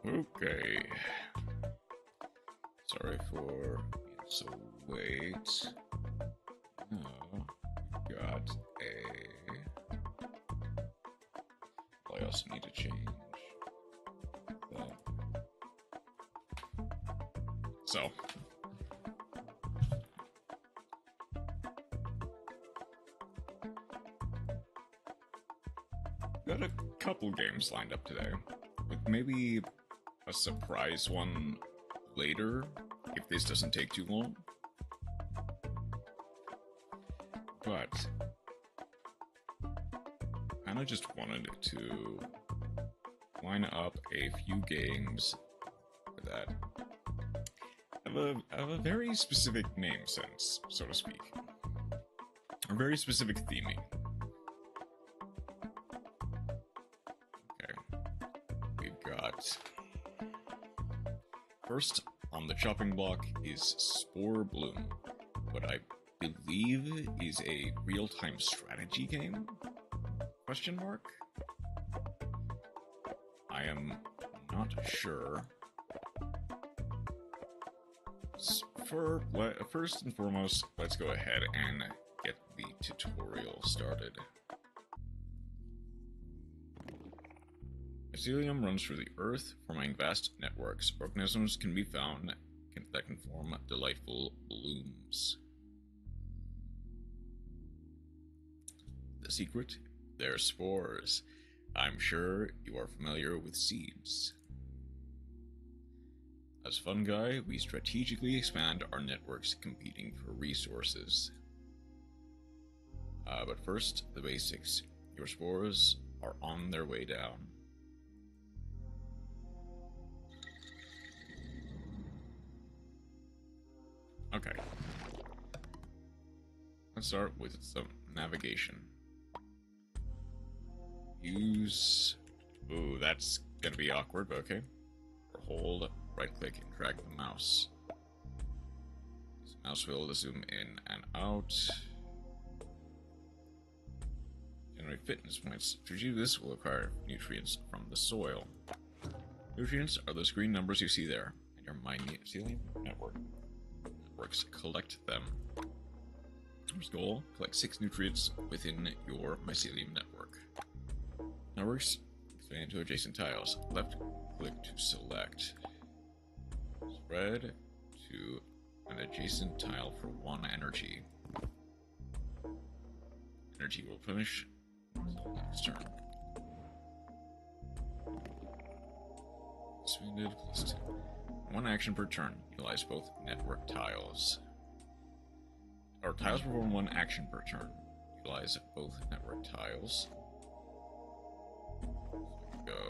Okay. Sorry for being so late. Oh, got a... Well, I also need to change that. So. Got a couple games lined up today, with maybe a surprise one later, if this doesn't take too long. But I kinda just wanted to line up a few games that have a very specific name sense, so to speak. A very specific theming. First on the chopping block is Spore Bloom, what I believe is a real-time strategy game? Question mark? I am not sure. First and foremost, let's go ahead and get the tutorial started. Mycelium runs through the earth, forming vast networks. Organisms can be found that can form delightful blooms. The secret? They're spores. I'm sure you are familiar with seeds. As fungi, we strategically expand our networks, competing for resources. But first, the basics. Your spores are on their way down. Okay. Let's start with some navigation. Use... Ooh, that's gonna be awkward, but okay. Hold, right-click, and drag the mouse. Use the mouse wheel to zoom in and out. Generate fitness points. To achieve this, will acquire nutrients from the soil. Nutrients are those green numbers you see there, and your mycelium networks collect them. First goal, collect 6 nutrients within your mycelium network. Networks expand to adjacent tiles. Left click to select. Spread to an adjacent tile for 1 energy. Energy will finish until next turn. Expanded plus 2. 1 action per turn. Utilize both network tiles. Or tiles perform 1 action per turn. Utilize both network tiles. So go.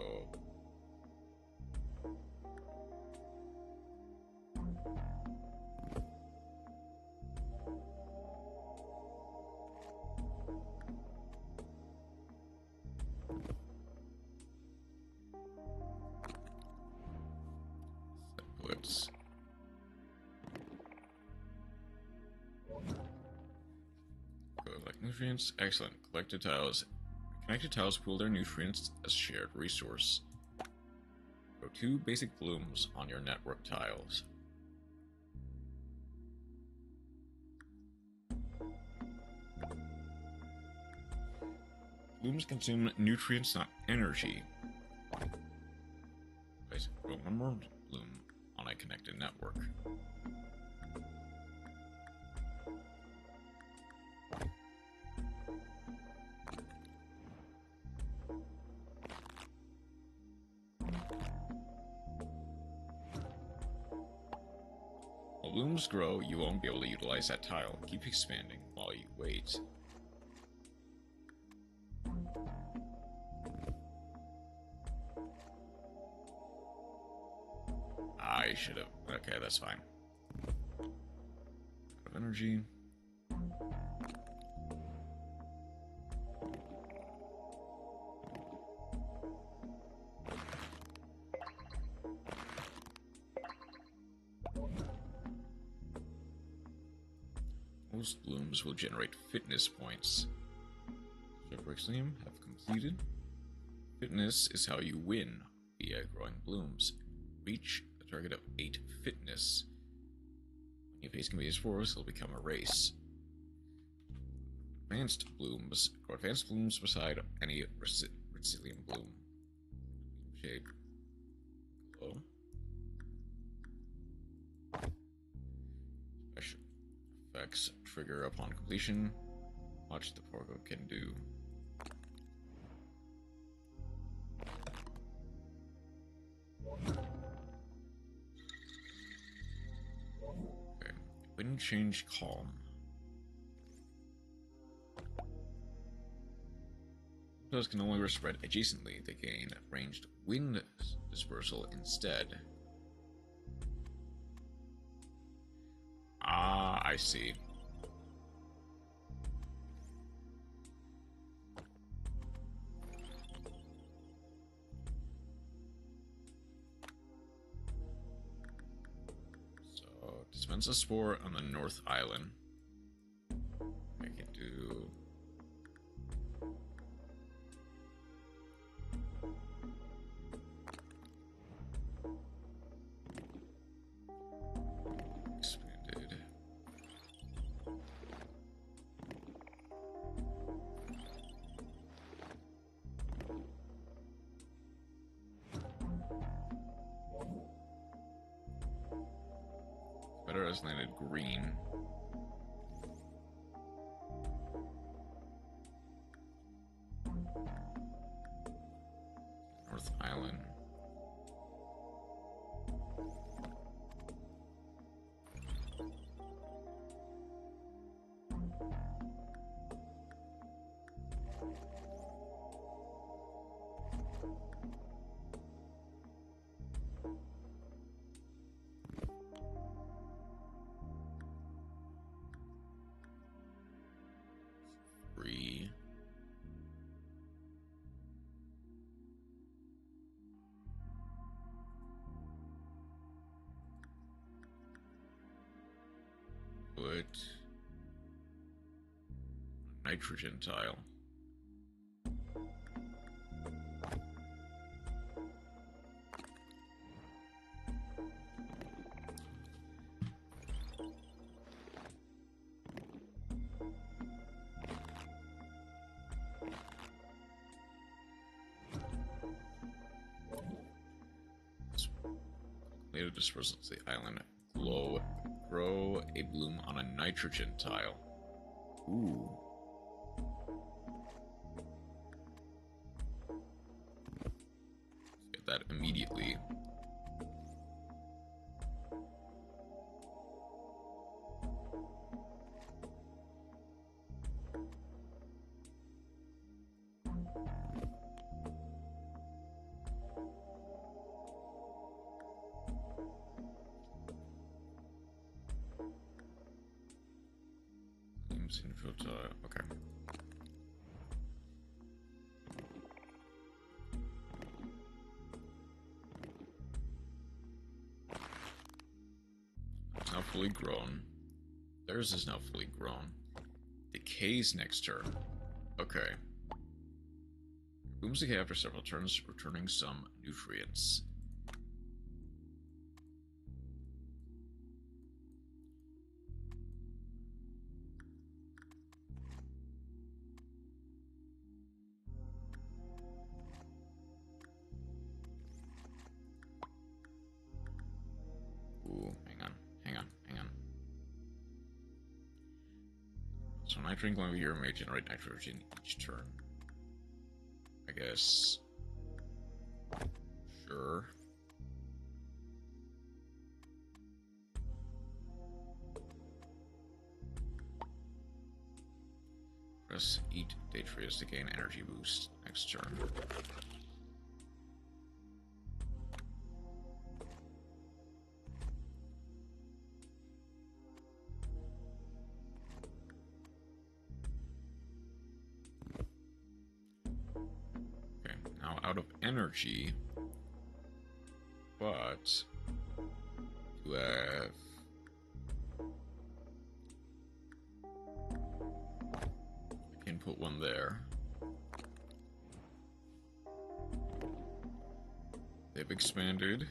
Let's collect nutrients. Excellent. Collected tiles. Connected tiles pool their nutrients as shared resource. Grow 2 basic blooms on your network tiles. Blooms consume nutrients, not energy. Grow 1 more bloom on a connected network. While blooms grow, you won't be able to utilize that tile. Keep expanding while you wait. I should have... Okay, that's fine. Out of energy. Most blooms will generate fitness points. Mycelium have completed. Fitness is how you win via growing blooms. reach the target of 8 fitness. When you face competing spores, it'll become a race. Advanced blooms. Grow advanced blooms beside any resilient bloom. Shade. Glow. Special effects trigger upon completion. Watch the Porgo can do. Okay. Wind change calm. Those can only spread adjacently. They gain ranged wind dispersal instead. Ah, I see. So, dispense a spore on the North Island. I can do... expanded. Better has landed green. North Island. Three. Put nitrogen tile. Native dispersal to the island. Grow a bloom on a nitrogen tile. Ooh. Get that immediately. Okay. It's now fully grown. Theirs is now fully grown. Decays next turn. Okay. Blooms decay after several turns, returning some nutrients. Ooh, hang on. So nitrogen glowing here may generate nitrogen each turn. I guess. Sure. Press eat Detrius to gain energy boost next turn. Out of energy, but to have I can put one there. They've expanded.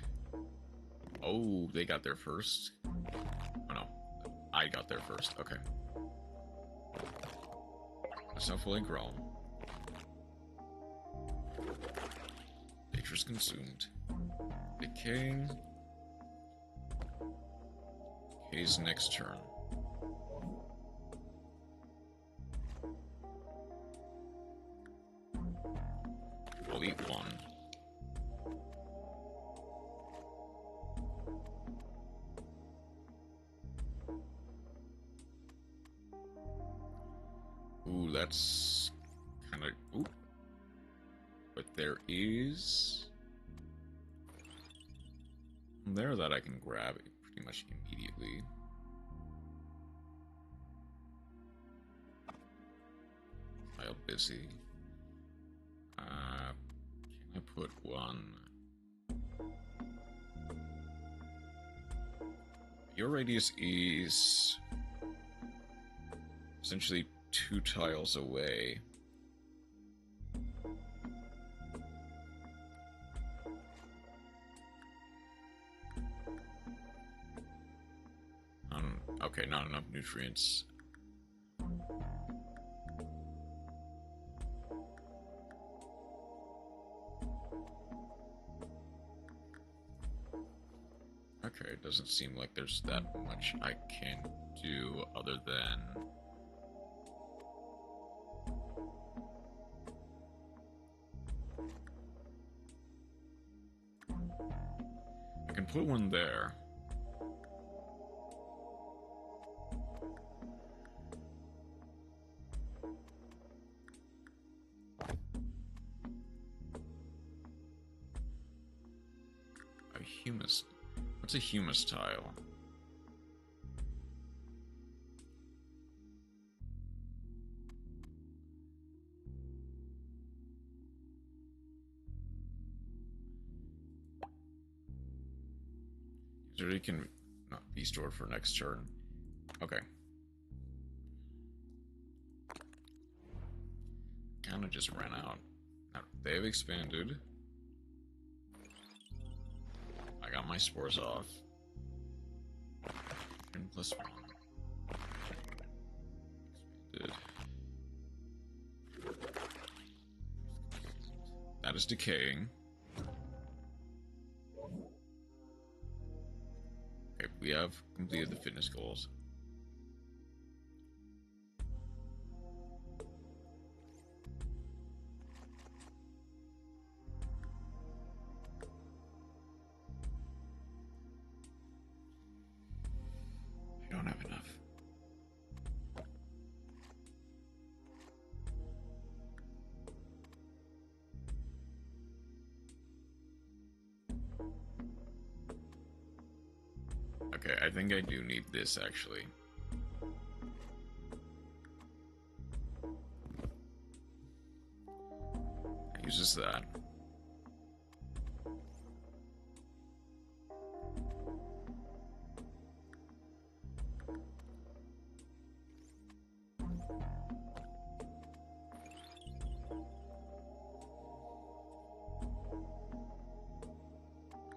Oh, they got there first. Oh no, I got there first. Okay. It's not fully grown. Nature's consumed. Decaying. Decay's next turn. We'll eat one. Ooh, that's kind of... Ooh. But there is... there that I can grab pretty much immediately. File busy. Can I put one? Your radius is essentially 2 tiles away. Okay, not enough nutrients. Okay, it doesn't seem like there's that much I can do other than... I can put one there. A humus. What's a humus tile? It can not be stored for next turn. Okay. Kinda just ran out. Now, they've expanded. I got my spores off. And +1. Expanded. That is decaying. Okay, we have completed the fitness goals. I don't have enough. Okay, I think I do need this, actually. It uses that.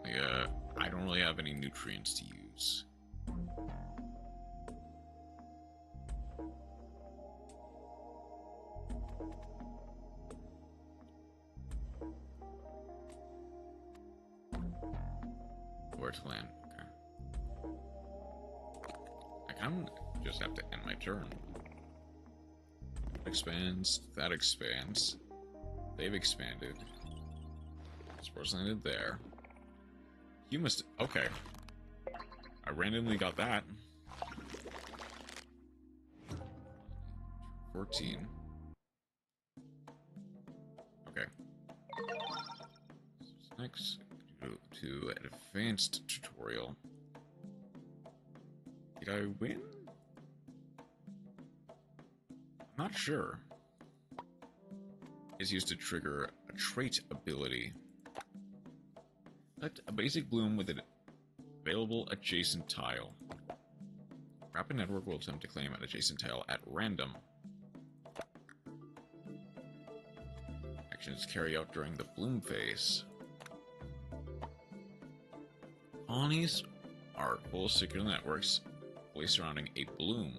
Yeah, I don't really have any nutrients to use. Where to land? Okay. I kind of just have to end my turn. Expands. That expands. They've expanded. Spores landed there. You must... Okay. I randomly got that. 14. Okay. So next, to an advanced tutorial. Did I win? I'm not sure. Is used to trigger a trait ability. Select a basic bloom with an available adjacent tile. Rapid Network will attempt to claim an adjacent tile at random. Actions carry out during the bloom phase. Colonies are full secure networks fully surrounding a bloom.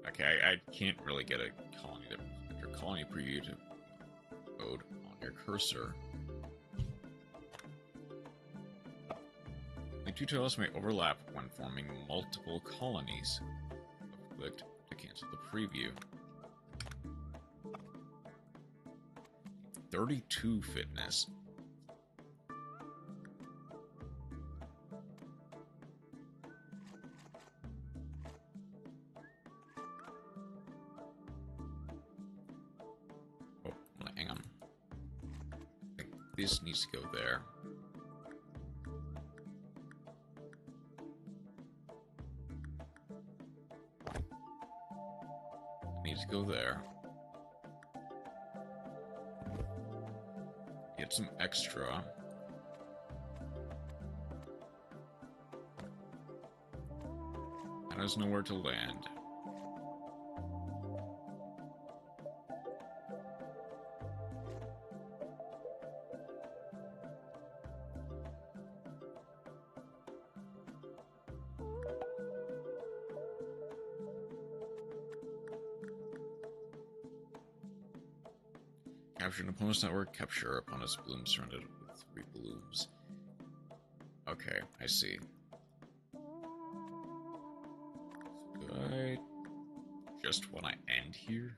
Okay, I can't really get a colony to your colony preview to load on your cursor. The two tiles may overlap when forming multiple colonies. Click to cancel the preview. 32 fitness. Oh, hang on. I think this needs to go there. Needs to go there. Get some extra. And there's nowhere to land. Capture an opponent's network, capture opponent's bloom surrounded with 3 blooms. Okay, I see. Do I just want to end here?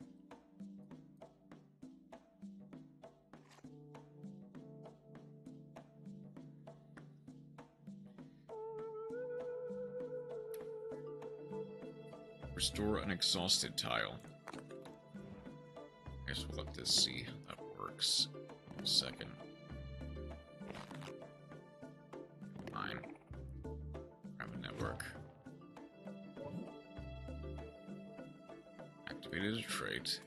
Restore an exhausted tile. I guess we'll have to see how that works in a second. Fine. Grab a network. Activated a trait.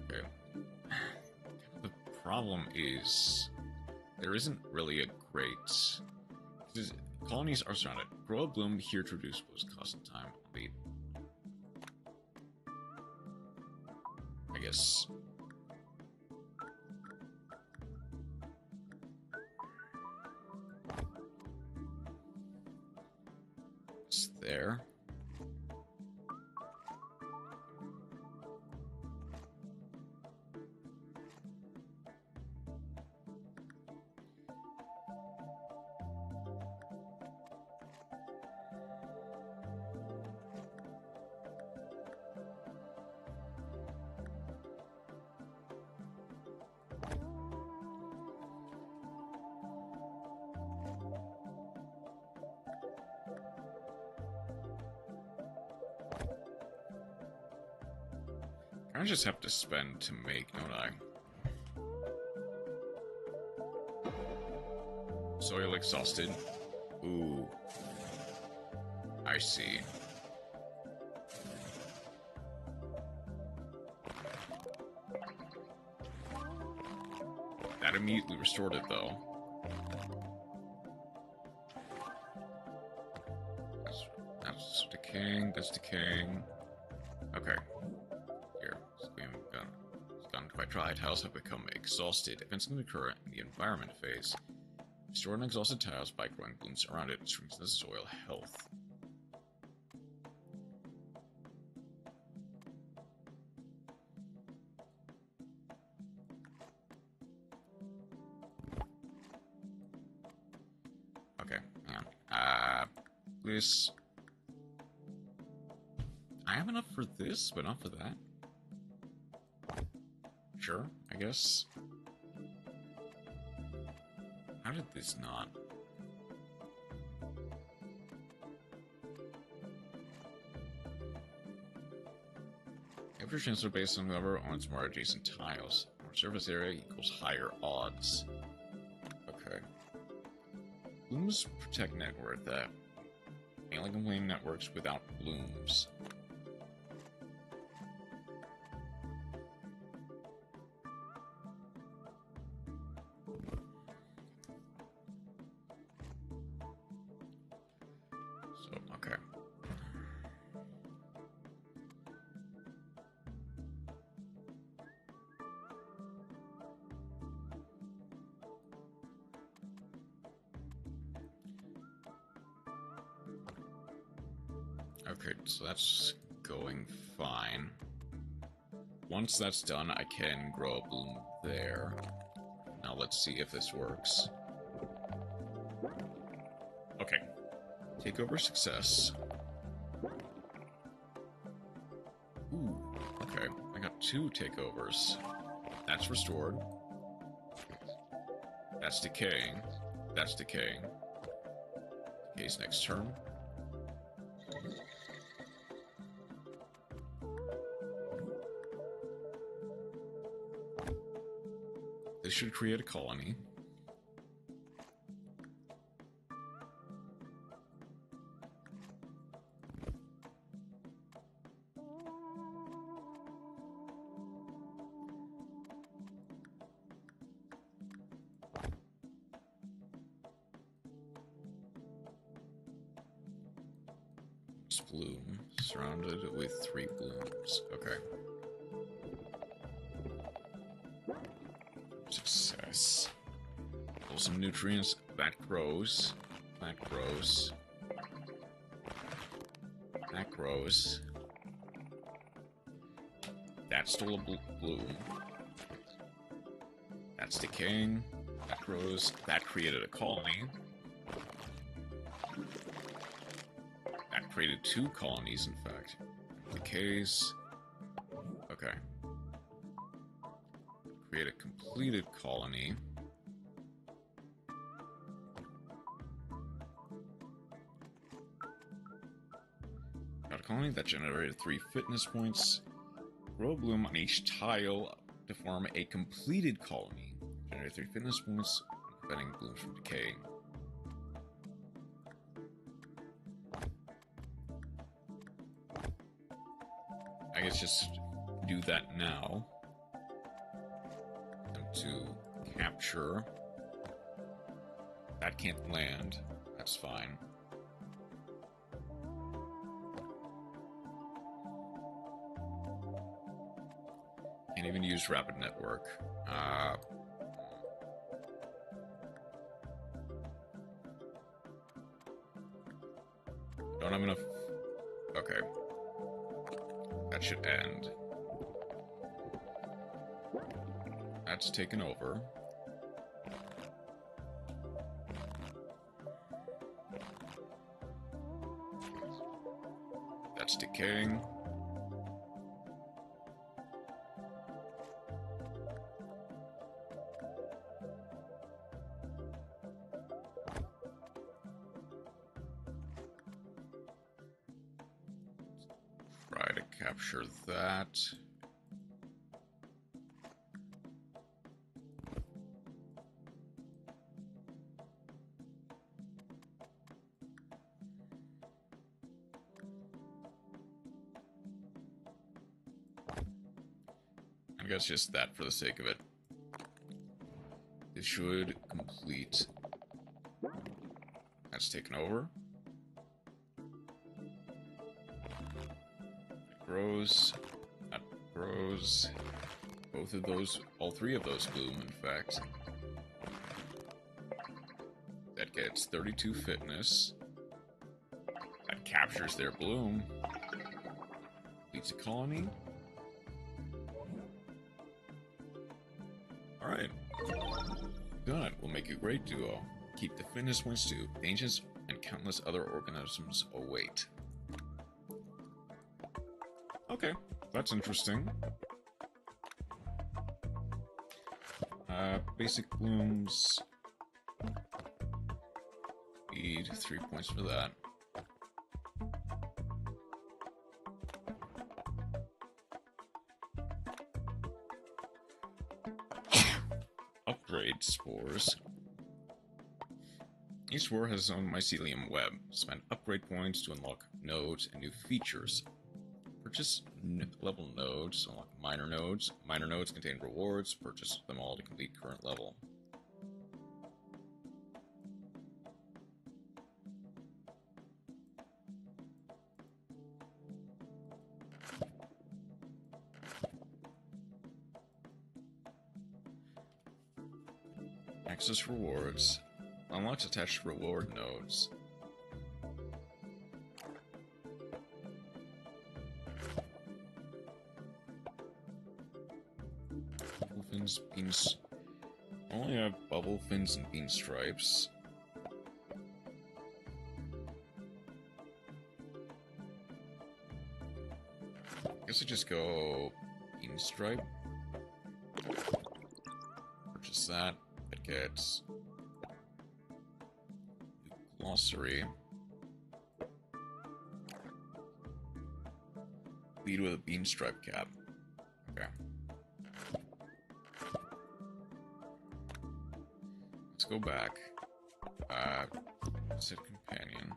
Okay. The problem is there isn't really a great... Colonies are surrounded. Grow a bloom here to reduce post cost and time on the... I guess... It's there. I just have to spend to make, don't I? Soil exhausted. Ooh. I see. That immediately restored it, though. That's decaying, that's decaying. Okay. Dry tiles have become exhausted. Events can occur in the environment phase. Restore unexhausted tiles by growing blooms around it, strengthens the soil health. Okay, hang on. This... I have enough for this, but not for that. Sure, I guess. How did this not? Capture chances are based on whoever owns more adjacent tiles. More surface area equals higher odds. Okay. Blooms protect network that mainly complain networks without blooms. Okay, so that's going fine. Once that's done, I can grow a bloom there. Now let's see if this works. Okay. Takeover success. Ooh, okay. I got 2 takeovers. That's restored. That's decaying. That's decaying. Decays next turn. This should create a colony. Bloom, surrounded with 3 blooms. Okay. Success. Pull some nutrients. That grows. That grows. That grows. That's still a bloom. That's decaying. That grows. That created a colony. That created 2 colonies, in fact. Decays. Okay. Create a completed colony. Got a colony that generated 3 fitness points. Grow a bloom on each tile to form a completed colony. Generate 3 fitness points, preventing blooms from decaying. I guess just do that now. To capture. That can't land. That's fine. Can't even use rapid network. Don't have enough. Okay. That should end. That's taken over. That's decaying. Try to capture that. I guess just that for the sake of it. It should complete. That's taken over. It grows. That grows. Both of those, all 3 of those bloom, in fact. That gets 32 fitness. That captures their bloom. Completes a colony. Alright. Good. We'll make a great duo. Keep the fitness points too. Dangers and countless other organisms await. Okay. That's interesting. Basic blooms. Need 3 points for that. Upgrade spores. Each spore has its own mycelium web. Spend upgrade points to unlock nodes and new features. Purchase level nodes, unlock minor nodes. Minor nodes contain rewards. Purchase them all to complete current level. Access rewards. Unlocks attached reward nodes. beans. Only have bubble fins and bean stripes. I guess I just go bean stripe. Purchase that. It gets glossary. Lead with a bean stripe cap. Okay. Let's go back. Set companion.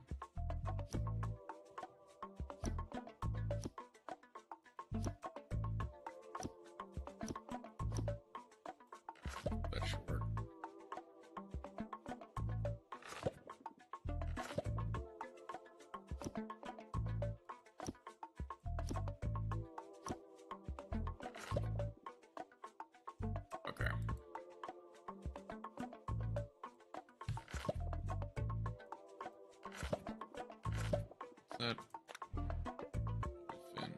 That should work. Okay. That fin.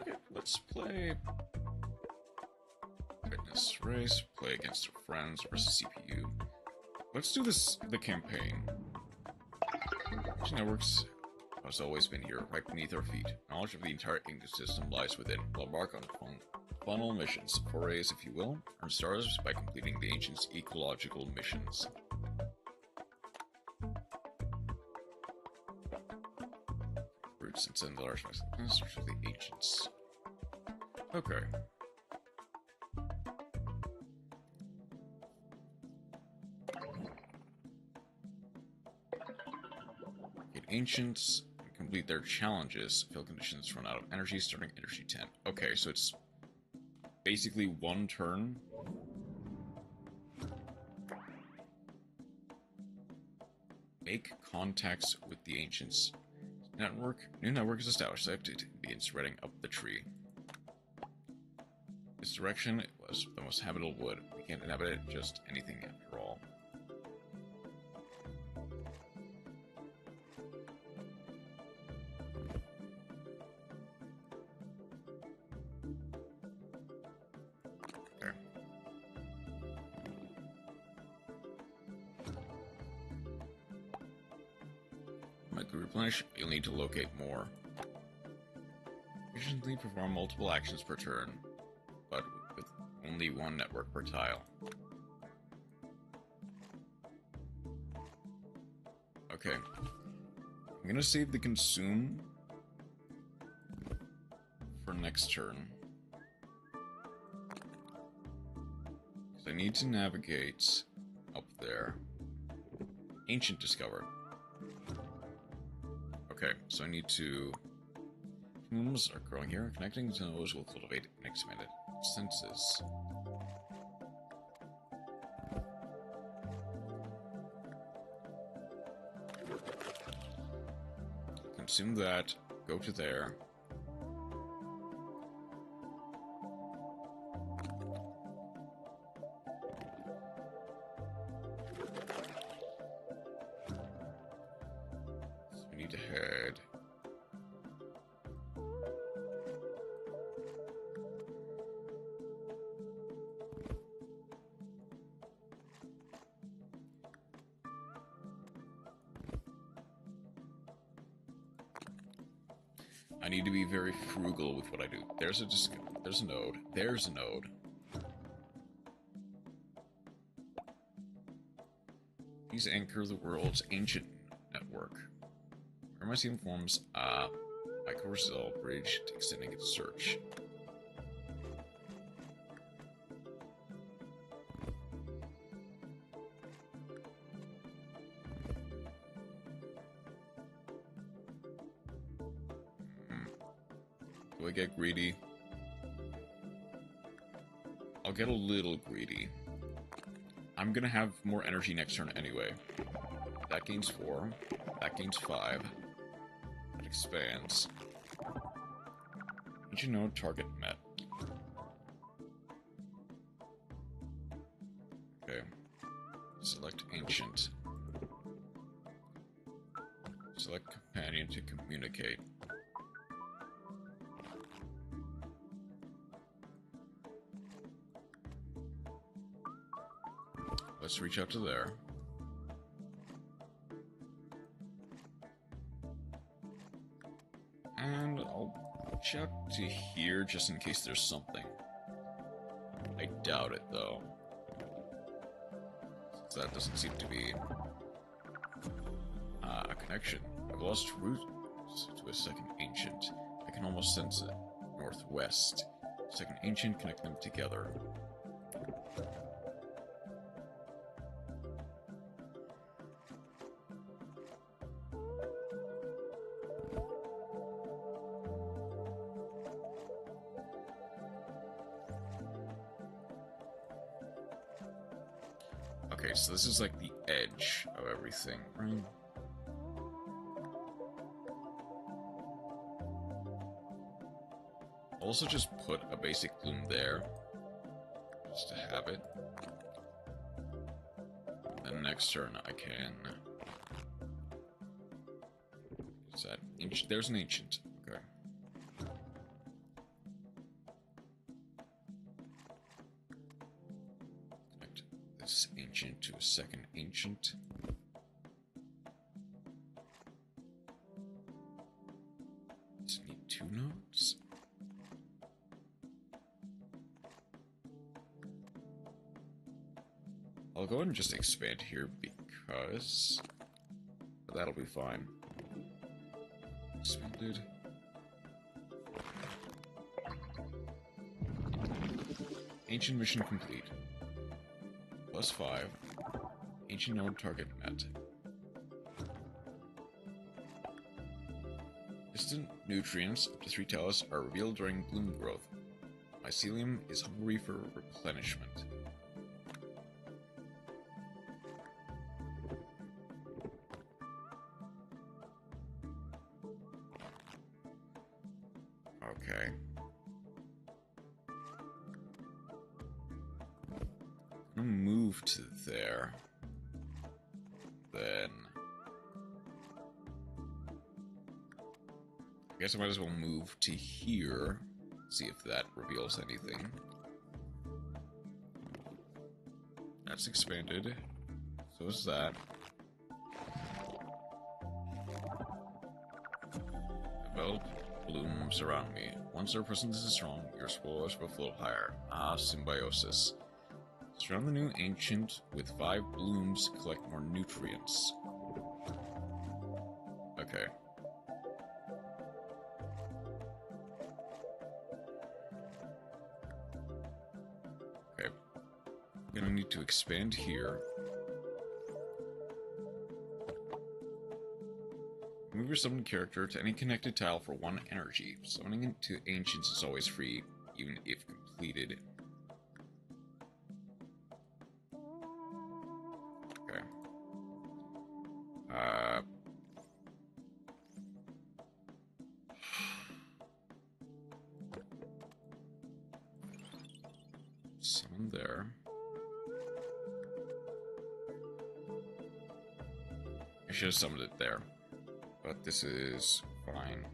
Okay, let's play fitness race, play against our friends versus CPU. Let's do this, the campaign. Which networks has always been here, right beneath our feet. Knowledge of the entire English system lies within. We'll embark on funnel missions, forays if you will, earn stars by completing the ancients' ecological missions. Roots and send the large messages to the ancients. Okay. Get ancients and complete their challenges. Fill conditions run out of energy starting energy 10. Okay, so it's basically one turn. Make contacts with the ancients. New network is established. It begins spreading up the tree. This direction was the most habitable wood. We can't inhabit it, just anything after all. Okay. To replenish, you'll need to locate more. Efficiently perform multiple actions per turn, but with only one network per tile. Okay. I'm gonna save the consume for next turn. Because I need to navigate up there. Ancient discovered. Okay, so I need to... Humans are growing here. Connecting to those will cultivate and expand senses. Consume that. Go to there. To head. I need to be very frugal with what I do. There's a node. There's a node. Please anchor the world's ancient network. My team forms a micro-cell bridge extending its search. Do I get greedy? I'll get a little greedy. I'm gonna have more energy next turn anyway. That gains 4. That gains 5. Expands. Ancient node target met. Okay. Select ancient. Select companion to communicate. let's reach out to there. And I'll reach out to here just in case there's something. I doubt it, though. Since that doesn't seem to be a connection. I've lost route to a second ancient. I can almost sense it. Northwest. Second ancient, connect them together. Okay, so this is like the edge of everything, right? I'll also just put a basic bloom there, just to have it. Then next turn I can... Is that ancient? There's an ancient. Okay. Connect this ancient to a second ancient. Just need 2 nodes. I'll go ahead and just expand here because that'll be fine. Expanded. Ancient mission complete. +5. Ancient node target met. Distant nutrients up to 3 talus are revealed during bloom growth. Mycelium is hungry for replenishment. Okay. I'm gonna move to there. Then I guess I might as well move to here. See if that reveals anything. That's expanded. So is that. Develop blooms around me. Once their presence is strong, your spores will float higher. Ah, symbiosis. Surround the new ancient with 5 blooms, collect more nutrients. Okay. Okay. I'm gonna need to expand here. Move your summoned character to any connected tile for 1 energy. Summoning into ancients is always free, even if completed. Okay. Summon there. I should have summoned it there. But this is fine.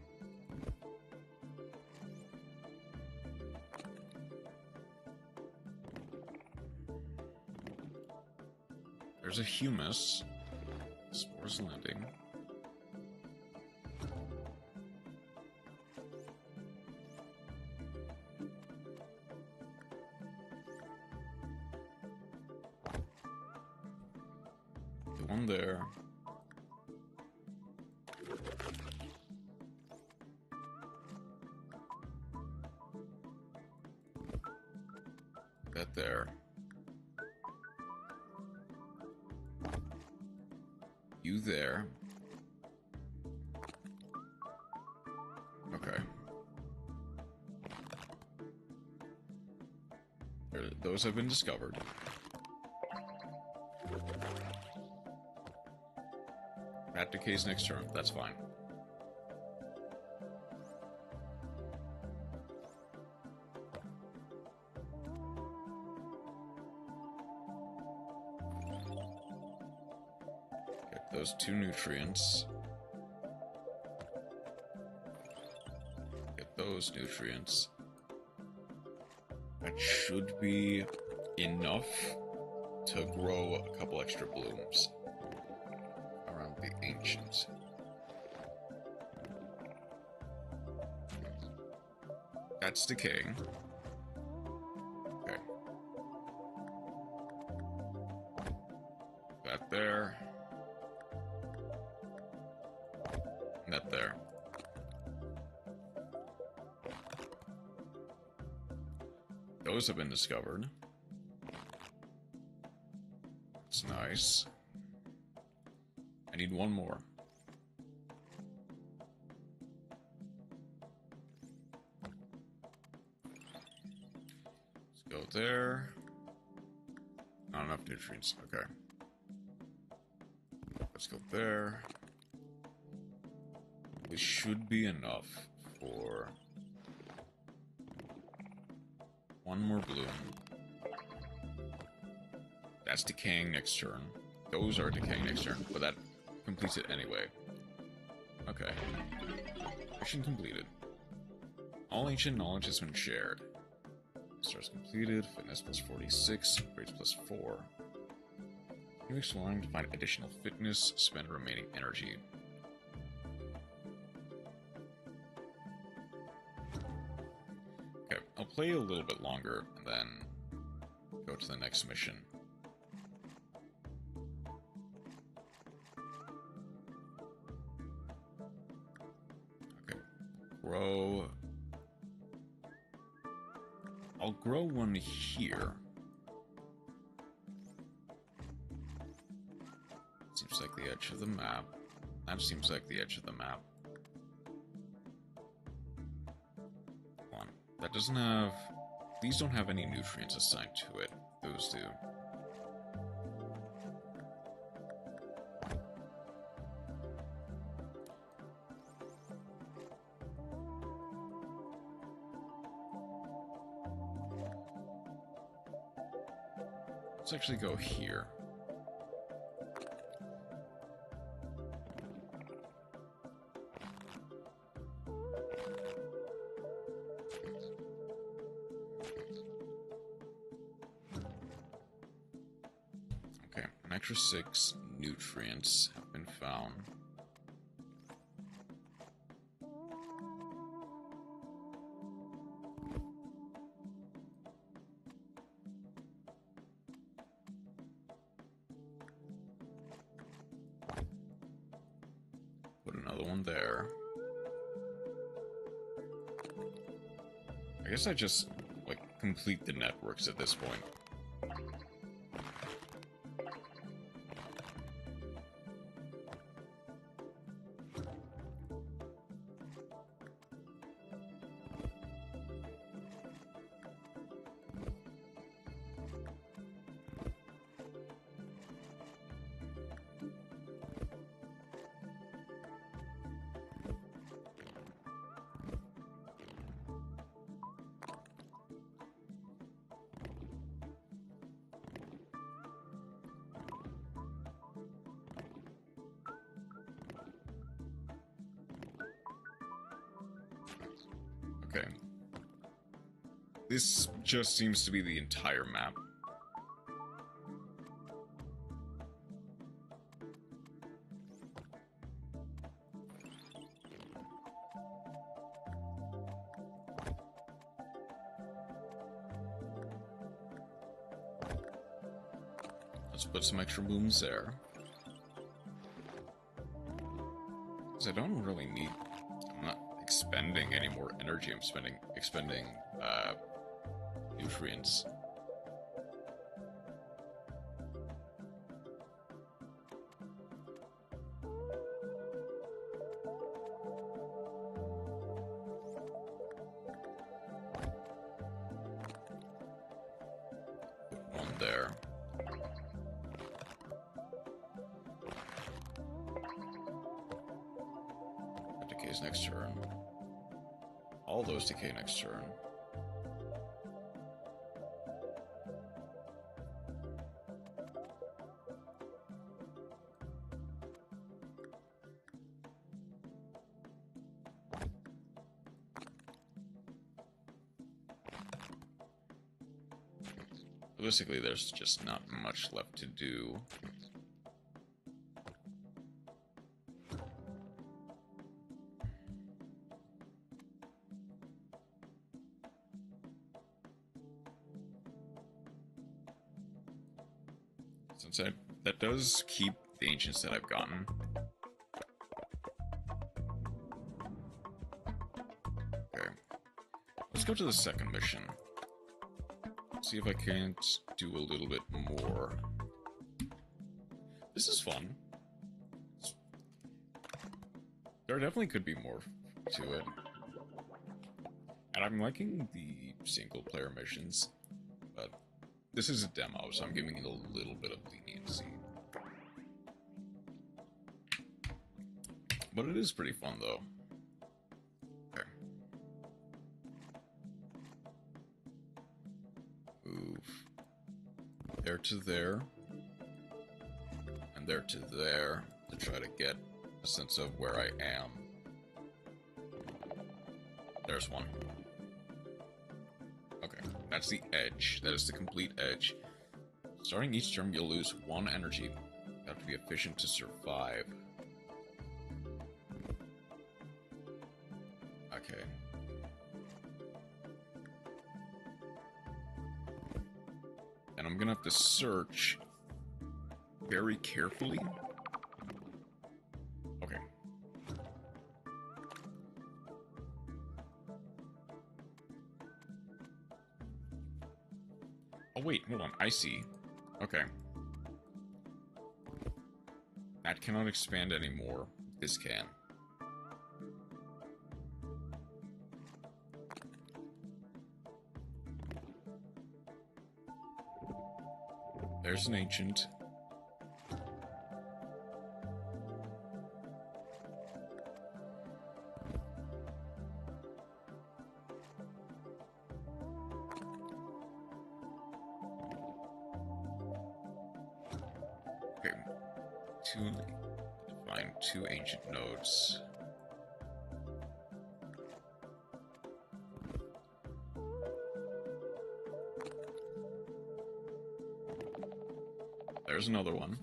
There's a humus. Spores landing. The one there. That there. You there. Okay. Those have been discovered. That decays next turn. That's fine. Those 2 nutrients. Get those nutrients. That should be enough to grow a couple extra blooms around the ancient. That's decaying. Okay. That there. And that there. Those have been discovered. It's nice. I need one more. Let's go there. Not enough nutrients. Okay. Let's go there. This should be enough for one more bloom. That's decaying next turn. Those are decaying next turn, but that completes it anyway. Okay. Mission completed. All ancient knowledge has been shared. Stars completed. Fitness plus 46. Grades plus 4. Continue exploring to find additional fitness. Spend remaining energy. Okay, I'll play a little bit longer and then go to the next mission. Okay, grow. I'll grow one here. Seems like the edge of the map. That seems like the edge of the map. That doesn't have... These don't have any nutrients assigned to it. Those do. Let's actually go here. Extra 6 nutrients have been found. Put another one there. I guess I just, like, complete the networks at this point. Okay. This just seems to be the entire map. Let's put some extra blooms there. Because I don't really need... I'm not expending any more energy. I'm expending nutrients. Put one there. That decays next turn. All those decay next turn. Realistically, there's just not much left to do. Since that does keep the ancients that I've gotten. Okay. Let's go to the second mission. See if I can't do a little bit more. This is fun. There definitely could be more to it. And I'm liking the single player missions, but this is a demo, so I'm giving it a little bit of leniency. But it is pretty fun, though. Okay. Move. There to there. And there to there, to try to get a sense of where I am. There's one. Okay, that's the edge. That is the complete edge. Starting each turn, you'll lose 1 energy. You have to be efficient to survive. Okay. And I'm gonna have to search very carefully. Okay. Oh wait, hold on, I see. Okay. That cannot expand anymore. This can. There's an ancient. Okay. Find 2 ancient nodes. There's another one.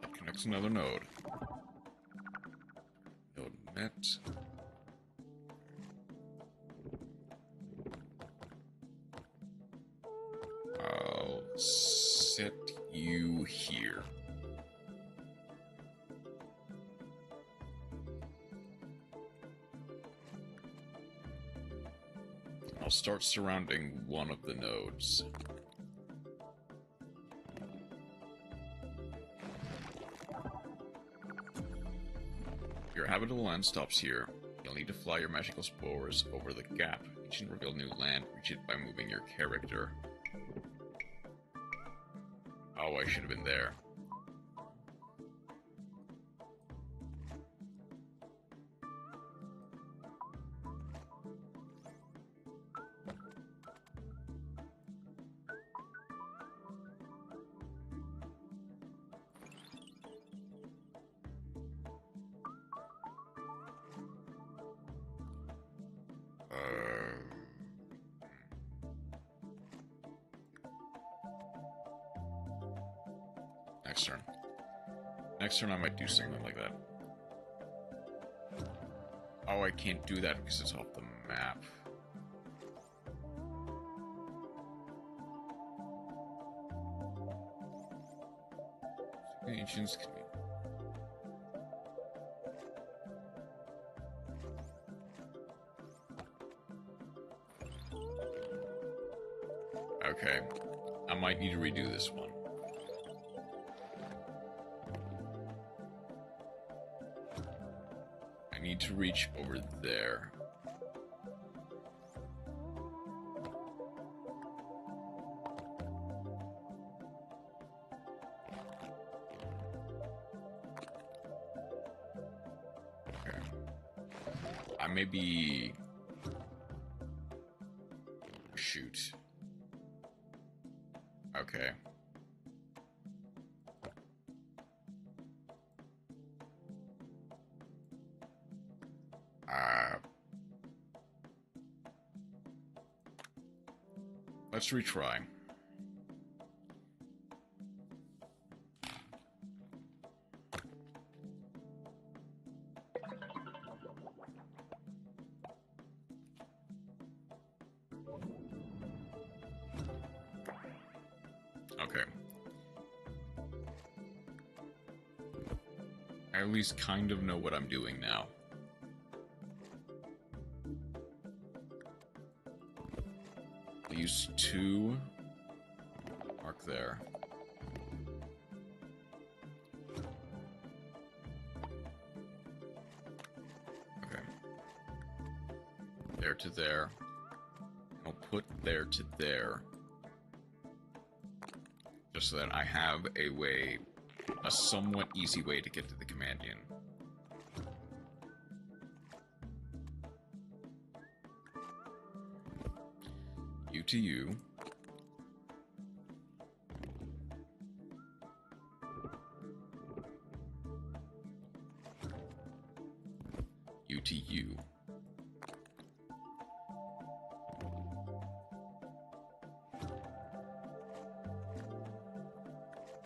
That connects another node. Node met. I'll set you here. I'll start surrounding one of the nodes. Your habitable land stops here. You'll need to fly your magical spores over the gap. Ancient reveal new land. Reach it by moving your character. Oh, I should have been there. Next turn. Next turn I might do something like that. Oh, I can't do that because it's off the map. Ancients can be... Okay. I might need to redo this one. I need to reach over there. Okay. I may be... Shoot. Okay. Let's retry. Okay. I at least kind of know what I'm doing now. I use 2. Mark there. Okay. There to there. I'll put there to there. Just so that I have a way, a somewhat easy way to get to the companion. U to U. U to U.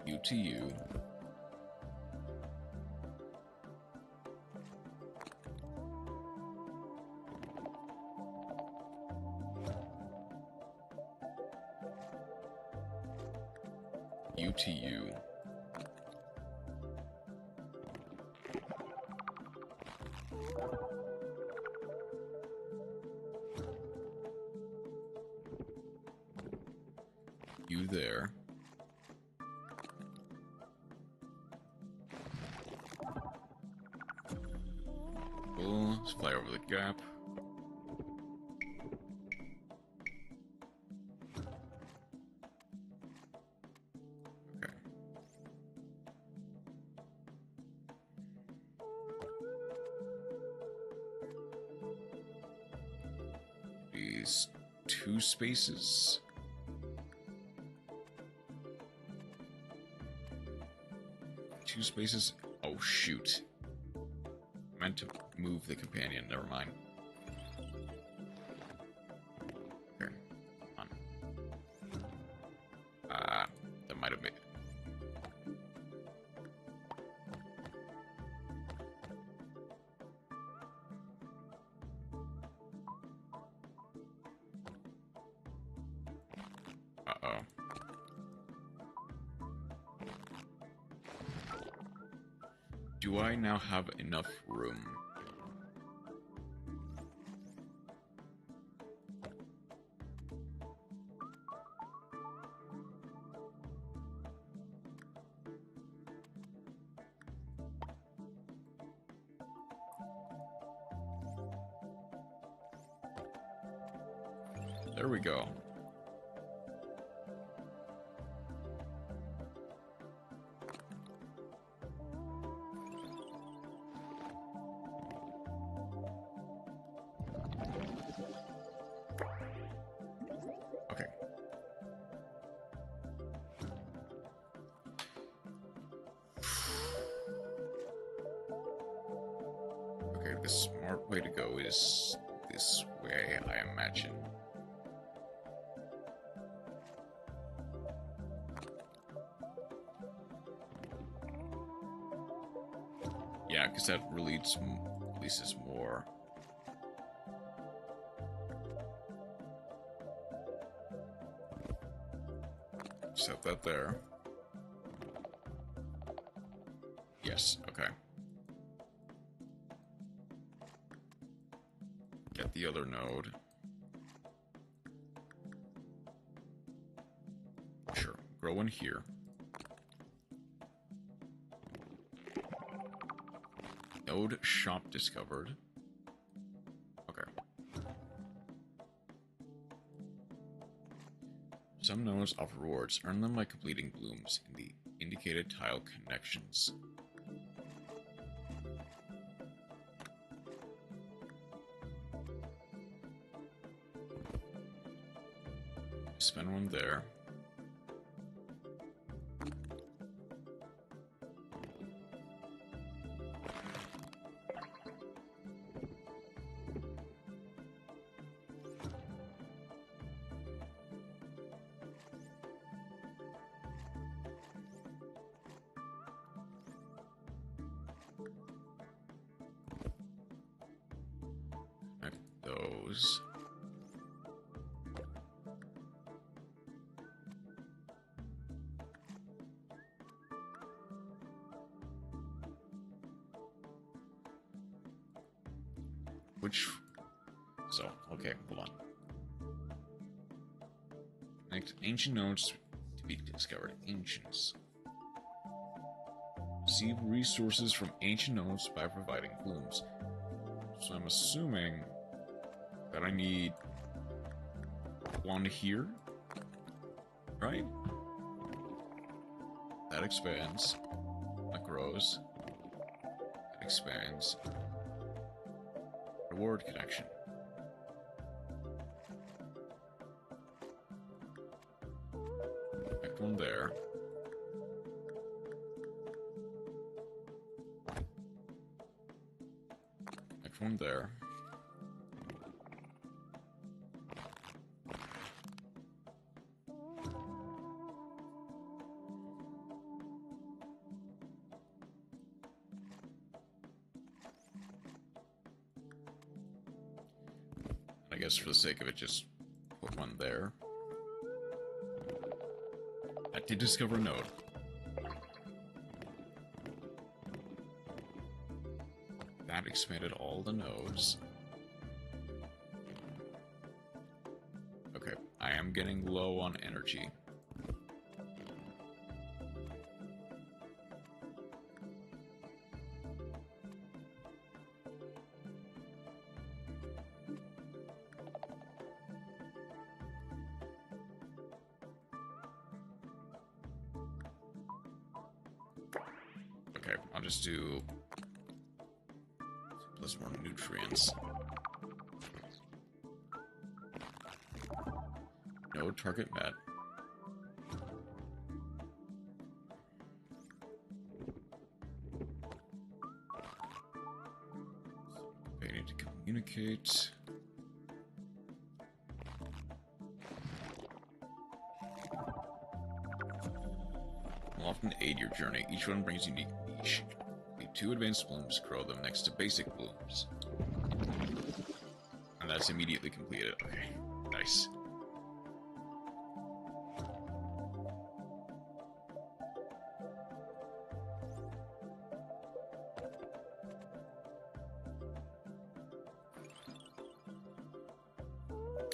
U to U. U to U. U there. Let's fly over the gap. Okay. These 2 spaces. Two spaces. Oh, shoot. Meant to move the companion, never mind. Okay, come on. That might have made... Uh-oh. Do I now have enough room? There we go. Okay. Okay, the smart way to go is this way, I imagine. Yeah, because that releases more. Set that there. Yes, okay. Get the other node. Sure, grow in here. Node shop discovered. Okay. Some nodes offer rewards. Earn them by completing blooms in the indicated tile connections. Spend one there. those. So, okay, hold on. Connect ancient nodes to be discovered. Ancients. Receive resources from ancient nodes by providing blooms. So I'm assuming that I need one here, right? That expands. That grows. That expands. Reward connection. Connect one there. Connect one there. I guess for the sake of it, just put one there. I did discover a node. That expanded all the nodes. Okay, I am getting low on energy. Okay, I'll just do plus more nutrients. No target met. Okay, I need to communicate. Will often aid your journey. Each one brings unique niche. Leave 2 advanced blooms, grow them next to basic blooms. And that's immediately completed. Okay, nice.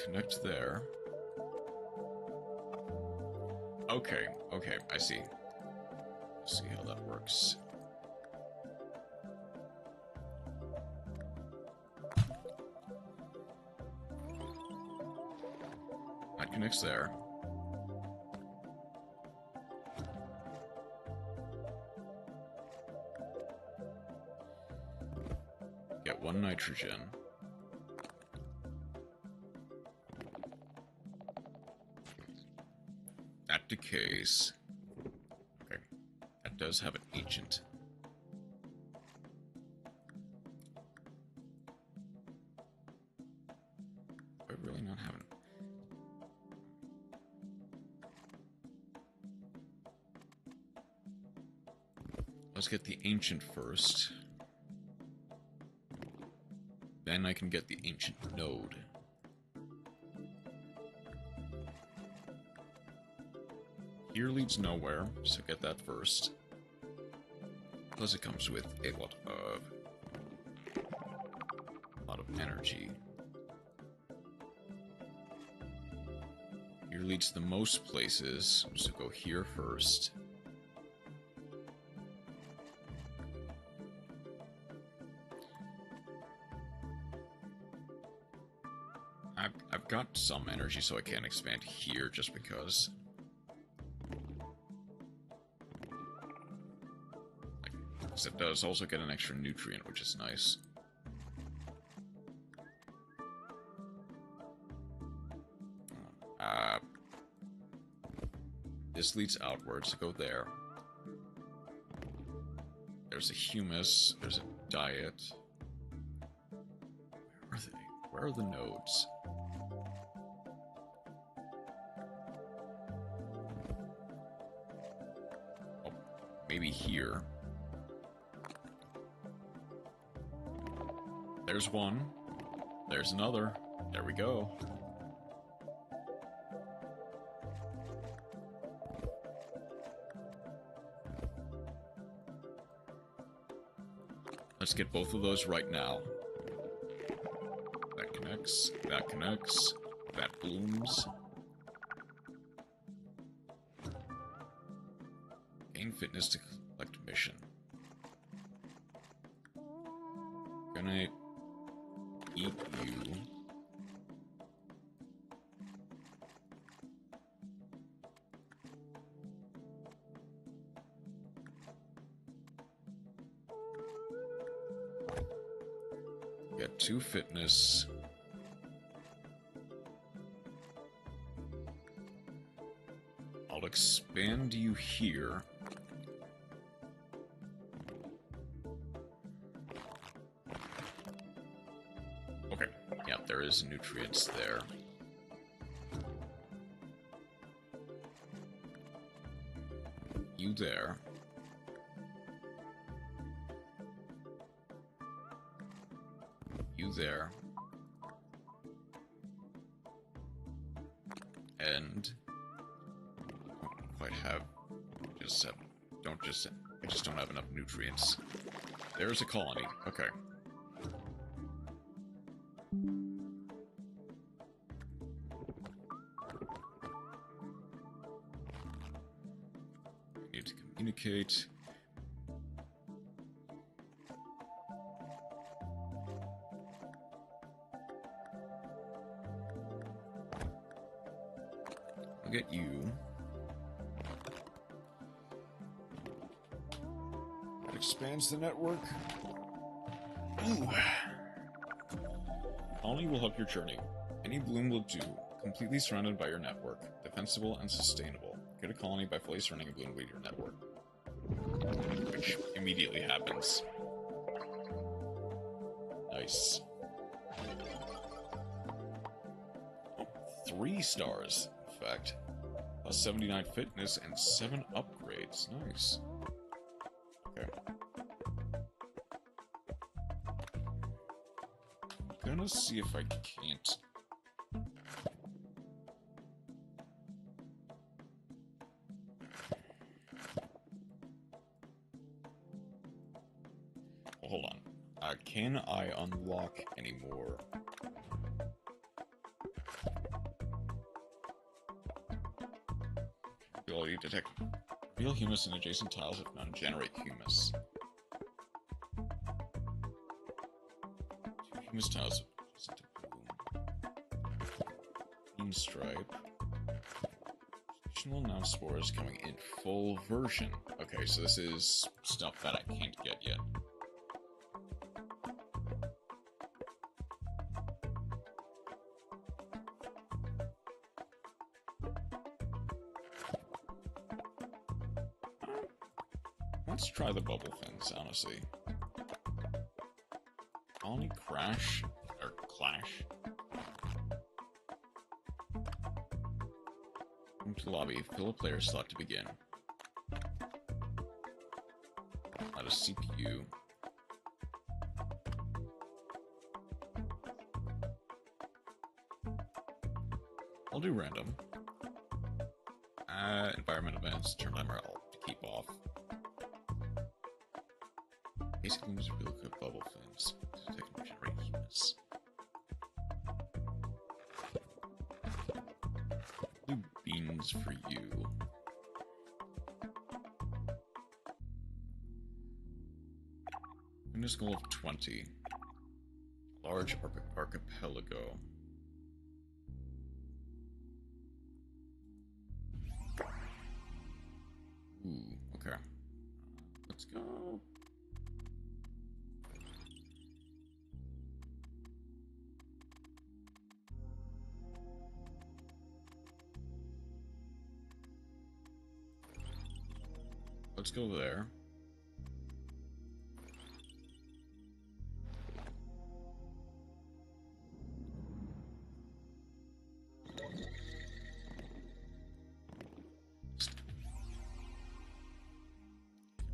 Connect there. Okay, okay, I see. Let's see how that works. That connects there. Get 1 nitrogen. That decays. Okay. That does have an ancient. Do I really not have an... Let's get the ancient first. Then I can get the ancient node. Here leads nowhere, so get that first. Plus it comes with a lot of energy. Here leads the most places, so go here first. I've got some energy, so I can't expand here just because. It does also get an extra nutrient, which is nice. This leads outwards, so go there. There's a humus, there's a diet. Where are they? Where are the nodes? Oh, maybe here. There's one. There's another. There we go. Let's get both of those right now. That connects, that blooms. Gain fitness to collect mission. Gonna eat you. Get 2 fitness. I'll expand you here. Okay, yeah, there is nutrients there. You there. You there. And don't quite have I just don't have enough nutrients. There's a colony. Okay. I need to communicate. I'll get you. It expands the network. Ooh. Colony will help your journey. Any bloom will do. Completely surrounded by your network. Defensible and sustainable. Get a colony by fully surrounding a bloom with your network. Which immediately happens. Nice. Oh, 3 stars, in fact. Plus 79 fitness and 7 upgrades. Nice. Okay. I'm gonna see if I can't. Hold on. Can I unlock any more? Ability to detect real humus in adjacent tiles if none generate humus. 2 humus tiles adjacent to bloom. Green stripe. Additional now spores coming in full version. Okay, so this is stuff that I can't get yet. Let's try the bubble fins, honestly. Colony crash? Or clash? Come to lobby. Fill a player slot to begin. Add a CPU. I'll do random. Environment events. Turn timer I'll keep off. Basically, just real quick bubble fins. They can generate humus. Do beans for you. Fitness goal of 20. Large archipelago. Ooh, okay. Let's go. Let's go there.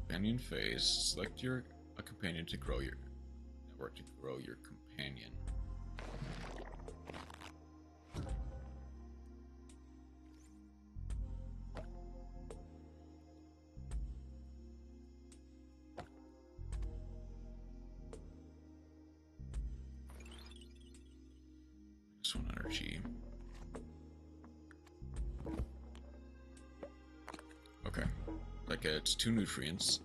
Companion phase. Select a companion to grow your network to grow your companion. Just one energy. Okay. That gets 2 nutrients.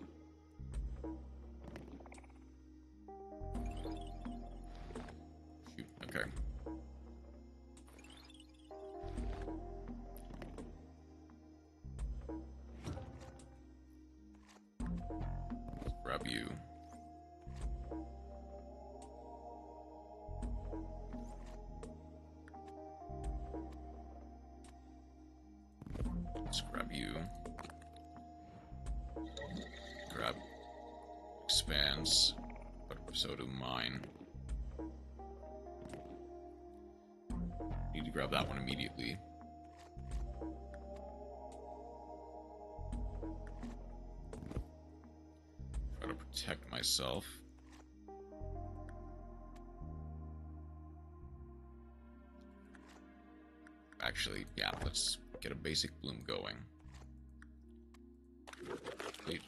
Shoot, okay. Let's grab you. Let's grab you. Grab expands, but so do mine. Need to grab that one immediately. Try to protect myself. Actually, yeah, let's get a basic bloom going. Wait.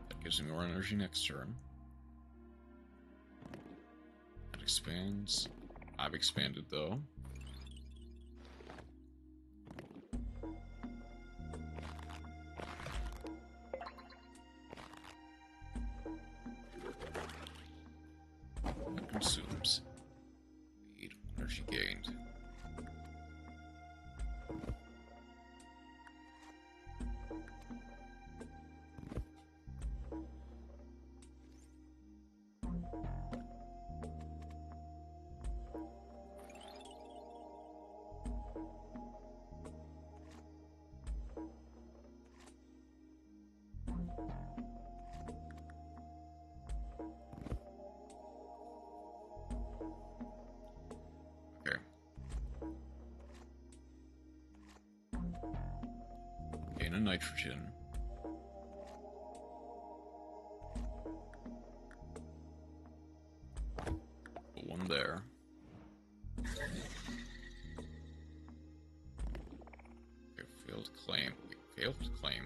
That gives me more energy next turn. That expands. I've expanded though. That consumes 8 energy gained. Okay. Gain a nitrogen. Put one there. Okay, failed claim. Wait, failed claim.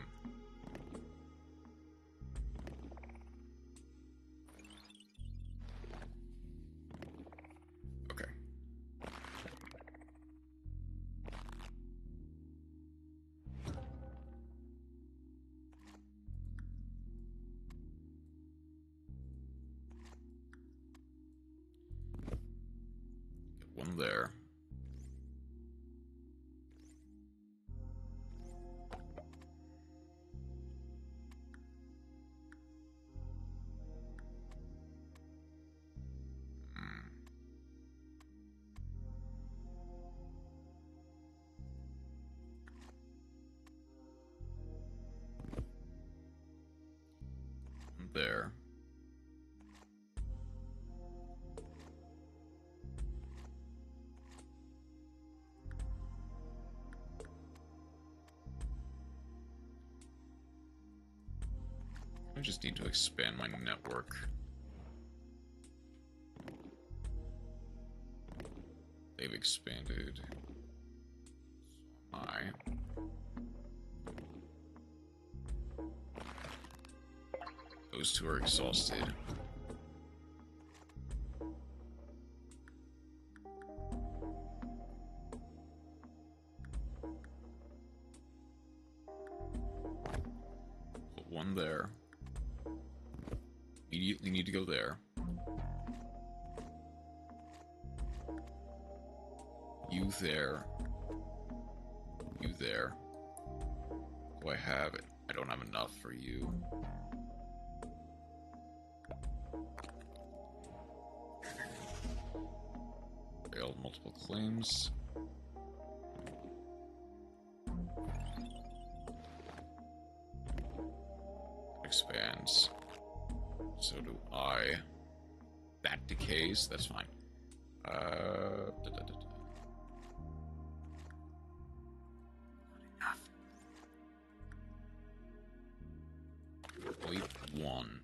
Okay. Get one there. There. I just need to expand my network. They've expanded. So am I. Those two are exhausted. Put one there. Immediately need to go there. You there. You there. Do I have it? I don't have enough for you. Failed multiple claims. Expands. So do I. That decays. That's fine. Wait, one.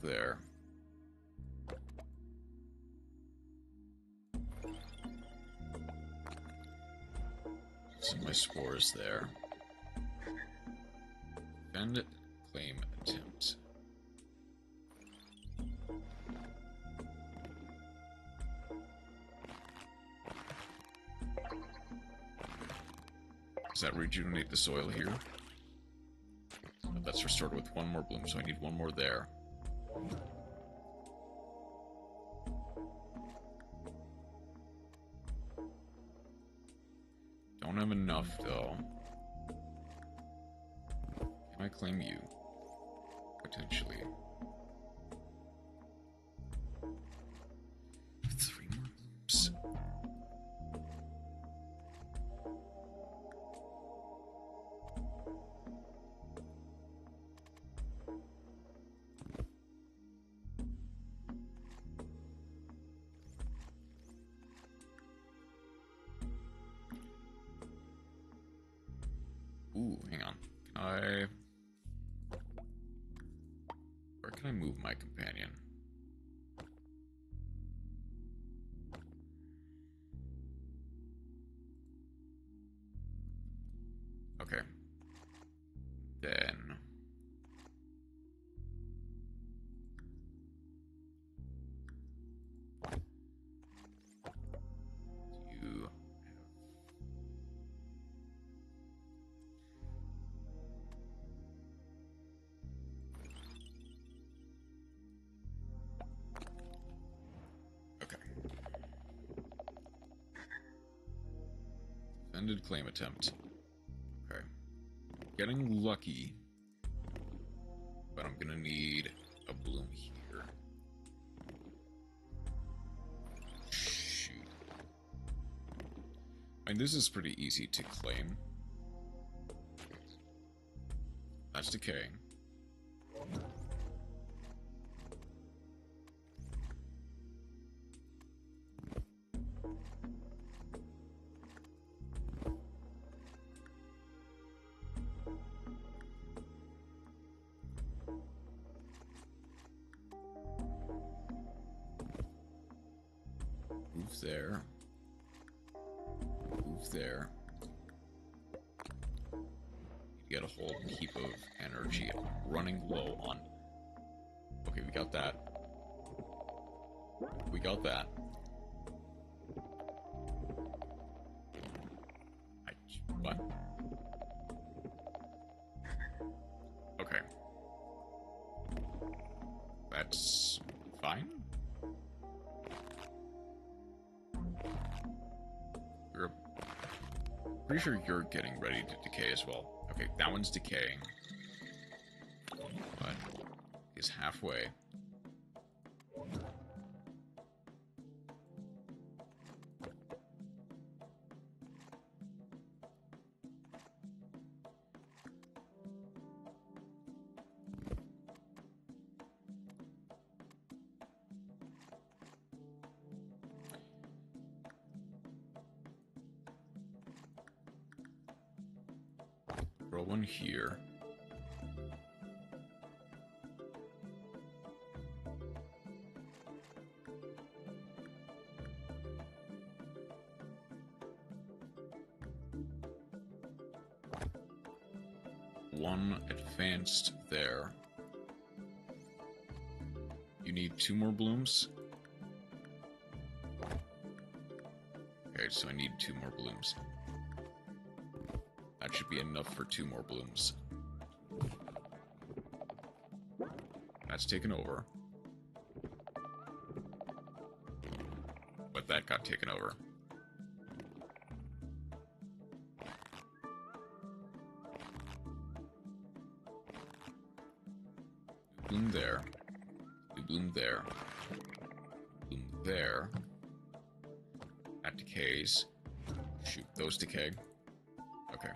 there. So my spore is there. Defend, claim, attempt. Does that rejuvenate the soil here? No, that's restored with one more bloom, so I need one more there. Don't have enough, though. Can I claim you? Potentially. 3 more blooms. Ooh, hang on. Where can I move my companion? Okay. Then... you... Ended claim attempt. Okay. Getting lucky. But I'm gonna need a bloom here. Shoot. I mean, this is pretty easy to claim. That's decaying. Move there. Move there. You get a whole heap of energy. I'm running low on... Okay, we got that. We got that. What? Okay. That's fine. Pretty sure you're getting ready to decay as well. Okay, that one's decaying. But is halfway. Throw one here. One advanced there. You need 2 more blooms? Okay, so I need 2 more blooms. That should be enough for 2 more blooms. That's taken over. But that got taken over. Bloom there. Bloom there. Bloom there. That decays. Shoot, those decay. Okay.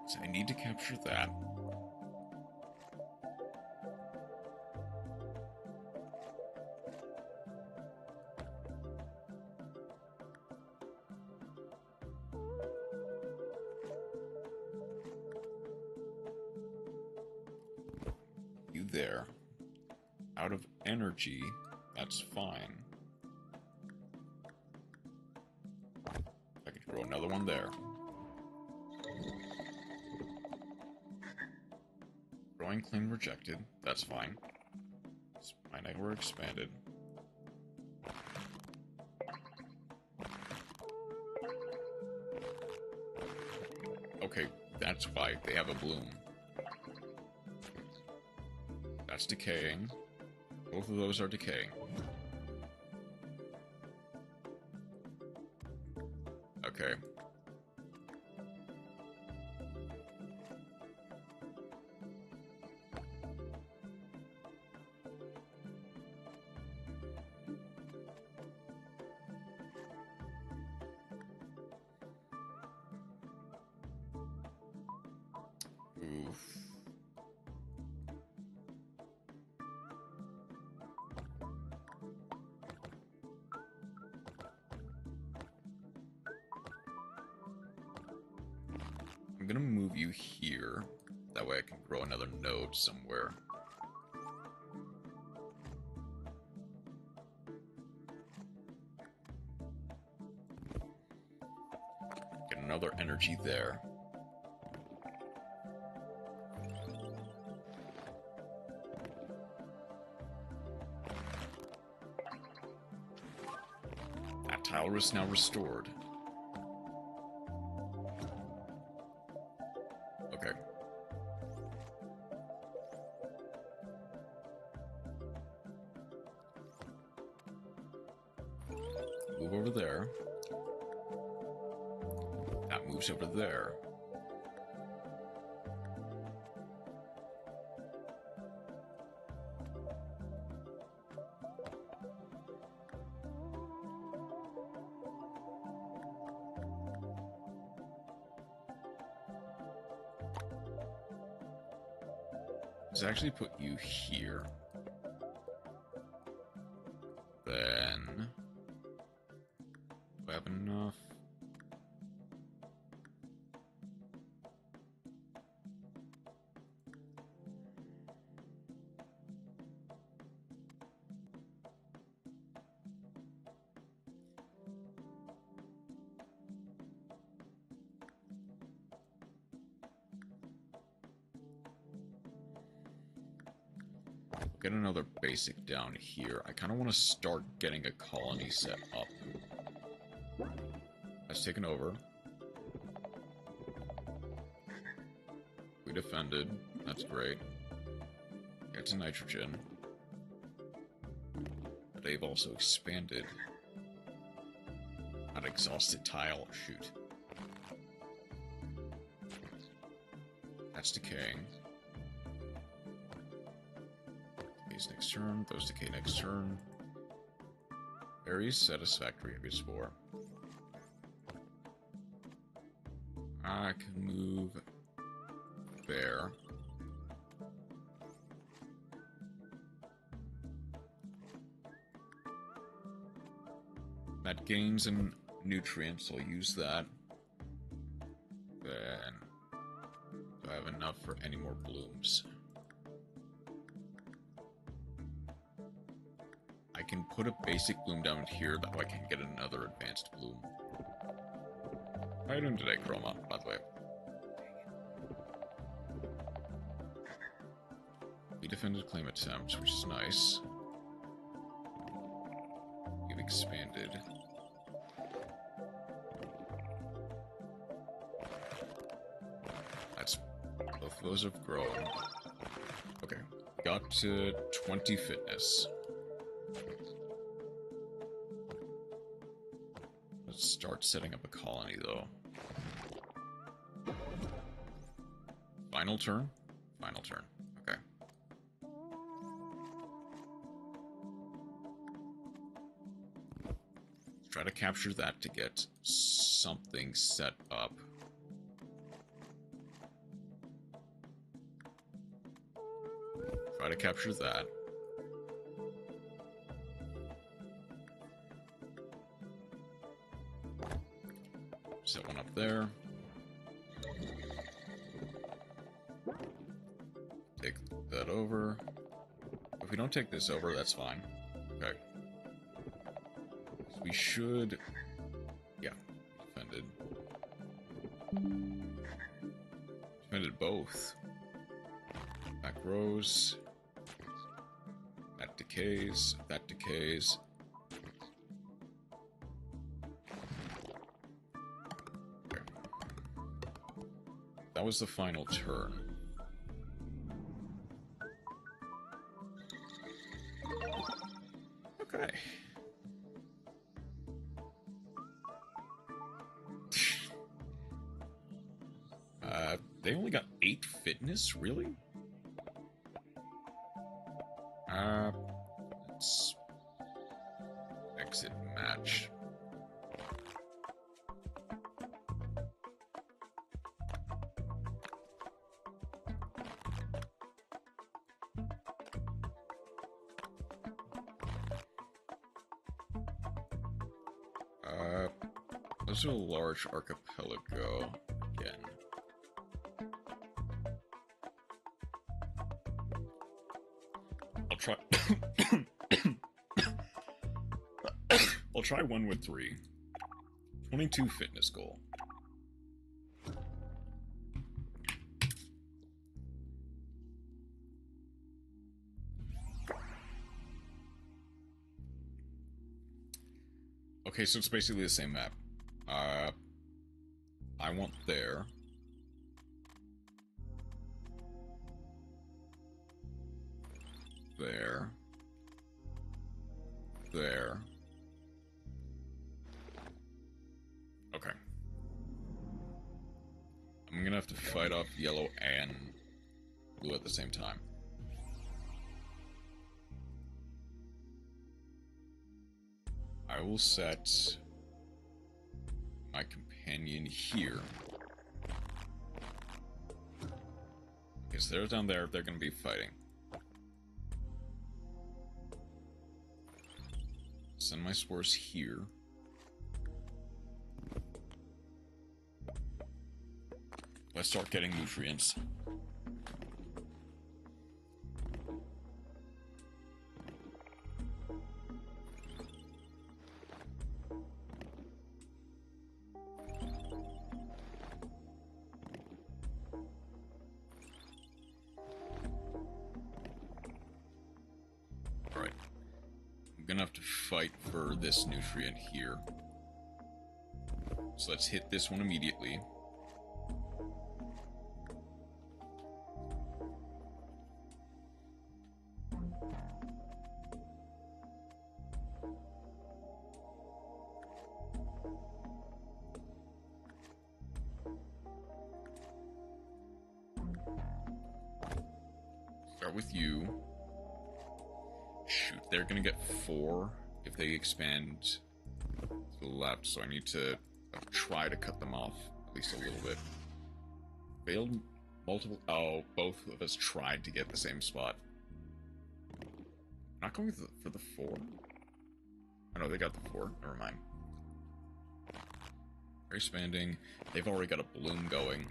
So I need to capture that. there. Out of energy, that's fine. I could grow another one there. Growing claim rejected, that's fine. My network expanded. Okay, that's why they have a bloom. That's decaying. Both of those are decaying. Okay. Oof. I'm gonna move you here. That way I can grow another node somewhere. Get another energy there. That tower is now restored. Okay. Move over there. That moves over there. Let's actually put you here. Then... do I have enough? Get another basic down here. I kind of want to start getting a colony set up. That's taken over. We defended. That's great. Get to nitrogen. But they've also expanded. Not exhausted tile. Shoot. That's decaying. Next turn, those decay next turn. Very satisfactory heavy spore. I can move there. That gains in nutrients, I'll use that. Then, do I have enough for any more blooms? I can put a basic bloom down here, that way I can get another advanced bloom. How are you doing today, Chroma, by the way? We defended claim attempts, which is nice. We've expanded. That's... both of those have grown. Okay, got to 20 fitness. Let's start setting up a colony, though. Final turn? Final turn. Okay. Let's try to capture that to get something set up. Try to capture that. Set one up there. Take that over. If we don't take this over, that's fine. Okay. So we should... Yeah, defended. Defended both. Back rows. That decays. That decays. Okay. That was the final turn. Okay. They only got 8 fitness? Really? Let's exit match. Let's do a large archipelago again. I'll try. I'll try one with 3. 22 fitness goal. Okay, so it's basically the same map. I want there. There. There. Okay. I'm gonna have to fight off yellow and blue at the same time. I will set my companion here. Because they're down there, they're going to be fighting. Send my spores here. Let's start getting nutrients. Gonna have to fight for this nutrient here. So let's hit this one immediately. Start with you. Shoot, they're gonna get 4 if they expand to the left, so I need to try to cut them off at least a little bit. Failed multiple. Oh, both of us tried to get the same spot. Not going for the 4. Oh no, they got the 4. Never mind. They're expanding. They've already got a bloom going.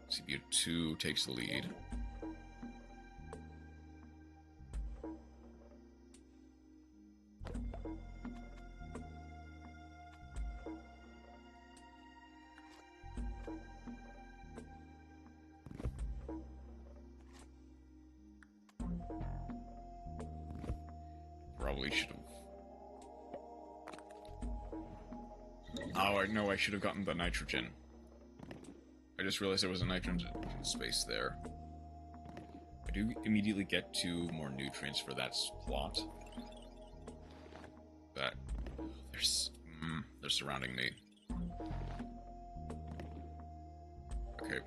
CPU 2 takes the lead. Probably should have. Oh, no, I should have gotten the nitrogen. I just realized there was a nitrogen space there. I do immediately get 2 more nutrients for that plot. But they're surrounding me. Okay.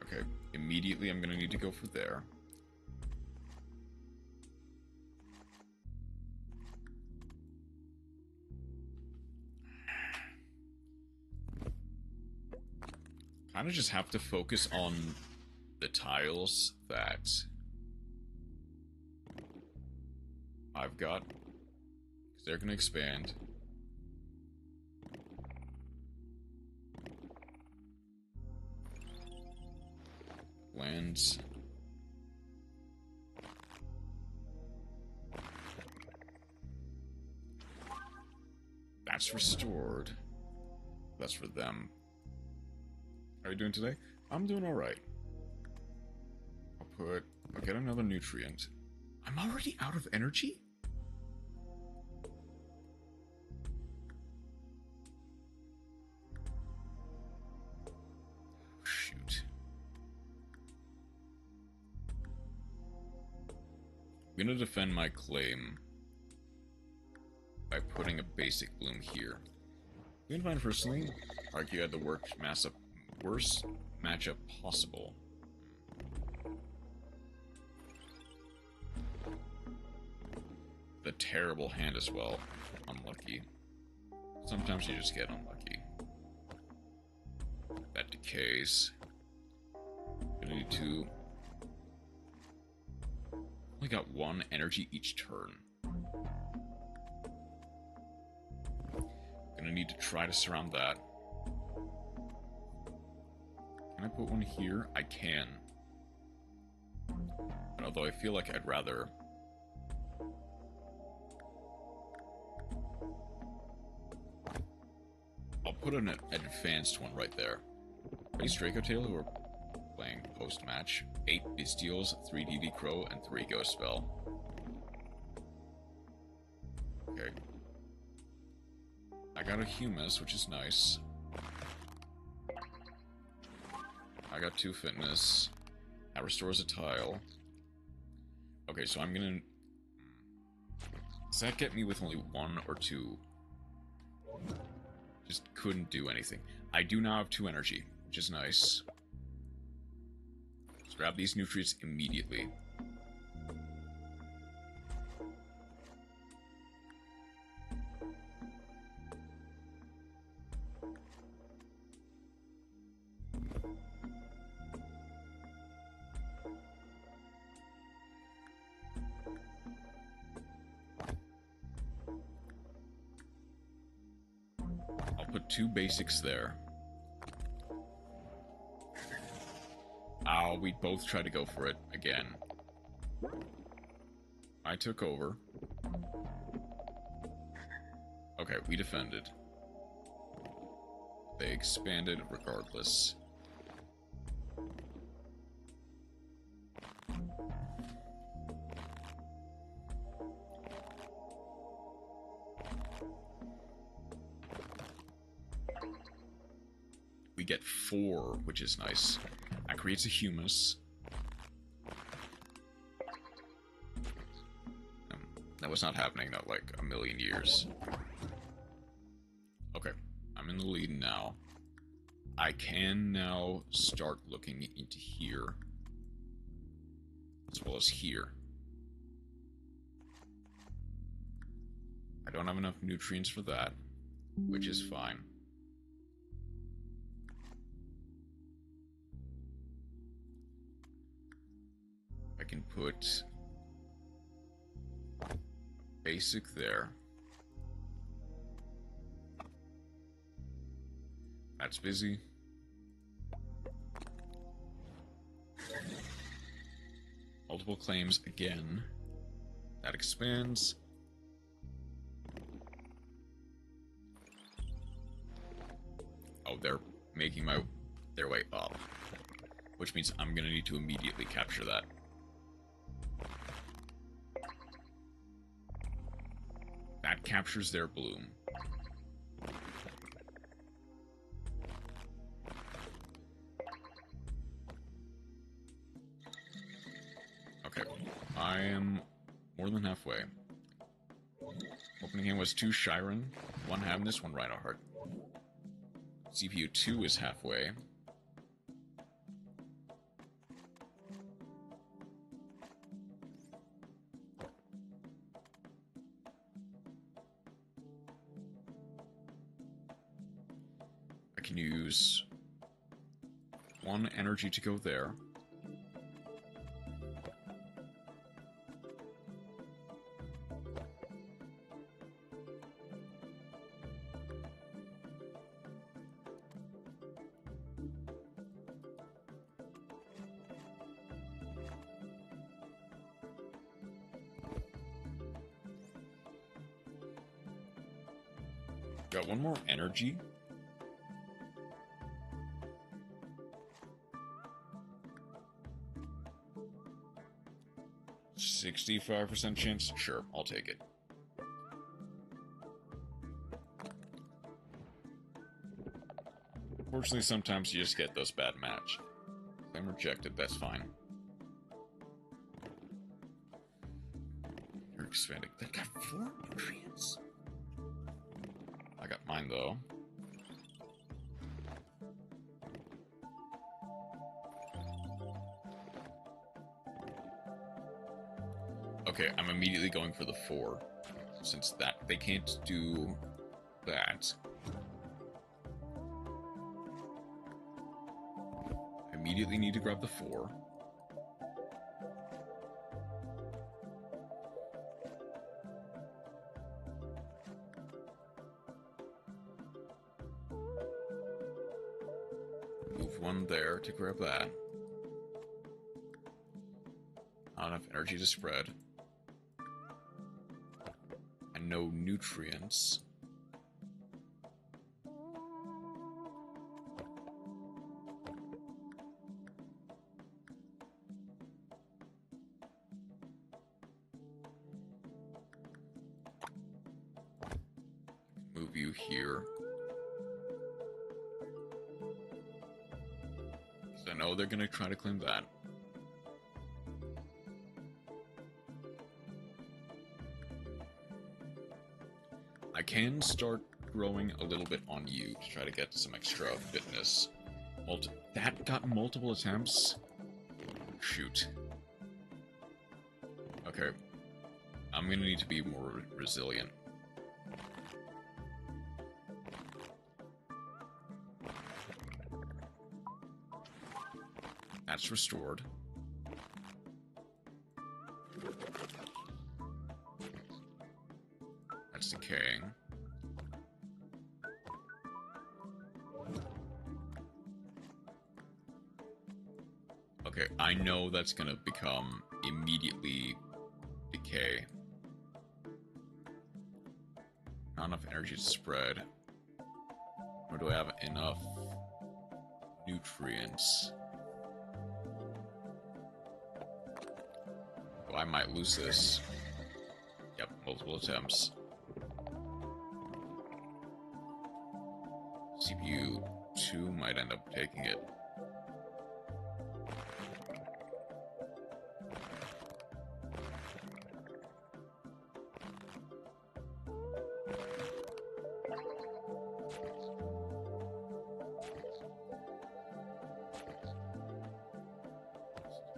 Okay, immediately I'm gonna need to go for there. kind of just have to focus on the tiles that I've got, because they're going to expand. Lands. That's restored. That's for them. How are you doing today? I'm doing alright. I'll get another nutrient. I'm already out of energy? Shoot. I'm gonna defend my claim by putting a basic bloom here. I'm gonna find personally argue I had the worst matchup possible. The terrible hand as well. Unlucky. Sometimes you just get unlucky. That decays. Gonna need to. Only got 1 energy each turn. Gonna need to try to surround that. Can I put one here? I can. But although I feel like I'd rather... I'll put an advanced one right there. Base Draco Tail, who are playing post-match. 8 Bestials, 3 DD Crow, and 3 Ghost Spell. Okay. I got a Humus, which is nice. I got 2 Fitness. That restores a tile. Okay, so I'm gonna... Does that get me with only 1 or 2? Just couldn't do anything. I do now have 2 energy, which is nice. Let's grab these nutrients immediately. Put 2 basics there. We both tried to go for it again. I took over. Okay, we defended. They expanded regardless. We get 4, which is nice. That creates a Humus. That was not happening, not like a million years. Okay, I'm in the lead now. I can now start looking into here. As well as here. I don't have enough nutrients for that, which is fine. I can put basic there. That's busy. Multiple claims again. That expands. Oh, they're making their way up. Which means I'm gonna need to immediately capture that. That captures their bloom. Okay, I am more than halfway. Opening hand was 2 Shiren, 1 Havnus, 1 Rhinoheart. CPU 2 is halfway. I can use 1 energy to go there. Got 1 more energy. $65% chance? Sure, I'll take it. Fortunately, sometimes you just get those bad match. I'm rejected, that's fine. You're expanding. That got 4 nutrients. I got mine, though. Okay, I'm immediately going for the 4. Since that they can't do that. I immediately need to grab the 4. Move 1 there to grab that. Not enough energy to spread. And no nutrients. Move you here. I know they're gonna try to claim that. I can start growing a little bit on you to try to get some extra fitness. That got multiple attempts? Shoot. Okay. I'm gonna need to be more resilient. That's restored. That's decaying. Okay, I know that's gonna become immediately decay. Not enough energy to spread. Or do I have enough nutrients? Oh, I might lose this. Yep, multiple attempts. CPU 2 might end up taking it.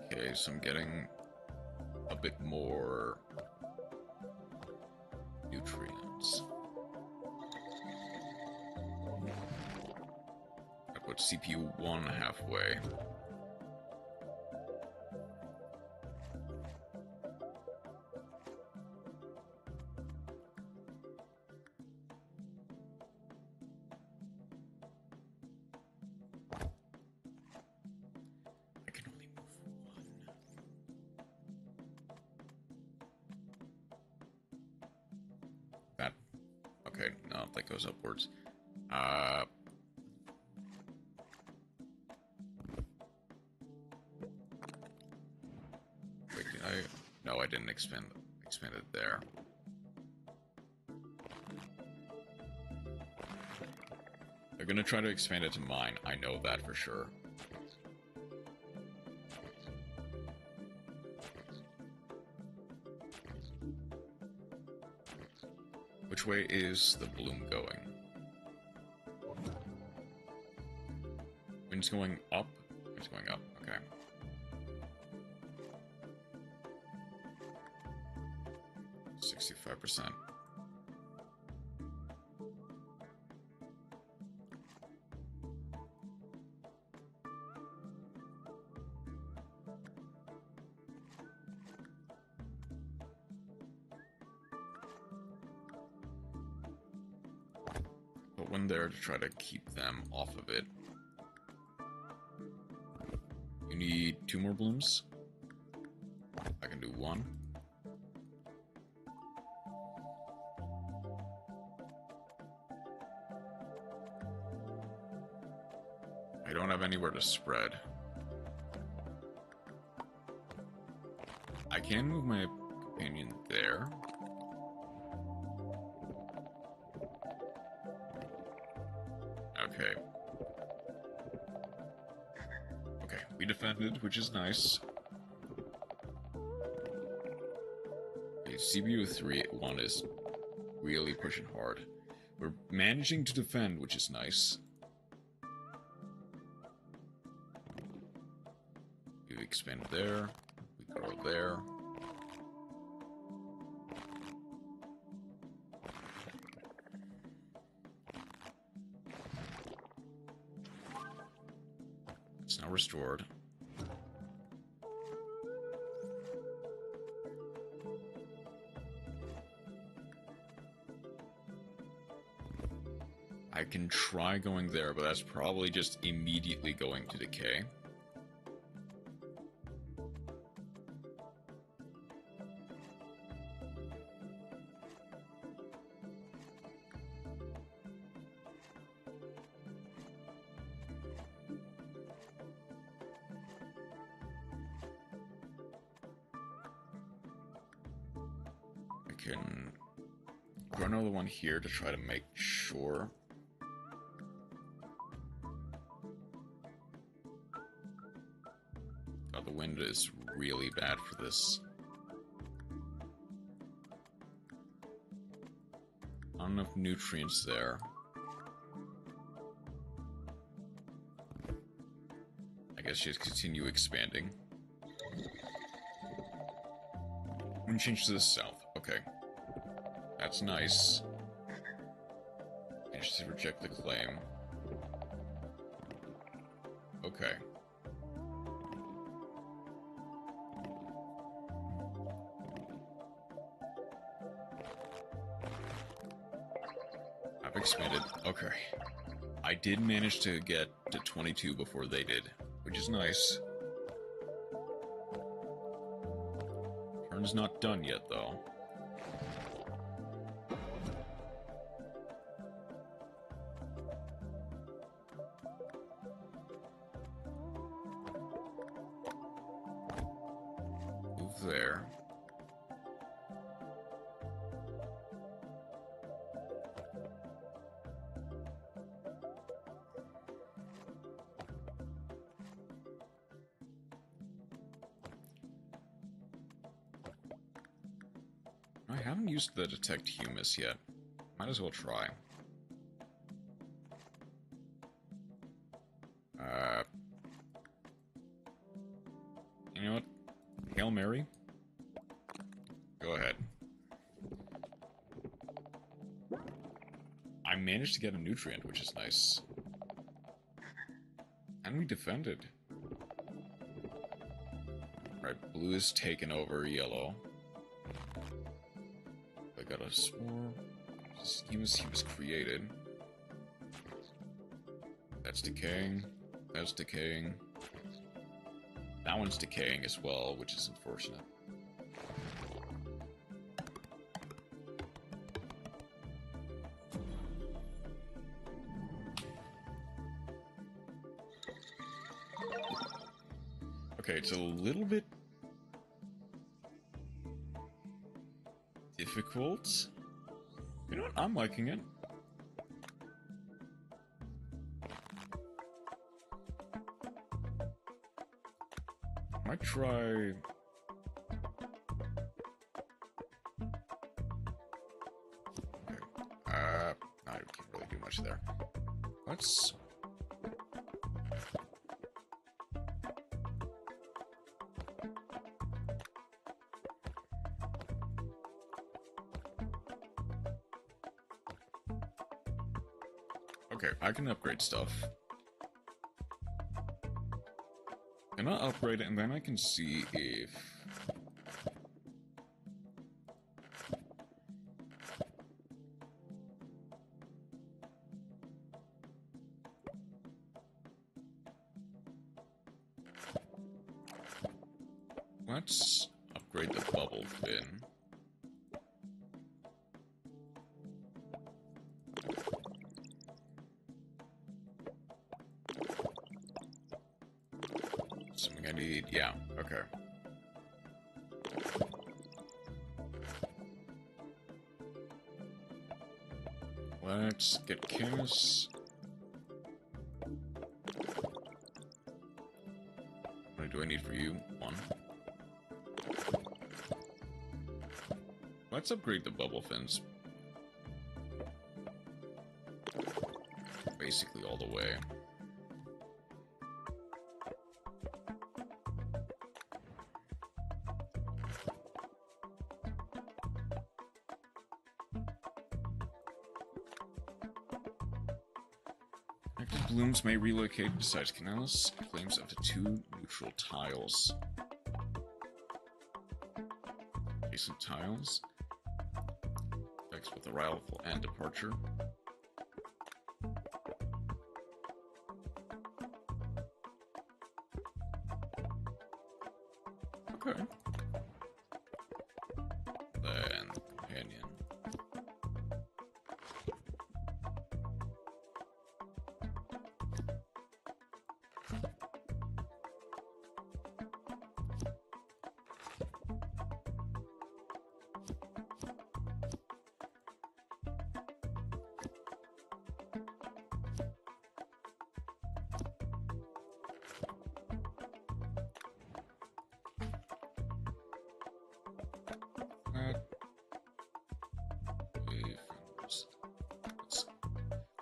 Okay, so I'm getting a bit more nutrients. I put CPU 1 halfway. I can only move 1. That. Okay, no, that goes upwards. Wait, did I? No, I didn't expand it there. They're gonna try to expand it to mine. I know that for sure. Which way is the bloom going? Wind's going up? It's going up, okay. %65%. one there to try to keep them off of it. You need 2 more blooms. I can do 1. I don't have anywhere to spread. I can move my companion there. Okay. Okay, we defended, which is nice. Okay, CBU 3-1 is really pushing hard. We're managing to defend, which is nice. We expand there. We grow there. It's now restored. I can try going there, but that's probably just immediately going to decay. I can grow another one here to try to make sure. The wind is really bad for this. Not enough nutrients there. I guess just continue expanding. Wind change to the south. Okay. That's nice. Managed to reject the claim. Okay. Expanded. Okay. I did manage to get to 22 before they did, which is nice. Turn's not done yet, though. Move there. I haven't used the detect humus yet. Might as well try. You know what? Hail Mary? Go ahead. I managed to get a nutrient, which is nice. And we defended. Right, blue is taken over yellow. I got a spore. He was created. That's decaying. That's decaying. That one's decaying as well, which is unfortunate. Okay, it's a little bit difficult. You know what? I'm liking it. Might try. Okay. I can't really do much there. Let's. Okay, I can upgrade stuff. And I'll upgrade it, and then I can see if... Let's upgrade the bubble fin. Something I need, yeah, okay. Let's get Kiss. How many do I need for you? One. Let's upgrade the bubble fins. Basically all the way. Active blooms may relocate besides canals. Claims up to 2 neutral tiles. Adjacent tiles. Effects with arrival and departure. Okay. Then companion.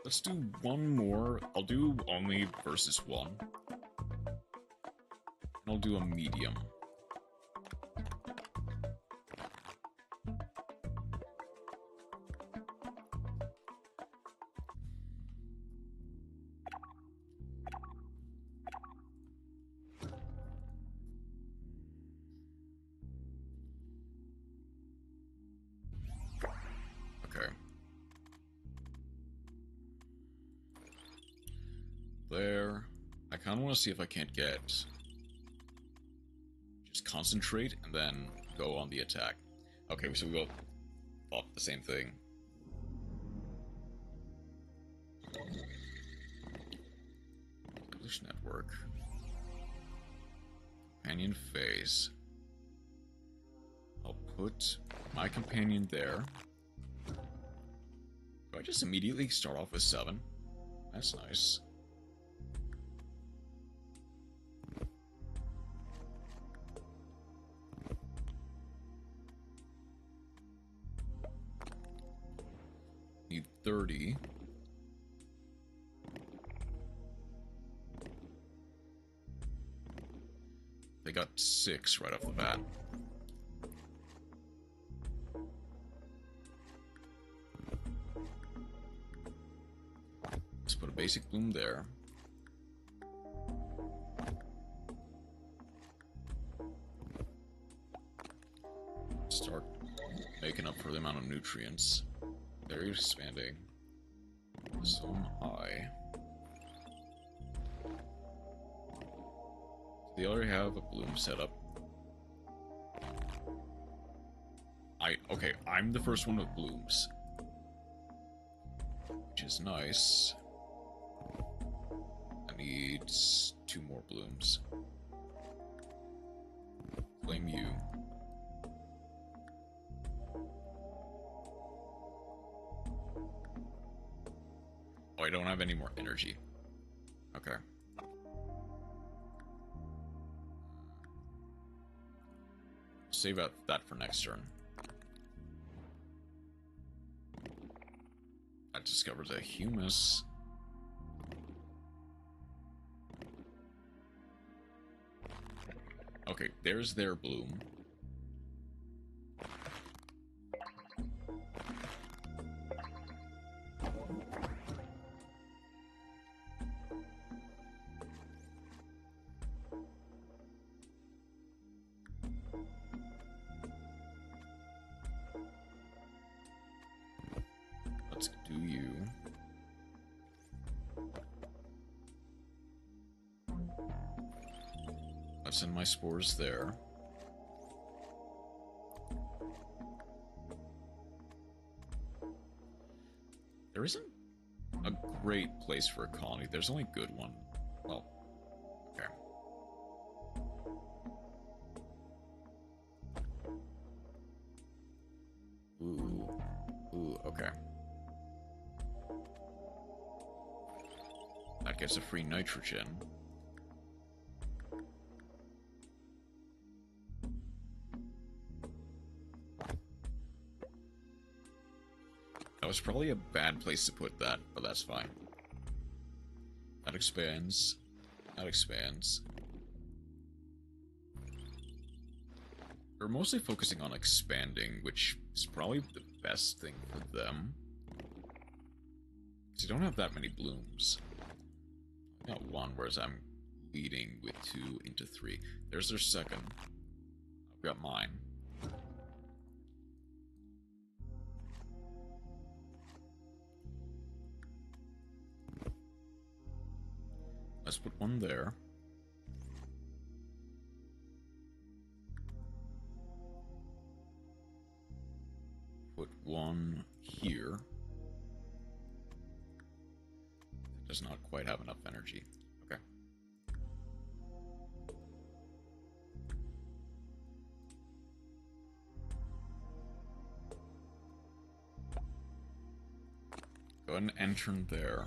Let's do one more. I'll do only versus 1. And I'll do a medium. Okay. There. I kind of want to see if I can't get... just concentrate and then go on the attack. Okay, so we both thought the same thing. English network. Companion phase. I'll put my companion there. Do I just immediately start off with 7? That's nice. Need 30. They got 6 right off the bat. Let's put a basic bloom there. Start making up for the amount of nutrients. They're expanding. So am I. They already have a bloom set up. Okay, I'm the first one with blooms. Which is nice. I need 2 more blooms. Claim you. Oh, I don't have any more energy. Okay. Save out that for next turn. I discovered a humus. Okay, there's their bloom. Let's do you. Let's send my spores there. great place for a colony. There's only a good one. Well, okay. Ooh, okay. That gets a free nitrogen. That was probably a bad place to put that, but that's fine. That expands. That expands. We're mostly focusing on expanding, which is probably the best thing for them. Because you don't have that many blooms. I got one, whereas I'm leading with 2 into 3. There's their second. I've got mine. Let's put one there. Put one here. It does not quite have enough energy. Okay. Go ahead and enter there.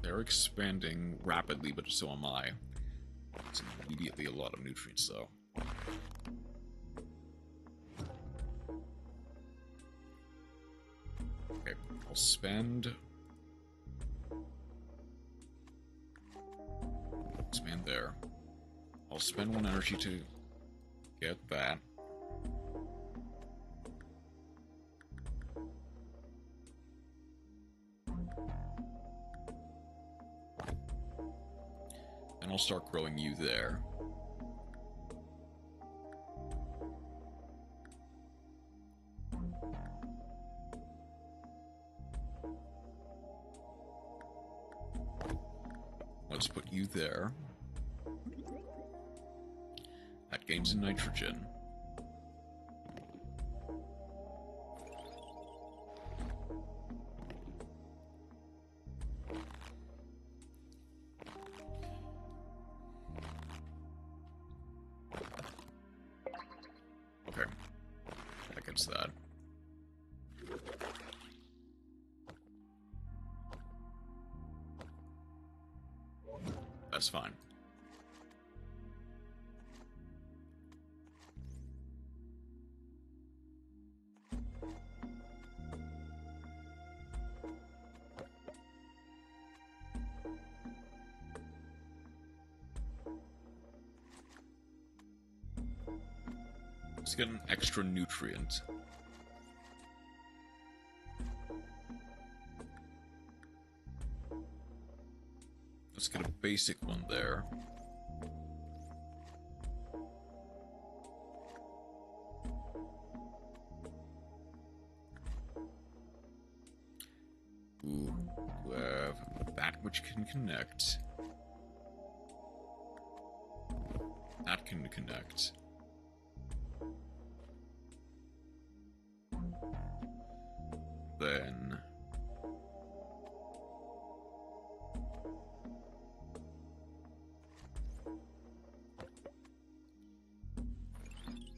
They're expanding rapidly, but so am I. It's immediately a lot of nutrients, though. Okay, I'll spend... expand there. I'll spend 1 energy to get that. And I'll start growing you there. Let's put you there. That gains in nitrogen. Okay. That gets that. That's fine. Let's get an extra nutrient. Let's get a basic one there. Ooh, we have that which can connect. That can connect. Then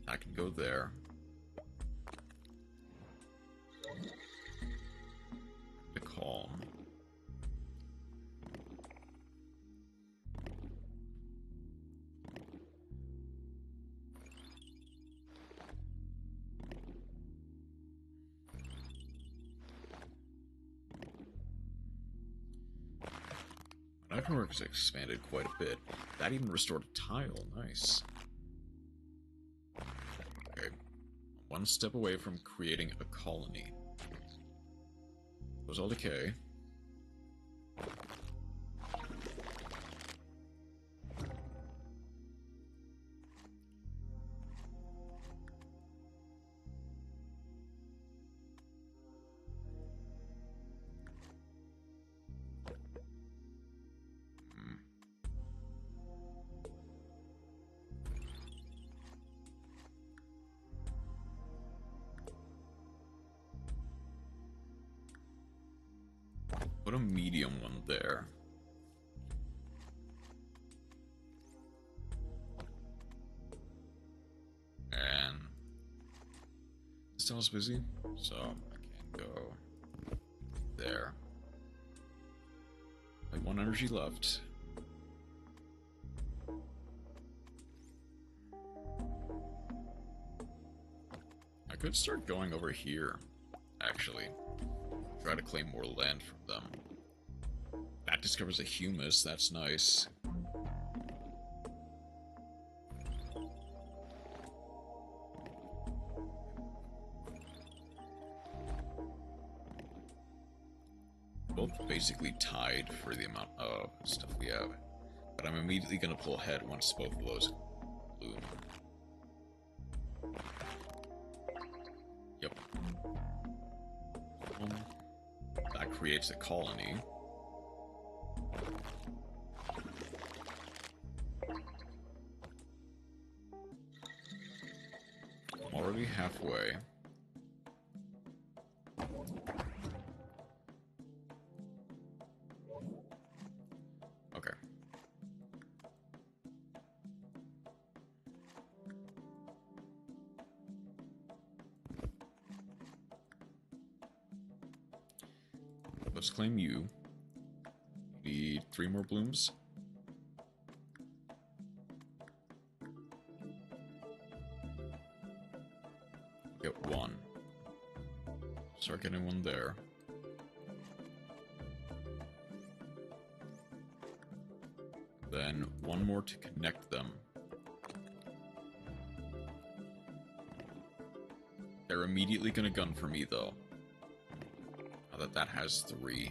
I can go there. The calm. Network's expanded quite a bit. That even restored a tile. Nice. Okay. One step away from creating a colony. Those all decay. put a medium one there. And this tunnel's busy, so I can't go there. Like 1 energy left. I could start going over here, actually. Try to claim more land from them. That discovers a humus, that's nice. Both basically tied for the amount of stuff we have. But I'm immediately going to pull ahead once both of those bloom. Yep. That creates a colony. I'm already halfway. Okay. Let's claim you. You need 3 more blooms. Get 1. Start getting 1 there. Then 1 more to connect them. They're immediately gonna gun for me though. Now that has 3.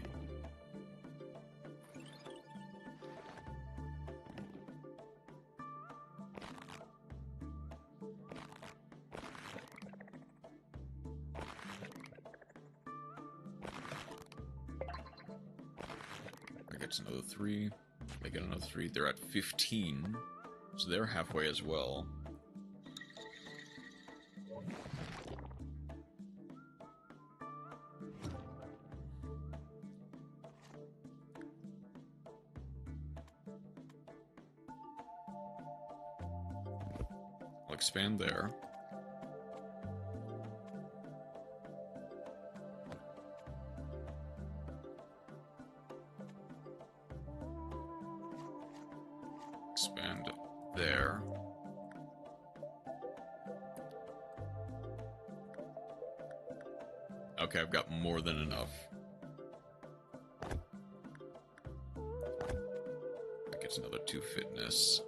I get another 3. They get another 3. They're at 15, so they're halfway as well. I'll expand there. Expand there. Okay, I've got more than enough. That gets another 2 fitness.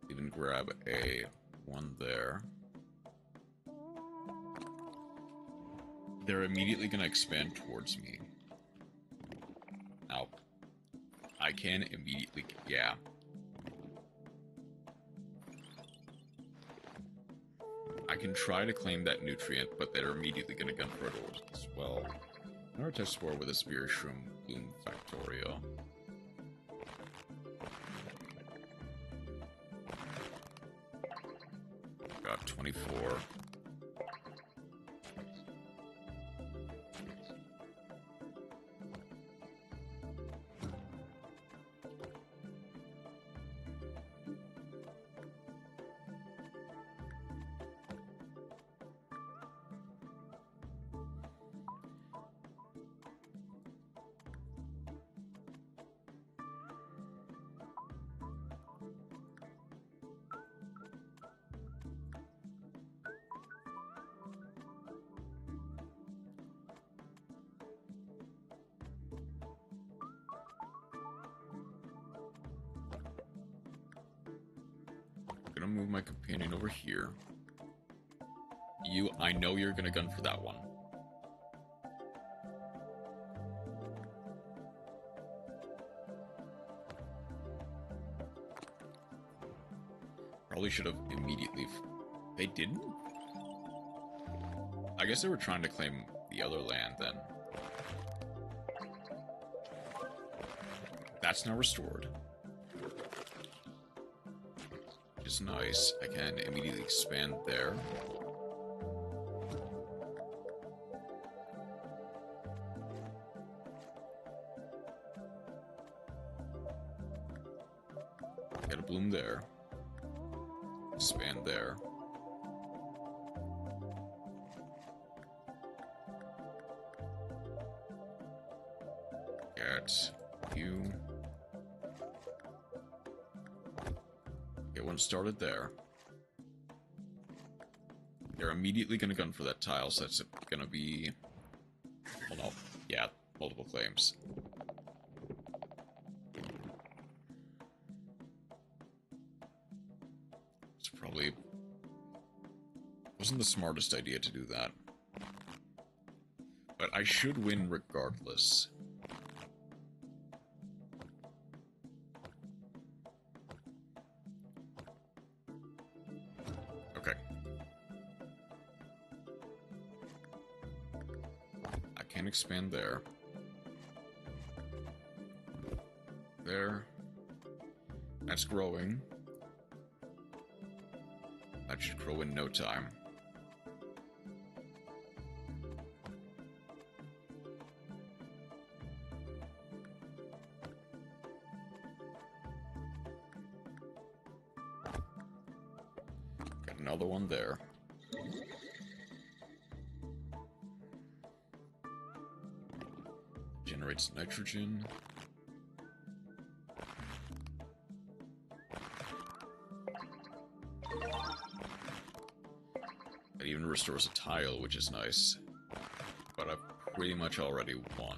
Even grab a 1 there. They're immediately going to expand towards me. Now, I can immediately... Yeah. I can try to claim that nutrient, but they're immediately going to gun for it as well. Another test Spore with a Spear Shroom Bloom Factorio. Got 24. I'm gonna move my companion over here. I know you're gonna gun for that one. Probably should have immediately... They didn't? I guess they were trying to claim the other land then. That's now restored. is nice. I can immediately expand there. Get a bloom there. Expand there. Get you. Get one started there. They're immediately going to gun for that tile, so that's going to be... Well, no. Yeah, multiple claims. It's probably... Wasn't the smartest idea to do that. But I should win regardless. Okay. I can expand there. There. That's growing. That should grow in no time. Got another one there. Generates nitrogen. It even restores a tile, which is nice. But I've pretty much already won.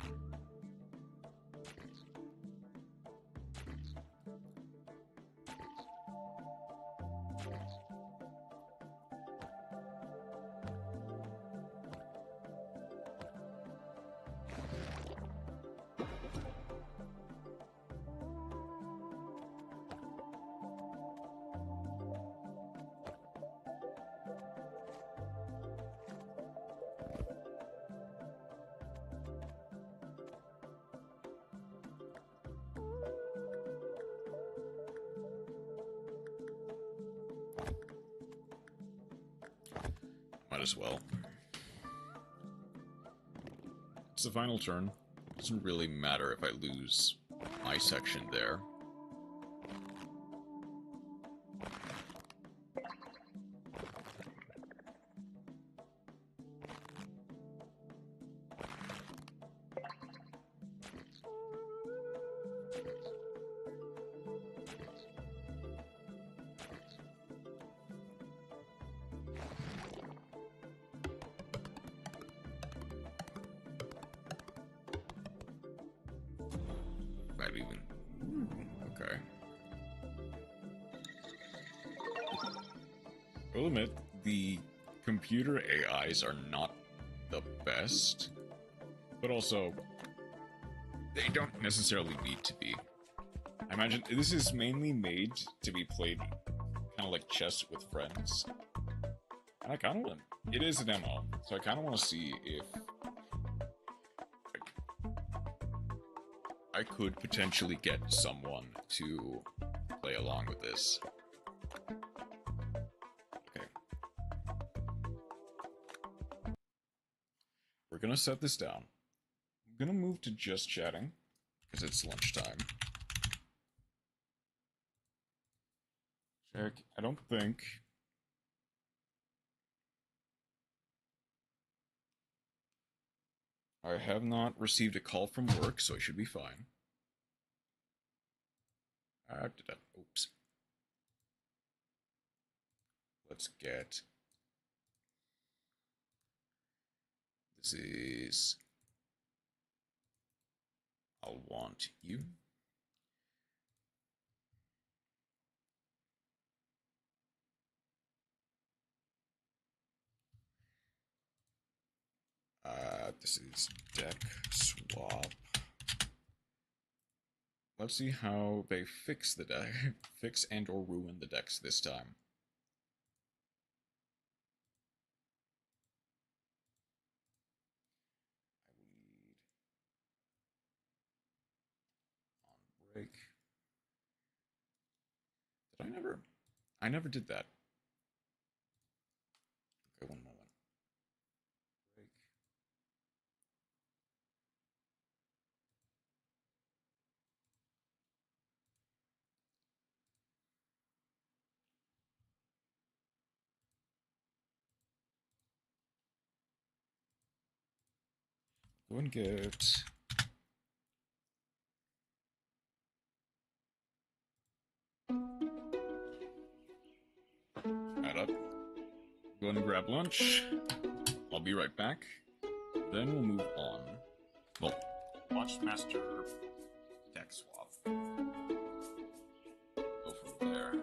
Might as well. It's the final turn. Doesn't really matter if I lose my section there. Might even... Okay. I'll admit, the computer AIs are not the best, but also, they don't necessarily need to be. I imagine this is mainly made to be played kind of like chess with friends. And I kind of want... It is a demo, so I kind of want to see if I could potentially get someone to play along with this. Okay. We're gonna set this down. I'm gonna move to just chatting, because it's lunchtime. Check. I don't think... I have not received a call from work, so I should be fine. Oops. Let's get... This is... I'll want you. This is deck swap. Let's see how they fix the deck. Fix and or ruin the decks this time. I need on break. Did I never? I never did that. Okay, one moment. Break. Go and get that up. Go and grab lunch. I'll be right back. Then we'll move on. Well, Watch Master Tech Swap. Go from there.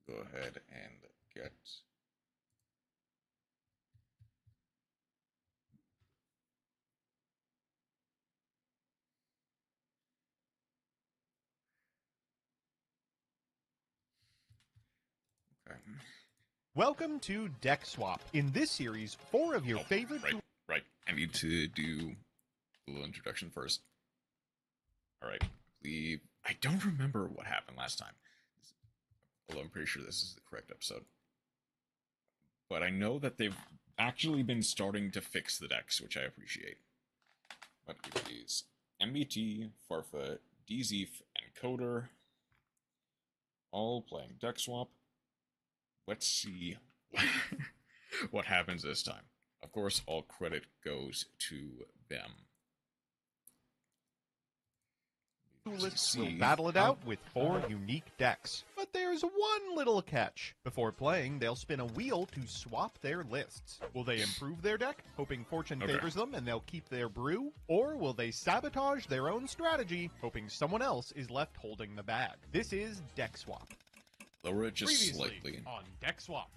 go ahead and get... Okay. Welcome to Deck Swap. In this series, 4 of your favorite... Right. I need to do a little introduction first. Alright. I don't remember what happened last time. Although I'm pretty sure this is the correct episode. But I know that they've actually been starting to fix the decks, which I appreciate. But it is MBT, Farfa, Dzeef, and Coder all playing deck swap. Let's see what happens this time. Of course, all credit goes to them. Duelists will battle it out with 4 unique decks. But there's one little catch. Before playing, they'll spin a wheel to swap their lists. Will they improve their deck, hoping fortune favors them and they'll keep their brew? Or will they sabotage their own strategy, hoping someone else is left holding the bag? This is Deck Swap. Lower it just Previously slightly. on Deck Swap.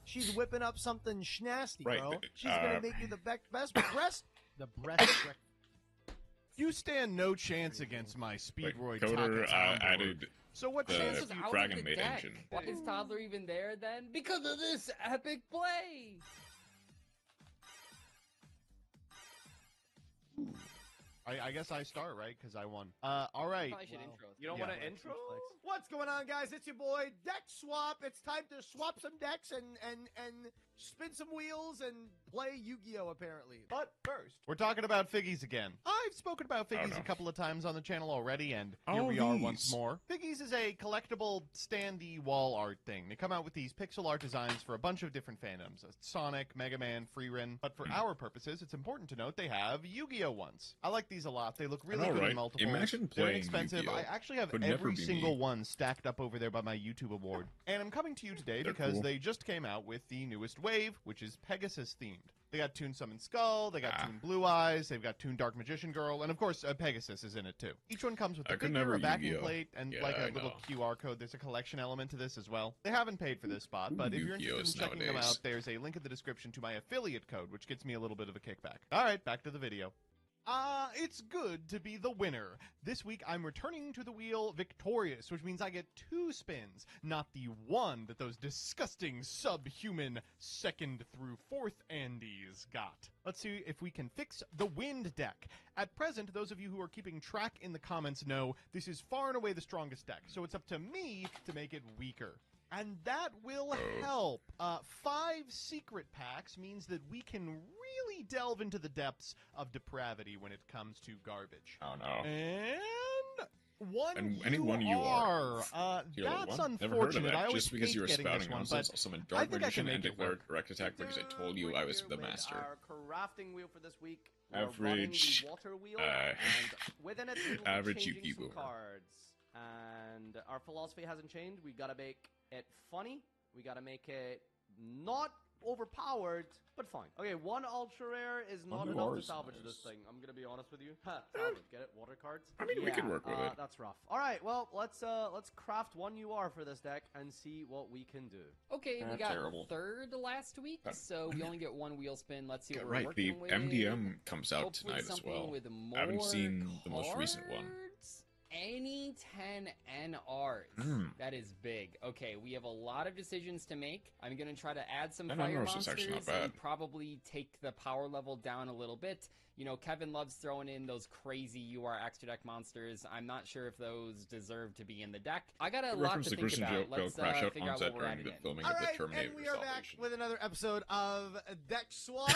She's whipping up something schnasty, Right, bro. but, She's gonna make you the best breast. The breast. You stand no chance against my Speedroid Coder Taka added So what the chances Dragon Maid engine. Why is Toddler even there then? Because of this epic play! I guess I start, right? Because I won. All right. Probably should intro. You don't Yeah. want to intro? What's going on, guys? It's your boy Deck Swap. It's time to swap some decks and spin some wheels and play Yu-Gi-Oh! Apparently. But first, We're talking about Figgies again. I've spoken about Oh, Figgies no. a couple of times on the channel already, and here Oh, we are these. once more. Figgies is a collectible standee wall art thing. They come out with these pixel art designs for a bunch of different fandoms. Sonic, Mega Man, Freerun. But for our purposes, it's important to note they have Yu-Gi-Oh! Ones. I like these a lot. They look really know, good in right? multiples. Imagine They're playing inexpensive. Yu-Gi-Oh! I actually have Could never every be single me. one stacked up over there by my YouTube award. And I'm coming to you today They're because cool. they just came out with the newest wave, which is Pegasus themed. They got Toon Summon Skull, they got Toon Blue Eyes, they've got Toon Dark Magician Girl, and of course Pegasus is in it too. Each one comes with I a could figure, never a backing Yu-Gi-Oh! plate, and Yeah, like a I little know. QR code. There's a collection element to this as well. They haven't paid for this spot, but if you're interested in Yu-Gi-Ohs checking them nowadays. out, there's a link in the description to my affiliate code, which gets me a little bit of a kickback. Alright, back to the video. It's good to be the winner. This week, I'm returning to the wheel victorious, which means I get 2 spins, not the one that those disgusting subhuman 2nd through 4th Andes got. Let's see if we can fix the wind deck. At present, those of you who are keeping track in the comments know this is far and away the strongest deck, so it's up to me to make it weaker. And that will help. 5 secret packs means that we can really delve into the depths of depravity when it comes to garbage. Oh no. And one And any one you are. You're like, that's "What? unfortunate. Never heard of that. I always Just because hate you were getting this spouting one, nonsense, but I'll summon I Dark think I Magician can make and it declare work. direct attack because I told you I was the master. Our crafting wheel for this week. We're Average, running the water wheel, and within it, we will be average changing Yuki some boomer. cards. And our philosophy hasn't changed. We gotta make it funny. We gotta make it not overpowered, but fine. Okay, 1 ultra rare is not you enough are to salvage nice. this thing. I'm gonna be honest with you. Ha, salvage, get it? Water cards. I mean, we can work with it. That's rough. All right, well, let's craft 1 UR for this deck and see what we can do. Okay, we got Terrible. 3rd last week, so we only get 1 wheel spin. Let's see what we're Right, the working with. MDM comes out Hopefully tonight as something well. with I haven't more seen the most recent one. cards? Any 10 NRs. That is big. Okay, we have a lot of decisions to make. I'm going to try to add some 10 fire NRs is monsters actually not and bad. probably take the power level down a little bit. You know, Kevin loves throwing in those crazy UR extra deck monsters. I'm not sure if those deserve to be in the deck. I got a lot Reference to the think Christian about. Bale Let's crash out figure on out set what we're during adding the in. filming All of the right, Terminator and we are back Salvation. with another episode of Deck Swap,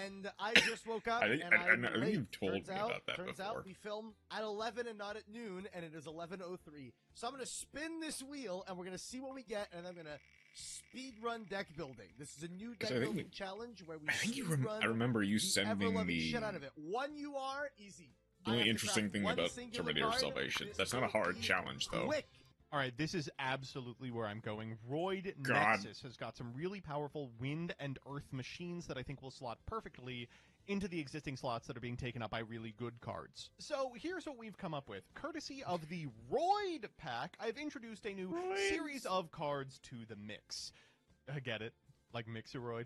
and I just woke up, I think- and I think late. you've told turns me out, about that turns before. out we film at 11 and not at noon, and it is 11:03. So I'm going to spin this wheel, and we're going to see what we get, and I'm going to speed run deck building. This is a new deck I think building you- challenge where we I think speed run I remember you the sending ever-loving me shit out of it. 1 UR, easy. the I only have to interesting craft thing one about singular Terminator card. Salvation. This That's not a will hard be challenge, though. Quick. All right, this is absolutely where I'm going. Roid God. Nexus has got some really powerful wind and earth machines that I think will slot perfectly into the existing slots that are being taken up by really good cards. So here's what we've come up with. Courtesy of the Roid pack, I've introduced a new series of cards to the mix. Get it? Like Mixeroid?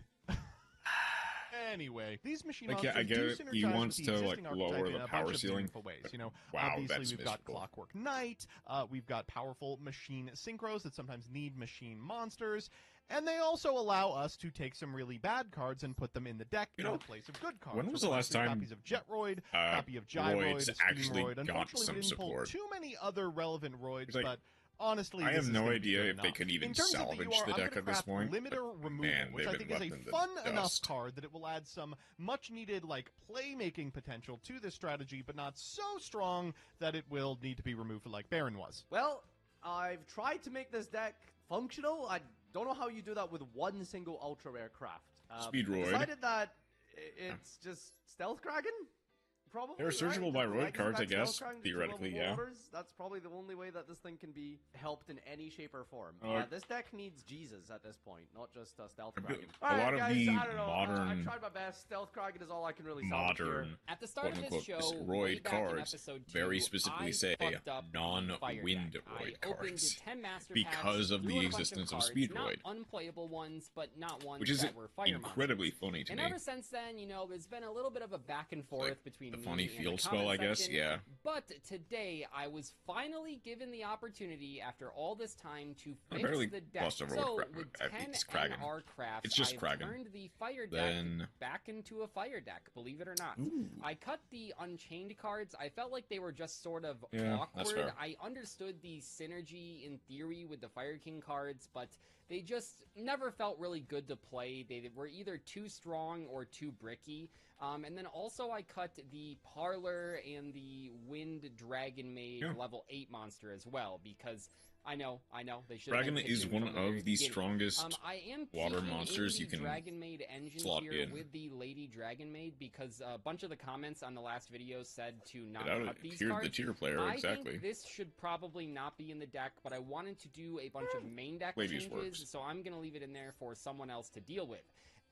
Anyway, these machine monsters I get do it. synergize He wants with the to existing lower archetype in the a power bunch of ceiling. meaningful ways. You know, Wow, obviously that's we've got miserable. Clockwork Knight, we've got powerful machine synchros that sometimes need machine monsters, and they also allow us to take some really bad cards and put them in the deck in the place of good cards. when was the last time copies of Jetroid, copy of Gyroid, Roids actually Steamroid. got Unfortunately, some we didn't pull support? too many other relevant Roids, Like, but honestly, I this have is no gonna be idea good if they enough. could even In terms of salvage UR, the I'm deck gonna at this craft point. Limiter but, Removal, man, which I they've think been is a left in the fun enough dust. card that it will add some much needed like playmaking potential to this strategy, but not so strong that it will need to be removed like Baron was. Well, I've tried to make this deck functional. I don't know how you do that with one single ultra rare craft. Speedroid. I decided that it's just Stealth Kraken. Probably, They're searchable right? by Just roid legacy cards, I pack Stealth guess, Kraken, just theoretically, two level yeah. orders. That's probably the only way that this thing can be helped in any shape or form. This deck needs Jesus at this point, not just Stealth Kraken. A lot of guys, the I don't know. I modern- tried my best. Stealth Kraken is all I can really salvage here. Modern At the start of this quote-unquote show, way roid back in cards episode 2, very specifically I say fucked up the fire non-wind deck. roid I opened cards 10 master because packs, of threw the in a bunch existence of cards, Speed not Roid, unplayable ones, but not ones which is that were fire incredibly monsters. funny to And me. ever since then, you know, there's been a little bit of a back and forth Like between the me funny and field the spell, comment I guess, section. yeah. But today, I was finally given the opportunity, after all this time, to I fix barely the deck. lost a roid So, crap- with I 10 think it's Kraken. NR crafts, It's just I've Kraken. turned the fire deck Then- back into a fire deck, believe it or not. Ooh. I cut the Unchained cards. I felt like they were just sort of Yeah, that's awkward. fair. I understood the synergy in theory with the Fire King cards, but they just never felt really good to play. They were either too strong or too bricky. And then also I cut the Parlor and the Wind Dragon Maid level 8 monster as well, because I know, they should have Dragon been is pitching one from the very of the beginning. strongest I am water tweaking monsters in you the can Dragon Maid engine slot here in. with the Lady Dragon Maid, because a bunch of the comments on the last video said to not Get out cut of these here, cards. the tier player, I exactly. think this should probably not be in the deck, but I wanted to do a bunch of main deck Ladies changes, works. so I'm going to leave it in there for someone else to deal with.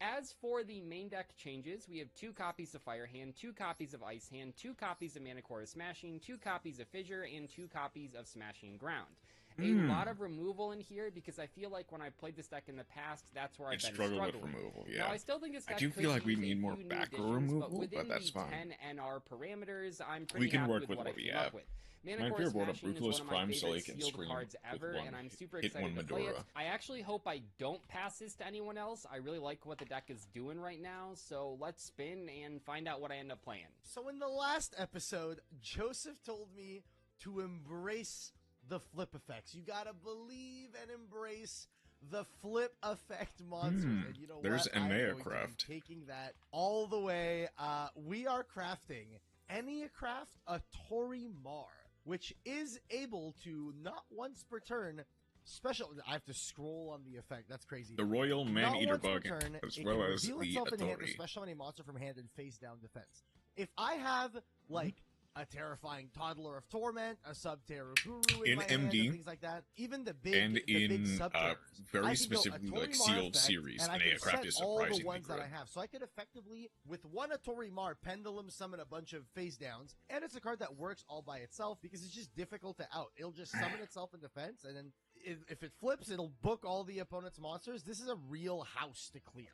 As for the main deck changes, we have 2 copies of Fire Hand, 2 copies of Ice Hand, 2 copies of Mana Core Smashing, 2 copies of Fissure, and 2 copies of Smashing Ground. A lot of removal in here, because I feel like when I played this deck in the past, that's where I've been struggled with struggling. removal, Now, yeah. I still think this I deck do could feel like we use a need more few new backer additions, removal, but within but that's the fine. 10 NR parameters, I'm pretty We can happy work with with what what I we came have. up with. My Mana Core favorite board of Smashing is Ruthless one of my Crime, so favorite they can sealed scream cards with ever, one and I'm super hit excited one to play it. Medora. I actually hope I don't pass this to anyone else. I really like what the deck is doing right now, so let's spin and find out what I end up playing. So in the last episode, Joseph told me to embrace the flip effects. You gotta believe and embrace the flip effect monsters. And you know there's what? I'm Emea going to be craft. taking that all the way. We are crafting Enneacraft a Torimar, which is able to not once per turn special. I have to scroll on the effect. That's crazy. The Royal Man-Eater Not once per Bug, turn, as it well can as reveal the itself in hand with Authority. special any monster from hand and face down defense. If I have like a terrifying toddler of torment, a sub-terror guru in In my hand, MD, and things like that, even the big and the big in sub-terrors, very I can go specifically a like Torimar sealed effect, series, and I and can Enneacraft set is all the surprisingly ones that good. I have. So I could effectively, with one Torimar, pendulum summon a bunch of face downs, and it's a card that works all by itself because it's just difficult to out. It'll just summon itself in defense, and then if it flips, it'll book all the opponent's monsters. This is a real house to clear.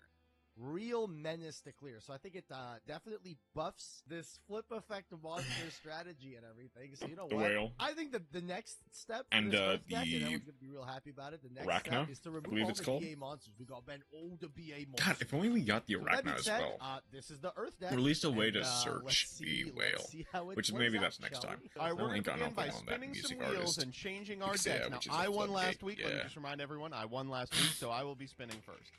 Real menace to clear. So I think it definitely buffs this flip effect monster strategy and everything. So you know The what? whale. I think the next step for And, this Earth deck, the and everyone's going to be real happy about it, the next Arachna, step is to I remove believe all it's the called. BA monsters. We got all the BA monsters. God, if only we got the So that being Arachna as said, well. this is the Earth deck. Or at least a way and, to let's search see- the let's whale. see how it Which plays maybe out, that's next shall time. we? All right, we're I'll going link to on begin by that spinning music some wheels artist. and changing our Ixea, deck. Now, which is I a won last Floodgate, week. Let me yeah. just remind everyone, I won last week, so I will be spinning first.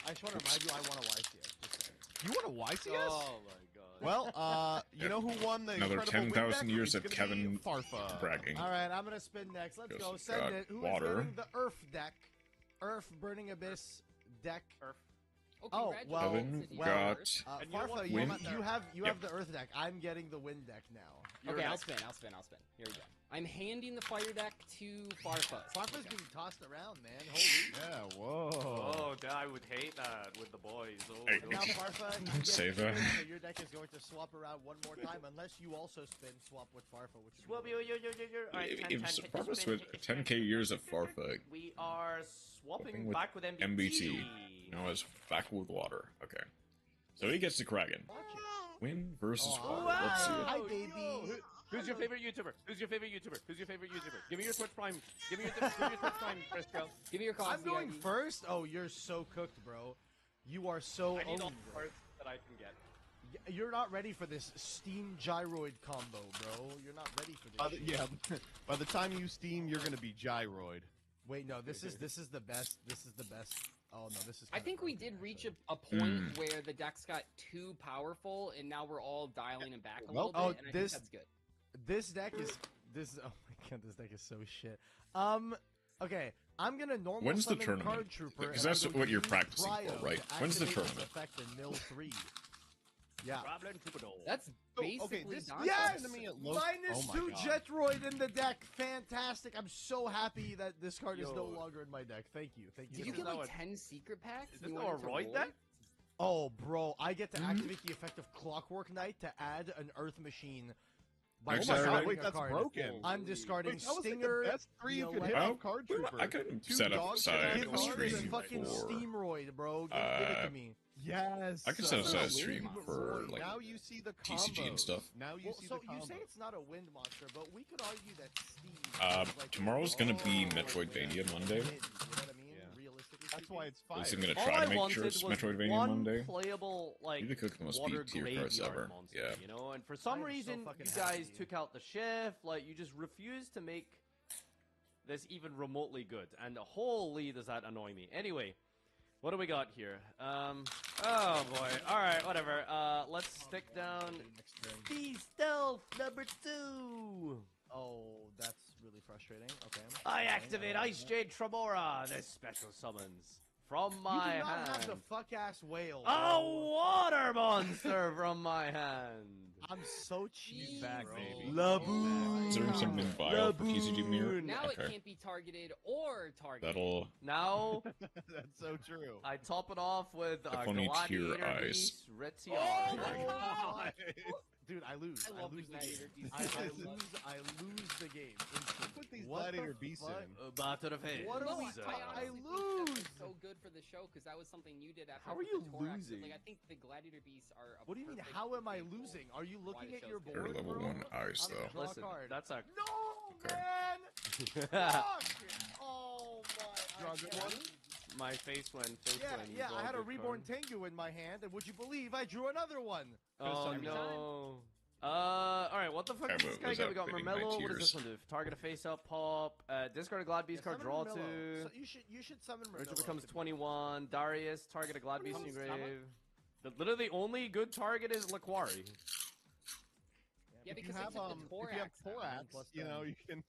I just want to remind you, I want a YCS. Just saying. You want a YCS? Oh my god. Well, you know who won the Another incredible 10,000 win years deck? of It's gonna be Kevin Farfa. bragging. All right, I'm going to spin next. Let's go. Joseph Send got it. Who is water. running the Earth deck? Earth Burning Abyss deck. Earth. Oh, Oh, congratulations. well, Heaven It's well, got yours. Farfa, Wind- you have the Earth deck. I'm getting the Wind deck now. Okay, I'll spin. Here we go. I'm handing the fire deck to Farfa. Farfa's being tossed around, man. Holy. Yeah, whoa. Oh, I would hate that with the boys. Oh, Hey. no. Now, Farfa, you get Save triggered, that. so your deck is going to swap around one more time, unless you also spin swap with Farfa, which is Swap, yo. Alright, If 10, Farfa spin, switched 10k years of Farfa, We are Swapping swapping with back with MBT. MBT. Now it's back with water. Okay. So he gets the Kraken. Wind versus Oh, water. wow. Let's see it. Hi, baby. Who's your favorite YouTuber? Who's your favorite YouTuber? Give me your Twitch Prime. Give me your Twitch Prime, Frisco. Give me your cost. I'm going first? Oh, you're so cooked, bro. You are so I need all owned, the bro. parts that I can get. You're not ready for this Steam gyroid combo, bro. You're not ready for this. shit. Yeah, by the time you steam, you're gonna be gyroid. Wait, no. This is the best. This is the best. Oh no, this is. I kinda think we broken, did reach actually. a point where the decks got too powerful, and now we're all dialing it back a Well, little bit, oh, and I think this- that's good. This deck is this. Oh my god, this deck is so shit. Okay, I'm gonna normal When's the summon tournament? Card Trooper. Because and I'm that's going what to you're use practicing for, Cryo right? to When's the activate its tournament? Effect in mill 3. Yeah. Problem Troubadour. That's basically okay, this- done. Yes! to me, it looks- Minus oh my 2 God. Jetroid in the deck. Fantastic. I'm so happy that this card is no Yo. longer in my deck. Thank you. Thank you. Did you so get much. like 10 secret packs? Is and this you now went a into Roid Roid? deck? Oh, bro, I get to activate the effect of Clockwork Knight to add an Earth Machine. By Next Oh my Saturday? god, discarding wait, a that's card. broken. I'm discarding Wait, that was like Stinger. the best 3 you the could hit elect- Oh, off Card well, Trooper. I could Two set up dogs aside and Give a cards me stream this and- fucking for. Steamroid, bro. Give it to me. Yes. I could set aside a Wait, stream Monster. for like now you see the TCG and combos. stuff. Now you Well, see so the combos. you say it's not a wind monster, but we could argue that Steam. is like Tomorrow's gonna be oh, Metroidvania wind, Monday. You know what I mean? Yeah. Realistically That's why it's At fire. least I'm gonna All try I to make wanted sure it's was Metroidvania one Monday. playable, like, You need to cook the most water beat tier cards graveyard ever. monster, Yeah. you know? And for some I am so reason, fucking you happy. guys took out the shift. Like, you just refused to make this even remotely good. And holy, does that annoy me. Anyway, what do we got here? Oh boy. All right, whatever. Let's stick down Next turn. the stealth number 2. Oh, that's really frustrating. Okay. I activate Ice Jade Tremora. This special summons from You my do not hand. have the fuck ass whale. A bro. water monster from my hand. I'm so cheap, back, bro. baby. Laboon. Is there something vile for TCG Mirror? Now it Okay. can't be targeted or targeted. That'll. Now That's so true. I top it off with Funny tear Gladiator eyes. Beast Ritzy Oh my Archer. God. Dude, I lose. I love the lose the game. Gladiator Beast. I lose the game. instantly. Put these What the gladiator beasts fuck? in. Back to the face. What are No, we- I I honestly think that lose. was so good for the show because that was something you did after. How I are put you the Torax. losing? Like I think the gladiator beasts are. What do you mean? perfect How am I example losing? Are you of why looking the at show's your good. They're board, level bro? 1 ice, I'm though. Draw a Listen, card. that's a No, Okay. man. Fuck. Oh my. Draw a I good can't one? believe- my face win. Yeah, I had a reborn Tengu in my hand, and would you believe I drew another one? Oh Every no. Alright, what the fuck Okay, does this but guy was get? that We got bidding my Mermello. What does tears? this one do? Target a face up pop. Discard a Glad Beast Yeah, card, summon draw Mermello. 2. So you should summon Mermello. Richard becomes Could be- 21. Darius, target a Glad Beast in your Becomes grave. Literally, the only good target is Laquari. Yeah, If you because have they took if the you have Torax out. Thorax, plus you know 10. you can.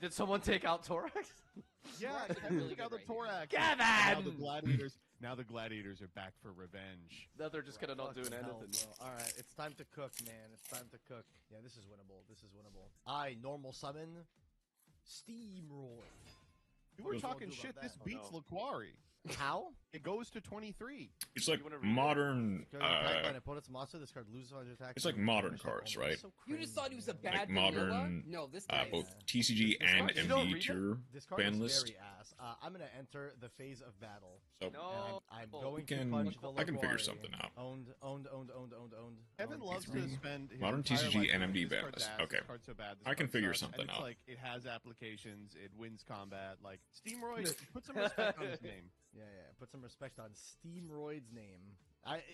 Did someone take out Torax? Yeah, Thorax is you really took out the good right Torax. And Now the Kevin! gladiators. Now the gladiators are back for revenge. No, they're just gonna not doing Fucking hell, anything. bro. All right, it's time to cook, man. It's time to cook. Yeah, this is winnable. This is winnable. I normal summon Steamroid. We were What do you talking do about shit. that? This Oh, beats no. Laquari. How? It goes to 23. It's like You wanna read it? modern. During attack by an opponent's monster, this card loses on attack. It's like and modern finish it. cards, Oh, that's right? so You just thought he was a crazy, man. bad Like vanilla? modern, No, this guy. both is- TCG and card- you don't MD read tier This card ban is list. very ass. I'm gonna enter the phase of battle. So No. And I'm Oh. going we to can. punch the I can figure Laquari. something out. Owned. Evan Owned. loves to spend his Modern entire TCG life and going, MD "This ban card's list." ass, Okay. this card's so bad, this I can card figure sucks," something and it's out. like it has applications, it wins combat. Like Steamroid, put some respect on his name. Yeah. Put some respect on Steamroid's name.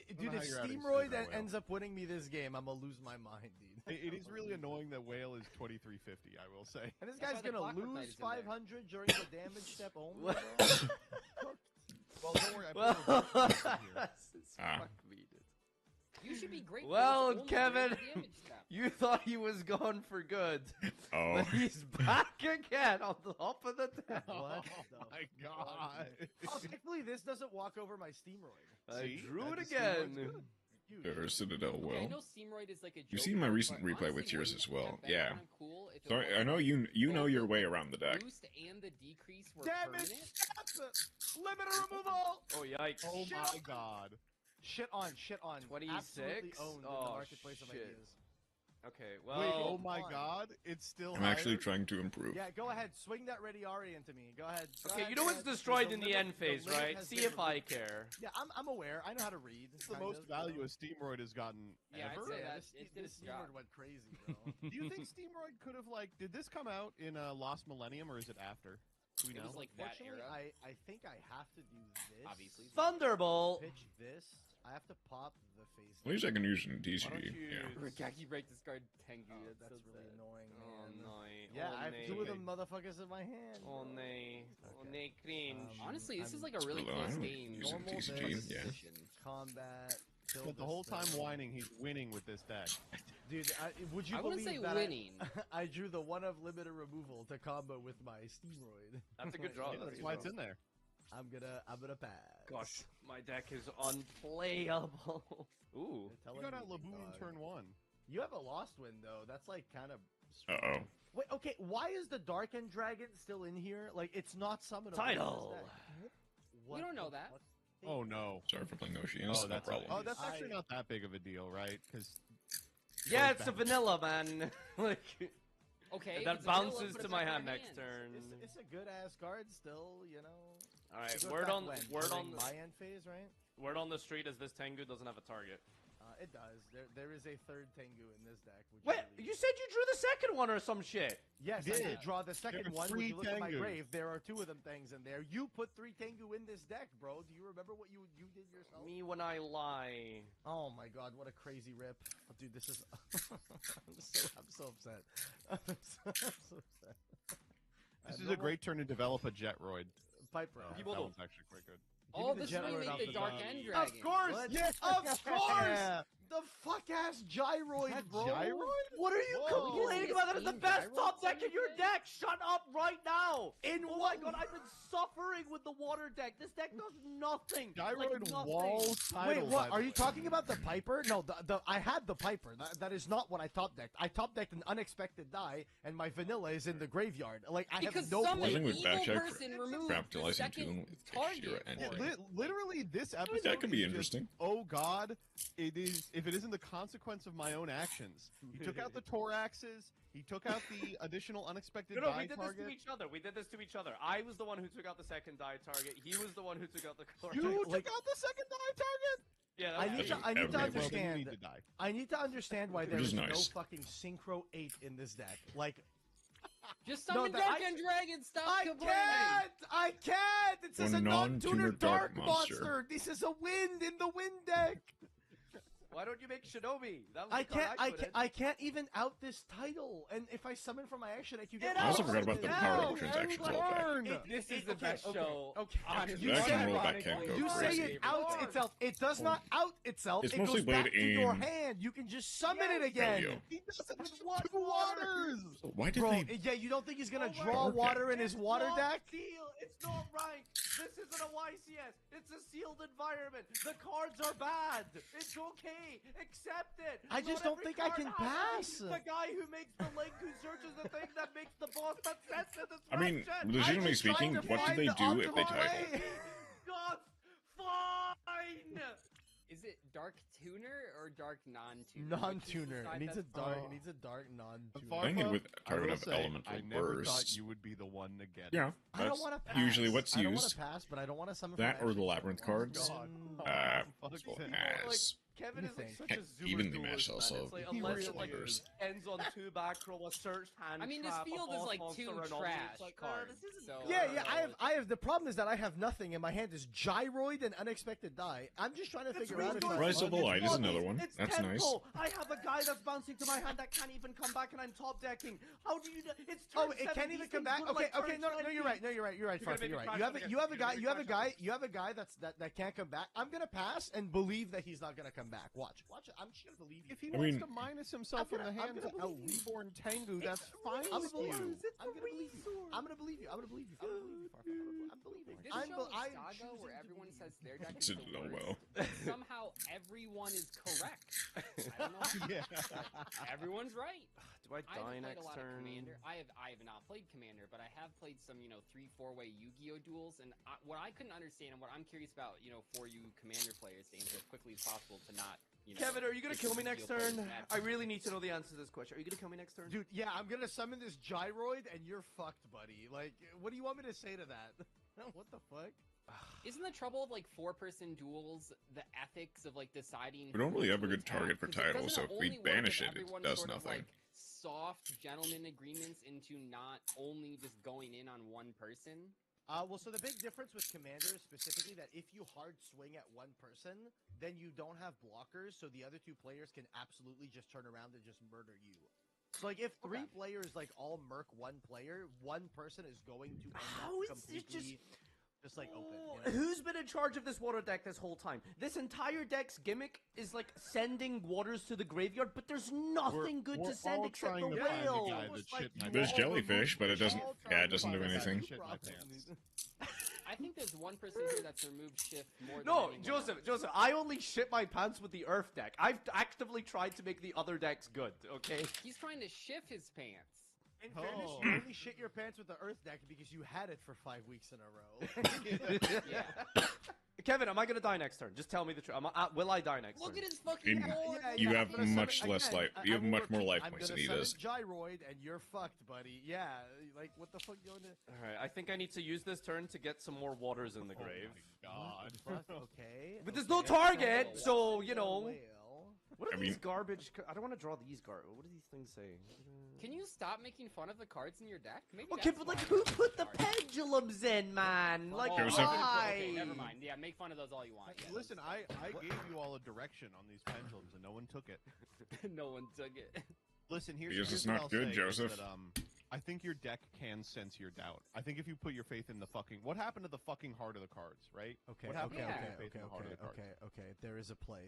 Dude, know if how you're having Steamroid Steamroid. ends up winning me this game, I'm gonna lose my mind, dude. It is really annoying that Whale is 2350. I will say. And this That's guy's why the gonna Clockwork Knight lose is in there. 500 during the damage step only. Bro. Well, don't worry. I Well, put a respect here. it's Ah. fuck me, dude. You should be grateful. Well, it's only Kevin, rare damage step. You thought he was gone for good. Oh. But he's back again on top of the deck. What Oh the my god. Oh, thankfully this doesn't walk over my steameroid. I See? drew it That just seems like again. good. Huge. Or Citadel Okay, I well. know Steamroid is like a joke. You've seen my recent but replay honestly, with yours wouldn't as it well. have been Yeah. kind of cool if it So I know was you know both your the way around the deck. boost and the decrease were Damn it! permanent? Limiter removal! Oh, yikes. Oh Shit. my god. Shit on. 26? Absolutely owned in the Oh, marketplace of shit. ideas. Okay, Wait, well. oh my on. god, it's still I'm actually higher? trying to improve. Yeah, go ahead. Swing that Ready Ari into me. Go ahead. Go Okay, ahead, you know go what's ahead. destroyed in the limit- end phase, limit right? has See been if I removed. care. Yeah, I'm aware. I know how to read. It's the kind most of, value you know. a Steamroid has gotten Yeah, I'd ever. say Yeah, that this, it did this its job. Steamroid went crazy, bro. Do you think Steamroid could have did this come out in Lost Millennium or is it after? Do we It know? was like that Unfortunately, era. I think I have to do this. Obviously. Thunderbolt! Pitch this. I have to pop the face. At least I can use it in Why don't TCG. you- Yeah. Gaki break discard Tengu. Oh, that's that's so really sad. annoying, Oh, man. no. Yeah, oh, I have nay. two of them motherfuckers in my hand. Oh, bro. nay. Oh, Okay. nay, cringe. Honestly, this is I'm- like a really Well, I close don't game. use it in Normal TCG. this. Yeah. Combat. kill But the this whole time thing. whining, he's winning with this deck. Dude, would you I wouldn't believe say that winning. I drew the one of limiter removal to combo with my Steamroid. That's a good draw. Yeah, That's a that's good why draw. it's in there. I'm gonna pass. Gosh, my deck is unplayable. Ooh. You're telling You got me, out Laboon dog. turn 1. You have a lost win though. That's like kind of. Uh-oh. Wait, okay. Why is the Dark End Dragon still in here? Like, it's not summonable. Title. We don't know that. Oh no. Sorry for playing Oceans. Oh, no that's problem. Oh, that's actually I- not that big of a deal, right? Because Yeah, Goes it's a back. vanilla, man. Like, Okay. that it's a vanilla, bounces but to it's my not hand your next hands. turn. It's a good ass card still. You know. Alright, It goes word back on when? word During on the, my end phase, right? word on the street is this Tengu doesn't have a target. It does. There is a third Tengu in this deck. Which Wait, really- you said you drew the second one or some shit. Yes, You I did. did draw the second There are one. When three you look at my Tengus. grave, there are two of them things in there. You put 3 Tengu in this deck, bro. Do you remember what you did yourself? Me when I lie. Oh my god, what a crazy rip. Oh, dude, this is... I'm so upset. I'm so upset. this is a great turn to develop a Jetroid. Piper. People that don't- one's actually quite good. Give Oh, me the this is when you Jetroid off make the the Dark top. End Dragon. Of course! What? Yes, of course! The fuck-ass gyroid, That bro! gyroid? What are you Whoa. complaining about? That is the Steam best gyro top deck in your thing? deck! Shut up right now! In Oh my god, I've been suffering with the water deck. This deck does nothing. Gyroid like nothing. wall title. Wait, what? by Are the you way. talking about the Piper? No, I had the Piper. That is not what I top decked. I top decked an unexpected die, and my vanilla is in the graveyard. Like, I Because have no some Wasn't point. with evil backcheck person removes crap the till I seen second Duel with target. Shira and Yeah, Drake. literally, this episode. that could be is just, interesting. oh God, it is. If it isn't the consequence of my own actions, he took out the Thoraxes. He took out the additional unexpected No, die we did target. this to each other. We did this to each other. I was the one who took out the second die target. He was the one who took out the core. You took Like- out the second die target. Yeah, I that's need me. to, I need to Everyone. Well, then you understand. need to die. I need to understand why there Which is is no nice. fucking Synchro 8 in this deck. Like, Just No, summon that- Dark I- End Dragon. Stop I complaining. can't! I can't! This is Or a non-tuner non-tuner dark dark monster. monster. This is a wind in the wind deck. Why don't you make Shinobi? That was I the card can't. put in. I can't even out this title. And if I summon from my action, I can get. Get I also out! forgot about the Get power out! of transactions all back. This is the okay, best okay, show. Okay, on you That say, can roll back Ironically, can't go you say crazy. it outs itself. It does not out itself. It's it mostly goes back played to your in- hand. You can just summon it There again. you go. He does it with what two waters. So why did Bro, they? yeah, you don't think he's gonna Oh my draw God. water in his It's water not deck? Seal. It's not right. This isn't a YCS. It's a sealed environment. The cards are bad. It's okay. Accept it. I just Not don't every think I card can has to be pass. The guy who makes the link, who searches the thing that makes the boss that sets the description. I mean, I'm legitimately just trying speaking, to what find did they the do if they optimal titled? way. God, fine. Is it Dark Tuner or Dark Non-Tuner? Non-tuner. Which is It needs a the dark. Oh. It needs a dark non-tuner. Far- Dang it with I target will of say, elemental I never thought bursts. you would be the one to get it. Yeah, I don't that's want to pass. usually what's I don't want used. to pass, but I don't want to summon That from or the action. labyrinth Oh, cards. God. Fuck Fuck that. ass. Kevin You is like think. such a Heck, zoomer even the duelist, mesh man. also It's like, He unless really it like is. ends on 2 back row, a search hand I mean, this trap, a field is boss like monster, 2 anomaly. trash It's like, cards, this isn't so- Yeah, fair. yeah. I have. The problem is that I have nothing, and my hand is gyroid and unexpected die. I'm just trying to It's figure out if really I Rise good. of the It's Light is bodies, another one. It's That's nice. tempo. I have a guy that's bouncing to my hand that can't even come back, and I'm top decking. How do you? It's turn Oh, it 7, can't these even come things back. go to, Okay, like, okay. turn No, no, 20. you're right. No, you're right. You're right, You're gonna Farfy. make You're me right. crash You have again. a guy. You're You have a gonna guy. make me You have a guy. You have a guy that can't come back. I'm gonna pass and believe that he's not gonna come come back. Watch. I'm just gonna believe you. If he I wants mean- to minus himself in the I'm hands gonna of a believe you. reborn Tengu, that's fine I'm with gonna believe you. you. I'm gonna believe you. I'm gonna believe you. I'm gonna believe you. I'm gonna believe you. I'm believing. This I'm show be- of I'm Saga choosing where to everyone believe says you. their deck It's is a the low worst, well. but somehow everyone is correct. I don't know. Yeah. Everyone's right. Do I I die haven't played next a lot turn? of Commander. I have not played Commander, but I have played some 3-4-way Yu-Gi-Oh duels. And what I couldn't understand, and what I'm curious about, for you Commander players, to answer as quickly as possible to not. Kevin, are you gonna get kill me Yu-Gi-Oh next players turn? mad. I really need to know the answer to this question. Are you gonna kill me next turn? Dude, yeah, I'm gonna summon this gyroid and you're fucked, buddy. Like, what do you want me to say to that? What the fuck? Isn't the trouble of 4-person duels the ethics of deciding? We don't really who have a to good target attack? for 'Cause title, doesn't so it if we only work banish if it, it everyone does sort of, nothing. soft gentleman agreements into not only just going in on one person. Well, so the big difference with Commander is specifically that if you hard swing at one person, then you don't have blockers, so the other two players can absolutely just turn around and just murder you. So, if three players, all murk one player, one person is going to end How up is it completely just open. Who's been in charge of this water deck this whole time? This entire deck's gimmick is sending waters to the graveyard, but there's nothing good We're to send all except the trying to find the whale. guy It's that shit my There's pants. jellyfish, but it doesn't. Yeah, it doesn't do anything. Shit my pants. I think there's one person here that's removed shift more than No, anyone Joseph, I only shit my pants with the Earth deck. I've actively tried to make the other decks good, okay? He's trying to shift his pants. In fairness, Oh. you only shit your pants with the Earth deck because you had it for 5 weeks in a row. Yeah. Kevin, am I gonna die next turn? Just tell me the truth. Will I die next Look turn? at his fucking In- board. You I'm have gonna summon- much less again, life. I- You have I will much more repeat, life I'm points than gonna he summon does. Gyroid and you're fucked, buddy. Yeah, what the fuck you want to? Alright, I think I need to use this turn to get some more waters in the grave. God. Okay. But there's no okay. target, Oh, so, Well, What are I these mean- garbage... I don't want to draw these garbage... What do these things say? Can you stop making fun of the cards in your deck? Maybe Okay, that's but why who I don't put the like cards. pendulums in, man? Like, Oh, Joseph. okay, why? never mind. Yeah, make fun of those all you want. Yeah, Listen, I gave you all a direction on these pendulums, and no one took it. no one took it. Listen, here's Because it's what not I'll good, say is Joseph. That, I think your deck can sense your doubt. I think if you put your faith in the fucking... What happened to the fucking heart of the cards, right? Okay, What happened okay, to okay, putting your faith in the heart of the cards? okay. There is a play.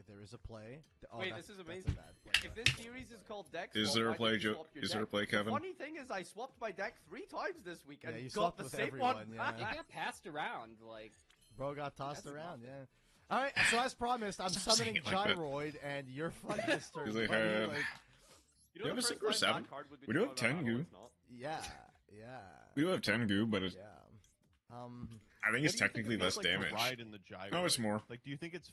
Oh, Wait, that's- this is that's a amazing. bad play. If this series is called Deck Swap, Is there a I play, get to Joe? swap your Is there a deck. play, Kevin? The funny thing is, I swapped my deck 3 times this week Yeah, and you got swapped the with same everyone, one yeah. back. It got passed around, Bro got tossed That's around, yeah. Alright, so as promised, I'm Stop summoning saying it like that. Gyroid, and you're fucked this turn. Because they buddy, have- like, You We have the a first 6 or time 7. that card would be We do have destroyed by battle, 10 it's not. yeah. We do have Tengu, but it's, Yeah. I think it's What do you think technically it less feels like to damage. ride in the gyro? No, it's more. Like, do you think it's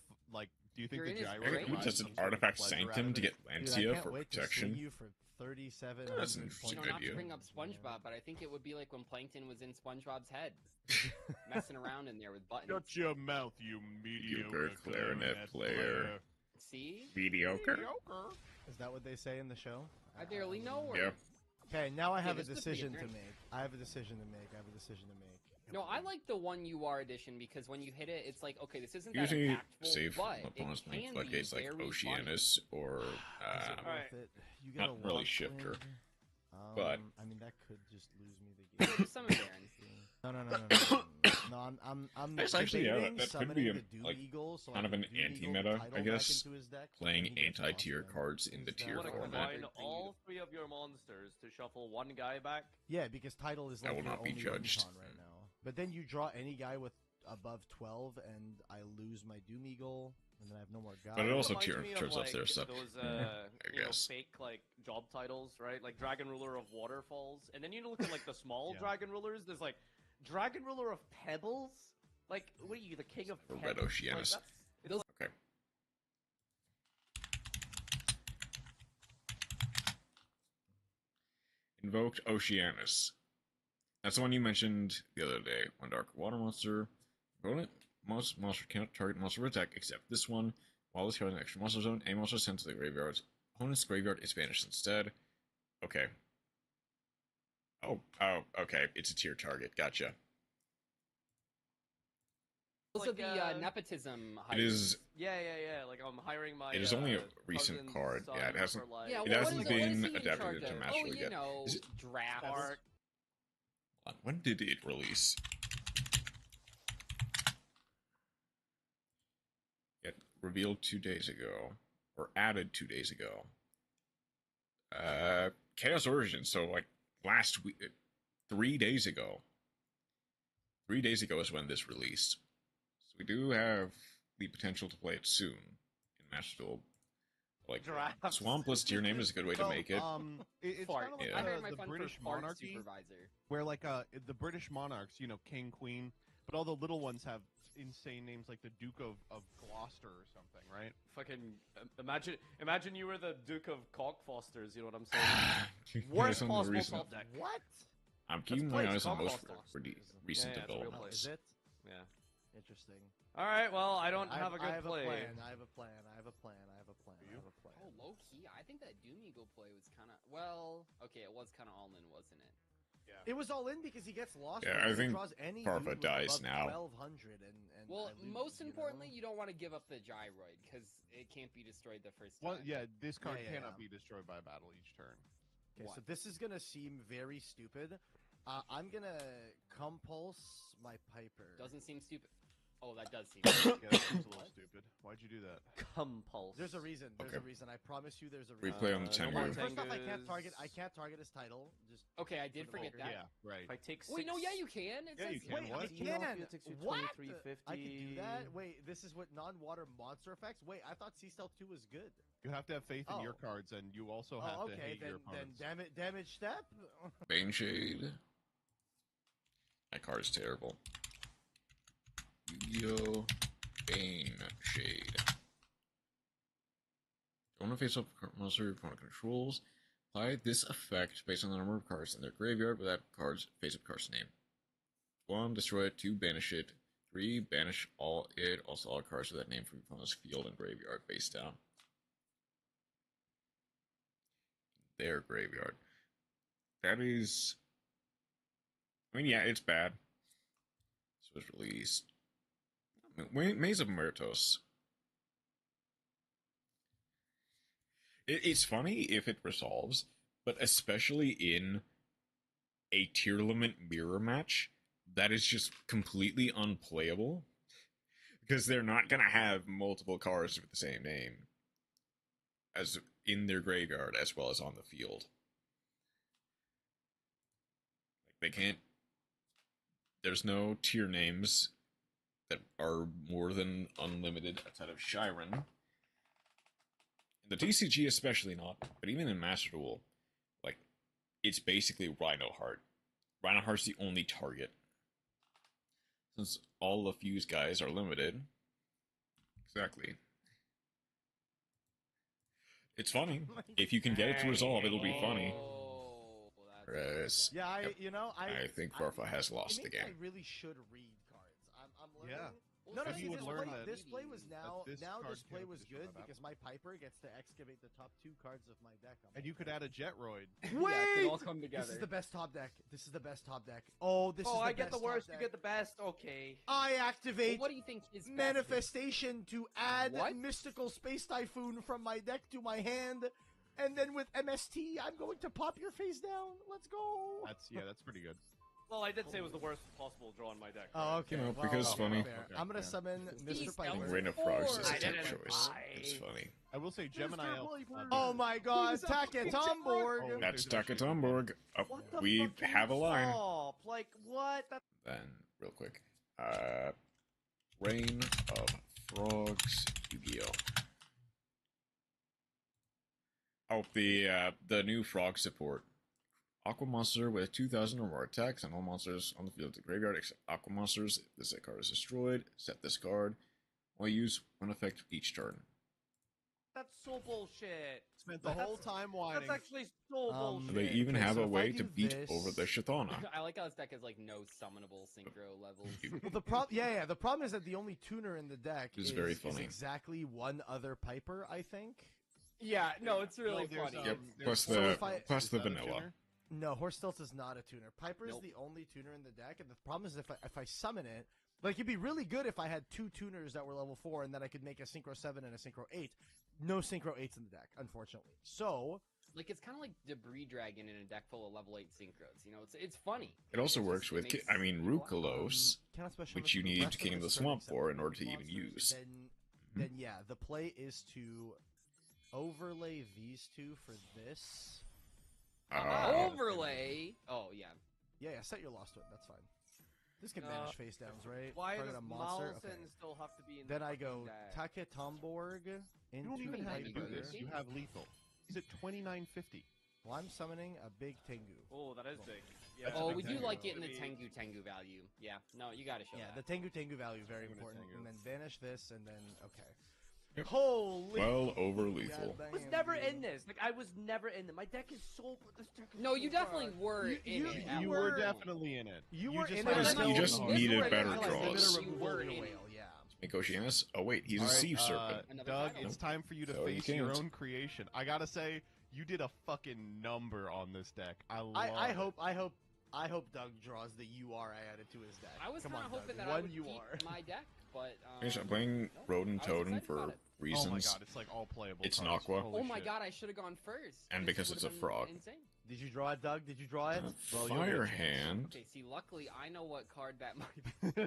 do you think You're the in his gyro? brain. Like, we provides just an some sort of artifact pleasure out sanctum of to it? get Dude, I Lancia can't for wait to protection. swing you for 37 That's an points. interesting not to idea. bring up SpongeBob, but I think it would be like when Plankton was in SpongeBob's head, messing around in there with buttons. Shut your mouth, you mediocre Mediocre clarinet player. See? Mediocre. Mediocre. Is that what they say in the show? I barely know her. Yeah. Okay, now I have a this could be a decision to drink. make. I have a decision to make. No, I like the 1UR edition because when you hit it, it's like, okay, this isn't that Usually impactful, save but it opponents can playing be floodgates like very Oceanus or Is it Alright. worth it? You Not got a really Lost shifter, Wind. but- I mean that could just lose me the game. fun. Summon Baron. No. I'm That's actually, yeah, debating that could summoning be a, the Doom like, Eagle, so kind I of can an Doom Eagle the anti-meta, title I back guess, into his deck, so playing he gets anti-tier Lost Wind. cards in the Use that. tier You want to format. combine all 3 of your monsters to shuffle one guy back? Yeah, because title is I like will your not be only judged. win con right now. But then you draw any guy with above 12, and I lose my Doom Eagle, and then I have no more guys. But it also Reminds me of, turns off like, their stuff. Those, I guess. fake like job titles, right? Like Dragon Ruler of Waterfalls, and then you look at like the small Yeah. Dragon Rulers. There's like Dragon Ruler of Pebbles. Like, what are you, the king of Or Pebbles? Red Oceanus. Like, Okay. Invoked Oceanus. That's the one you mentioned the other day. One dark water monster. Opponent. Most monster cannot target monster attack except this one. While this card in the extra monster zone, any monster sent to the graveyard. Opponent's graveyard is banished instead. Okay. Oh, okay. It's a tier target. Gotcha. Those Like, are the nepotism. It is. yeah. Like I'm hiring my. It is only a recent cousin's card. Yeah, it son hasn't- for, like, Yeah, It well, hasn't what is been he in adapted charge into of? Master League you yet. know, Is it- drafts. Spark. When did it release? Yeah, revealed 2 days ago, or added 2 days ago. Chaos Origins, so like last week, 3 days ago. 3 days ago is when this released. So we do have the potential to play it soon in Master Duel. Like, Drafts. Swampless tier name is a good way to make it. It's Fart. kind of like Yeah. I hired my the fun British for fart monarchy, supervisor. where like the British monarchs, you know, king, queen, but all the little ones have insane names like the Duke of Gloucester or something, right? Fucking imagine you were the Duke of Cockfosters. You know what I'm saying? Yeah, Worst some of the possible recent- top deck. What? I'm keeping play my eyes on most Cockfosters. pretty recent Yeah, it's a real developments. Is it? Yeah. Interesting. All right. Well, I don't have a good I have play. a plan. I have a plan. I have a plan. I have a plan. I have a plan. Oh, low key, I think that Doom Eagle play was kind of okay. It was kind of all in, wasn't it? It was all in because he gets lost. Yeah, when I he think draws any Farva dude with dies above now. 1200 and Well, I lose, most you know? importantly, you don't want to give up the gyroid because it can't be destroyed the first time. Well, yeah, this card Yeah, yeah, cannot yeah. be destroyed by a battle each turn. Okay, What? so this is gonna seem very stupid. I'm gonna compulse my Piper. Doesn't seem stupid. Oh, that does seem. Yeah, that seems a little stupid. Why'd you do that? Compulse. There's a reason. There's Okay. a reason. I promise you, there's a We reason. play on the no 10 more year. First off, I Tengus. can't target his title. Just Okay, I did For the forget that. Yeah, right. If I take 6. Wait, no, yeah, you can. It Yeah, says you can. wait, What? I You know, can. it takes you What? 2350. I can do that. Wait, this is what non-water monster effects. Wait, I thought Sea Stealth 2 was good. You have to have faith in your Oh. cards, and you also have Oh, to okay. hate your Then opponents. damage step. Bane Shade. That card is terrible. Yugioh Bane Shade. Don't want to face up monster your opponent controls. Apply this effect based on the number of cards in their graveyard with that card's face-up card's name. 1. Destroy it. 2. Banish it. 3. Banish also all cards with that name from your opponent's field and graveyard face down. Their graveyard. That is... I mean, yeah, it's bad. So it's released. Maze of Meritos. It's funny if it resolves, but especially in a tier limit mirror match, that is just completely unplayable. Because they're not going to have multiple cards with the same name as in their graveyard as well as on the field. Like, they can't. There's no tier names that are more than unlimited outside of Shiren. In the TCG especially not, but even in Master Duel, like, it's basically Rhino Heart. Rhino Heart's the only target. Since all the fuse guys are limited. Exactly. It's funny. If you can get it to resolve, it'll be funny. Oh, that's Whereas, Yeah, yep, I think Farfa has lost the maybe game. I really should read cards. I'm learning. Yeah. No, no, Maybe see, you would this learn play, that- this play was now this card this play can't was destroy good that because my Piper gets to excavate the top 2 cards of my deck. And you could add a Jetroid. yeah, it can all come together. This is the best top deck. This is the best top deck. Oh, this is Oh, the I get best the worst, top you deck. get the best. Okay. I Well, activate what do you think his best is? Manifestation to add What? Mystical Space Typhoon from my deck to my hand, and then with MST, I'm going to pop your face down. Let's go. That's pretty good. Well, I did say it was the worst possible draw in my deck. Oh, okay. You know, well, because it's funny. fair. Okay, I'm gonna yeah. summon He's Mr. Piper. Rain of Frogs is I a tech didn't choice. buy. It's funny. I will say Gemini Elf. Oh my God, Takatomborg! Oh, That's there's actually- Takatomborg. Oh, What the we fuck can have a you line. stop? Like, what? That Then, real quick. Rain of Frogs, Yugioh. Oh, the new frog support. Aqua monster with 2,000 or more attacks, and all monsters on the field to graveyard except aqua monsters. If this card is destroyed, set this card. Only use one effect each turn. That's so bullshit. Spent the whole time whining. That's actually so bullshit. They even Okay, have so a if I way do to beat this- over the Shatana. I like how this deck has like no summonable synchro levels. Well, the problem, yeah. The problem is that the only tuner in the deck It's is very is funny. exactly one other Piper, I think. Yeah, no, it's really No, there's, funny. Yep, there's- plus So the if I- plus Is the that a vanilla. tuner? No, Horse Stealth is not a tuner. Piper is Nope. the only tuner in the deck, and the problem is if I summon it, like it'd be really good if I had 2 tuners that were level 4, and then I could make a Synchro 7 and a Synchro 8. No Synchro 8s in the deck, unfortunately. So Like it's kind of like Debris Dragon in a deck full of level 8 synchros. You know, it's funny. It also It's works just- with, it makes I mean, people laugh. Rukalos. cannot special which summon you the need rest King of the its Swamp turn for except in order to even monsters, use. Then then yeah, the play is to overlay these two for this. Overlay. Oh yeah. Yeah, set your lost one. That's fine. This can manage face downs, right? Why Target does a monster. Malsen Okay. still have to be in Then the I go fucking deck? Take Tomborg You into don't even have to Tiger. do this. You have lethal. He's at 2950. Well, I'm summoning a big Tengu. Oh, that is big. Yeah, That's a Oh, big we do Tengu. like getting the Tengu value. Yeah. No, you gotta show Yeah, that. the Tengu value very Tengu important. Tengu. And then banish this, and then okay. Yep. Holy! Well over lethal. God I was damn, never dude. in this. Like I was never in it. My deck is so. This deck is No, so you definitely bad. were in it. at You one were point. definitely in it. You You were just in had it. to until- You just hard. needed were better until I draws. limited removal of the whale, whale. yeah. Make Oceanus. Oh wait, he's All a right, sea serpent. Another Doug, title. it's time for you to So you face your can't. own creation. I gotta say, you did a fucking number on this deck. I love I it. hope Doug draws the UR I added to his deck. I was Come kind on, of hoping Doug. that I One would keep UR. my deck, but I'm playing nope. Rodent I was Totem excited about for it. reasons. Oh my god, it's like all playable. It's an cards. aqua. Holy Oh my shit. god, I should have gone first. And This because it's a would've been frog. Insane. Did you draw it, Doug? Did you draw it? Well, you'll get a Fire chance. hand. Okay, see, luckily I know what card that might be.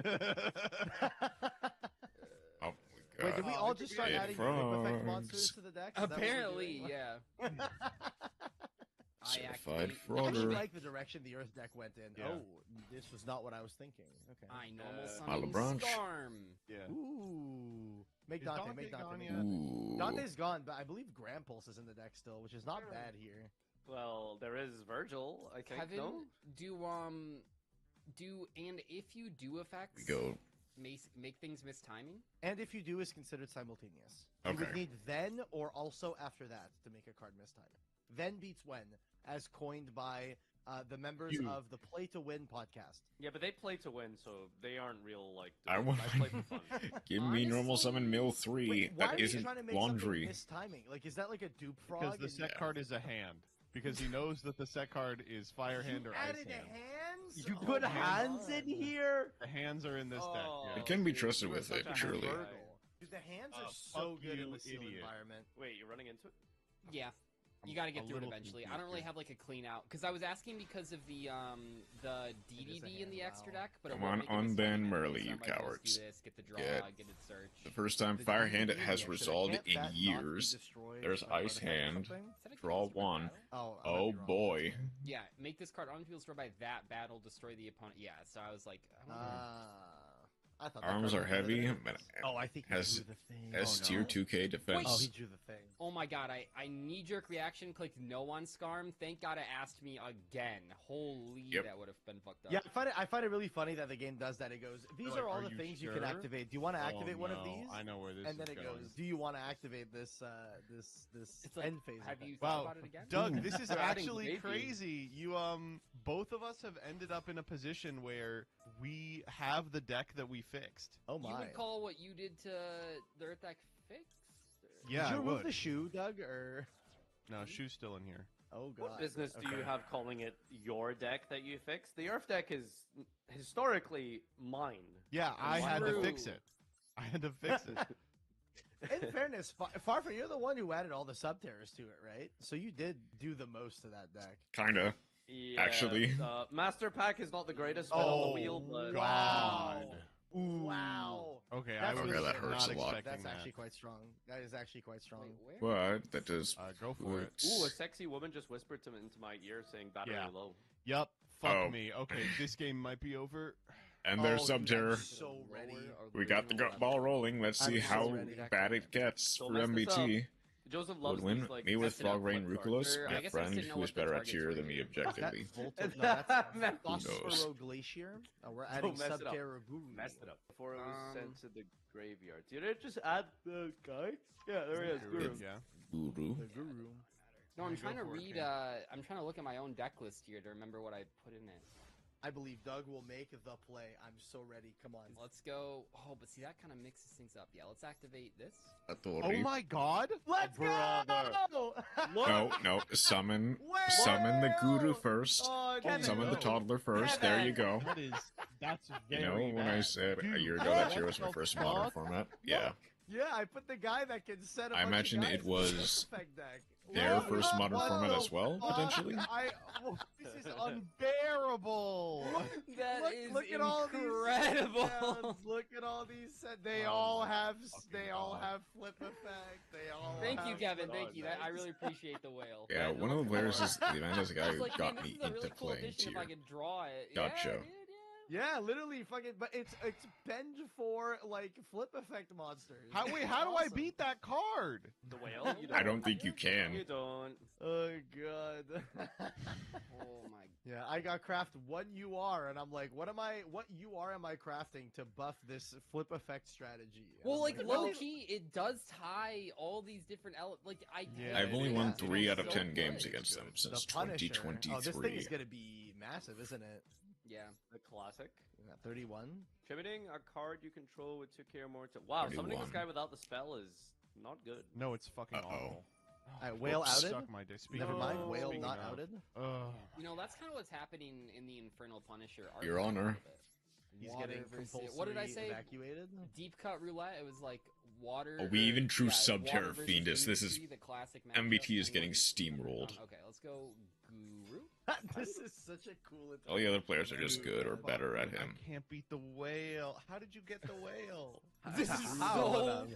Oh my Wait, god. did we all just start It adding Flip Effect frogs. monsters to the deck? Is that what we're Apparently, doing? yeah. I Certified activate- I actually frogger. like the direction the Earth deck went in. Yeah. Oh, this was not what I was thinking. Okay. I normal Milo summon Branch. Storm. Yeah. Ooh. Make Is Dante, Dante make Dante. gone make yet? Dante. Ooh. Dante's gone, but I believe Grampulse is in the deck still, which is not bad here. Well, there is Virgil. I think. Kevin, No. and if you do effects, We go. make things miss timing. And if you do, is considered simultaneous. You would Okay. need then or also after that to make a card miss time. Then beats when, as coined by the members You. of the Play to Win podcast. Yeah, but they play to win, so they aren't real like. I want. play for fun. Give me normal summon mill 3. Wait, why are That you isn't trying to make laundry. something miss timing? Like, is that like a dupe frog? Because the and- set card is a hand. Because he knows that the set card is fire hand You or ice added hand. hands? You Oh put my hands God. in here? The hands are in this deck. Oh. Yeah. It can be Dude, trusted you were with such it, a surely. guy. Dude, the hands Oh, are so fuck good in you, the seal idiot. environment. Wait, you're running into it? Yeah. I'm You got to a get through it little eventually. I confused don't really here. have like a clean out because I was asking because of the DDD in the hand, extra wow. deck, but it Come won't on, make it miss unban timing, Merly, so I you might as well cowards. just do this, get the draw, Get- get it search. The first time The Fire Hand DDD has extra, resolved can't in that not be years. destroyed There's by Ice artifact or Hand. something? Is that a Draw Chaos River one. battle? Oh, I might Oh be wrong. boy. Yeah, make this card unable destroyed by that battle, destroy the opponent. Yeah, so I was like, I wonder. I thought that Arms card are was heavy, better. but Oh, I think he has drew the thing. S Oh, tier no. 2k defense. Oh, he drew the thing. Oh my god, I knee-jerk reaction clicked no on Scarm. Thank god it asked me again. Holy, Yep. that would have been fucked up. Yeah, I find it really funny that the game does that. It goes, these like, are all "Are the you things you can sure?" activate. Do you want to activate Oh, one of no, these? I know where this And then is it going. goes, do you want to activate this It's like, end phase? have effect? you thought Wow, about it again? Doug, this is They're adding actually baby. crazy. You both of us have ended up in a position where we have the deck that we fixed. Oh You my. would call what you did to the Earth Deck fixed? Or- Yeah, Did you I remove would. the shoe, Doug, or? No, shoe's still in here. Oh god. What business do you Okay. have calling it your deck that you fixed? The Earth deck is historically mine. Yeah, I had to True. fix it. I had to fix it. In fairness, Farfa, you're the one who added all the sub-terrors to it, right? So you did do the most to that deck. Kinda. Yeah, Actually. Master Pack is not the greatest bet on the wheel, but God. Wow. Okay, That's I was Okay, that not hurts a lot. expecting That's that. actually quite strong. That is actually quite strong. Wait, where? But that does Go for it. ooh, a put... sexy woman just whispered into my ear saying battery Yeah. low. Yup. Fuck Oh. me. Okay, this game might be over. And there's Oh, Sub-Terror. that's so ready. We got the ball rolling. Let's see I'm so how ready. bad it gets Don't for mess this MBT. Joseph loves Would win these, like, me with mess it up Frog Rain flip cards. Ruculos, Or, I my guess I friend just didn't know who is what the better at targets tier were than me here. objectively. No, that's knows? Phosphoro Glacier. We're adding mess it up. Sub-Terror Guru. Messed it up before it was Um, sent to the graveyard. Did it just add the guy? Yeah, there he is. Guru. Yeah. Guru. The Guru. No, I'm Yeah, trying go to for it, read. Ken. I'm trying to look at my own deck list here to remember what I put in it. I believe Doug will make the play. I'm so ready. Come on. Let's go. Oh, but see that kind of mixes things up. Yeah, let's activate this. Oh Atori. my god! Let's Brother. go! No, summon Where? the Guru first. Oh, Kevin, Summon the no. toddler first. There you go. That's You very know, when I bad. said a Dude, year ago what that tier was my the first modern fuck? format, yeah. Yeah, I put the guy that can set up. I imagine it was- their first modern What format the as well, fuck? potentially. This is unbearable. That is Look at all these incredible. sounds. Look at all these set. They Oh all my have. fucking They all God. have flip effect. They all. Thank you, have Kevin. flip Thank you. That, I effects. really appreciate the whale. Yeah, one of the players is the Amanda's guy I was who like, got man, this me is a really into cool playing addition if I tier. could draw it. Gotcha. Yeah, dude, yeah. Yeah, literally fucking. But it's bend for like flip effect monsters. How do I Awesome. beat that card? The whale? You I don't think you can. You don't. Oh god. Oh my. Yeah, I got craft one UR, and I'm like, what UR am I crafting to buff this flip effect strategy? And Well, I'm like well, low key, it does tie all these different elements. Like Yeah, I've only it won is. 3 out of So 10 good. games against them the since Punisher. 2023. Oh, this thing is gonna be massive, isn't it? Yeah. The classic. Yeah, 31. Tributing a card you control with 2k or more to. Wow, summoning this 31. guy without the spell is not good. No, it's fucking Uh-oh. awful. Alright, whale Oops, outed. Suck my dick. Speaking Never mind, of- whale speaking not of- outed. Ugh. You know, that's kind of what's happening in the Infernal Punisher art. Your a Honor. little bit. He's Water getting versus- compulsory what did I say? evacuated. Deep cut roulette. It was like water. Oh, we or- even drew yeah, Subterra water versus Fiendus. This is- industry, the classic MBT is matchup, getting and steamrolled. Okay, let's go Guru. This is such a cool. All the other players are just good or better at him. I can't beat the whale. How did you get the whale? This is How? so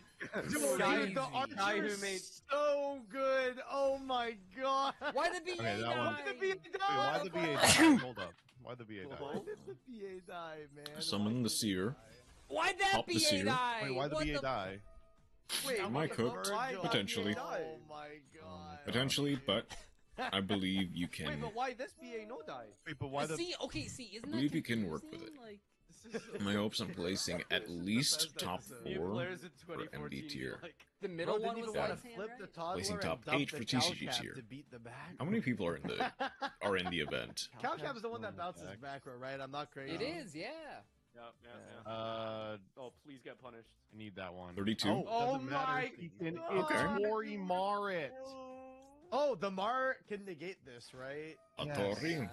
Dude, crazy. the Guy archer who is made- so good. Oh my god. Why the BA Okay, that die? one- Why the BA Wait, why the BA die? Hold up. Why the BA die? Why did the BA die, man? Summon Why the did seer. he die? Why'd that Pop the BA seer. die? Wait, why the What BA die? Wait, Am I cooked? Virgil. Potentially. Oh my god. Potentially, but I believe you can. Wait, but why this BA no die? Wait, but why the? See, okay, see, isn't that believe you can work with confusing? it. Like, This is My hopes I'm placing at This is the least best top episode. New 4. players in for 2014 MD tier. Like, the middle Bro one didn't was even like want to flip the toddler Placing and top dump 8 the for cow TCG cap tier. to beat the back. How many people are in the event? Cow cap is the one that bounces macro, right? I'm not crazy. it is, yeah. yeah. Oh, please get punished. I need that one. 32? Oh, Oh doesn't matter. my Ethan, Okay. It's Mori Marit. Oh, the Mar can negate this, right? Atori.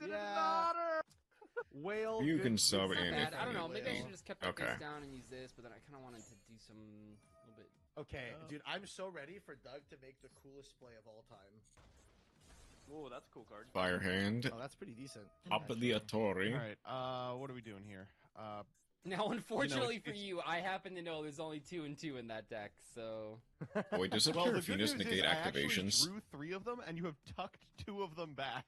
Yeah. Whale. You good- can good sub stuff. in Bad. if I don't know. you Maybe I will. should have just kept the Okay. face down and use this, but then I kind of wanted to do some little bit. Okay, dude, I'm so ready for Doug to make the coolest play of all time. Oh, that's a cool card. Fire hand. Oh, that's pretty decent. Up the Atori. All right. What are we doing here? Now, unfortunately for it's- you, I happen to know there's only 2 and 2 in that deck, so. Wait, does Well, Subterra the good Fiendus news negate is I actually activations? drew 3 of them, and you have tucked 2 of them back.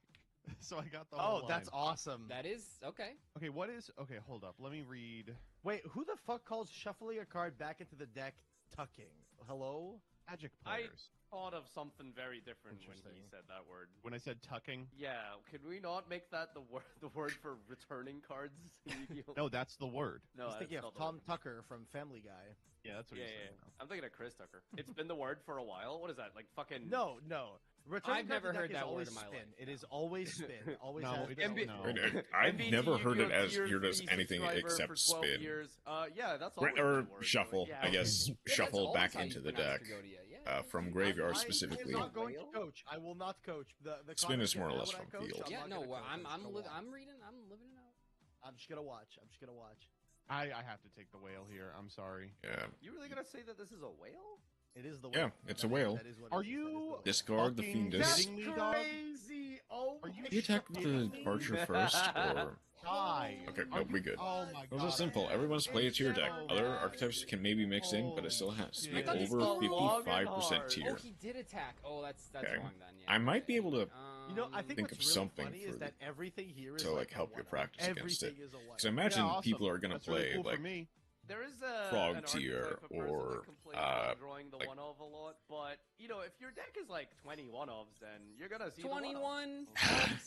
So I got the Oh, whole that's line. awesome. That is okay. Okay, what is... Okay, hold up. Let me read. Wait, who the fuck calls shuffling a card back into the deck tucking? Hello? Magic I- players. Thought of something very different when he Interesting. said that word. When I said tucking... Yeah, can we not make that the word for returning cards? Yugioh? No, that's the word. no, I was that's thinking not of the Tom word. Tucker from Family Guy. Yeah, that's what Yeah, he yeah, said. yeah. I'm thinking of Chris Tucker. It's been the word for a while. What is that? Like fucking No, no. Returning I've card to never deck heard is that word always in my spin. life. It is always spin. Always No, has it's been. MB no. I've MBT never heard it Yugioh as tier weird as 3 anything subscriber except for 12 spin. Years. Yeah, that's Or always been the word, so shuffle, yeah. I guess. Yeah, that's Shuffle always back how you into the pronounce deck. Tragodia, yeah. From graveyard I specifically. am not going to coach. I will not coach. The Spin is comments more or get less mad when I from coach, field. I'm Yeah, not no, gonna coach. I'm just gonna watch. reading, I'm living it out. I'm just gonna watch. I'm just gonna watch. I have to take the whale here. I'm sorry. Yeah. You really gonna say that this is a whale? It is the Yeah, whale. it's a whale. That is what it Are is. That is you- the whale. Discard the Fucking Fiendus. That's kidding me, dog? crazy. Oh, Are you Do you attack with the Archer first, or... Die. Okay, Are no, you- we good. Oh my Those god. are simple. Everyone's play a tier deck. Other archetypes can maybe mix in, but it still has to be I got these over spelled long and 55% hard. tier. Oh, he did attack. Oh, that's Okay. wrong then. Yeah. I might be able to You know, I think Think what's of really something funny for is that everything here is to, like, a help you one-up. practice against it. Everything is a one. Because I imagine Yeah, awesome. people are gonna That's really play cool like for me. There is a Frog an tier archetype of person or, that complains about drawing the like- one of a lot, but you know, if your deck is like 20 one-ofs, then you're gonna see the one-of. 21.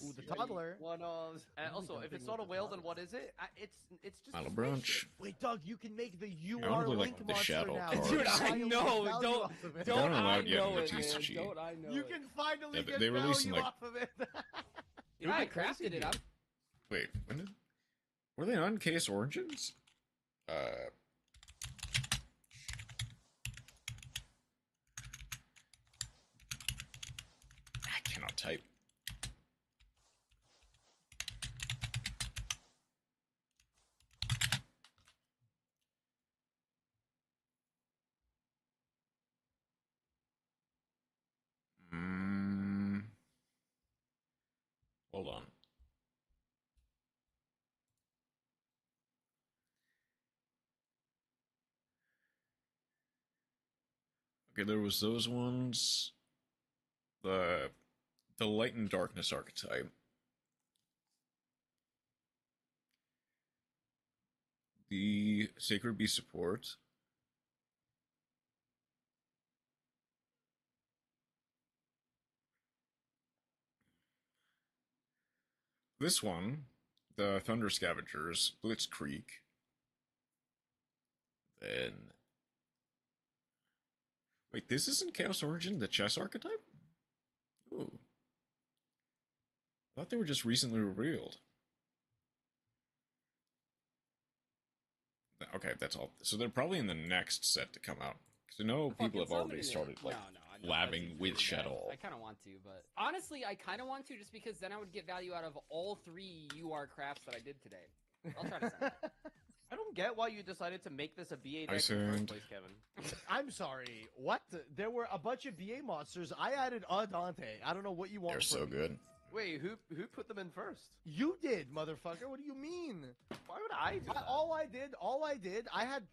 Ooh, the toddler. One-ofs. And Really also, don't if think it's not a with the whale, then toddler. what is it? It's just Isle a of Branch. spaceship. Wait, Doug, you can make the UR really like Link the monster shadow now. cards. Dude, I Finally know, get value don't- off of it. They're Don't not I allowed yet know in the it, man? TCG. Don't I know You it? can finally Yeah, get they released value them, like- off of it. Dude, I Yeah, crazy crafted it. I'm Wait, when did... Were they on Case Origins? I cannot type. Hold on. Okay, there was those ones. The light and darkness archetype. The Sacred Beast support. This one, the Thunder Scavengers, Blitzkrieg. Then. Wait, this isn't Chaos Origin, the chess archetype? Ooh. I thought they were just recently revealed. Okay, that's all. So they're probably in the next set to come out. Because I know people have already started, like, labbing with Shadow. I kind of want to, but honestly, I kind of want to just because then I would get value out of all 3 UR crafts that I did today. I'll try to send that. I don't get why you decided to make this a BA deck I in the send. first place, Kevin. I'm sorry. What? There were a bunch of BA monsters. I added a Dante. I don't know what you want. They're from so me. good. Wait, who put them in first? You did, motherfucker. What do you mean? Why would I do that? All I did, I had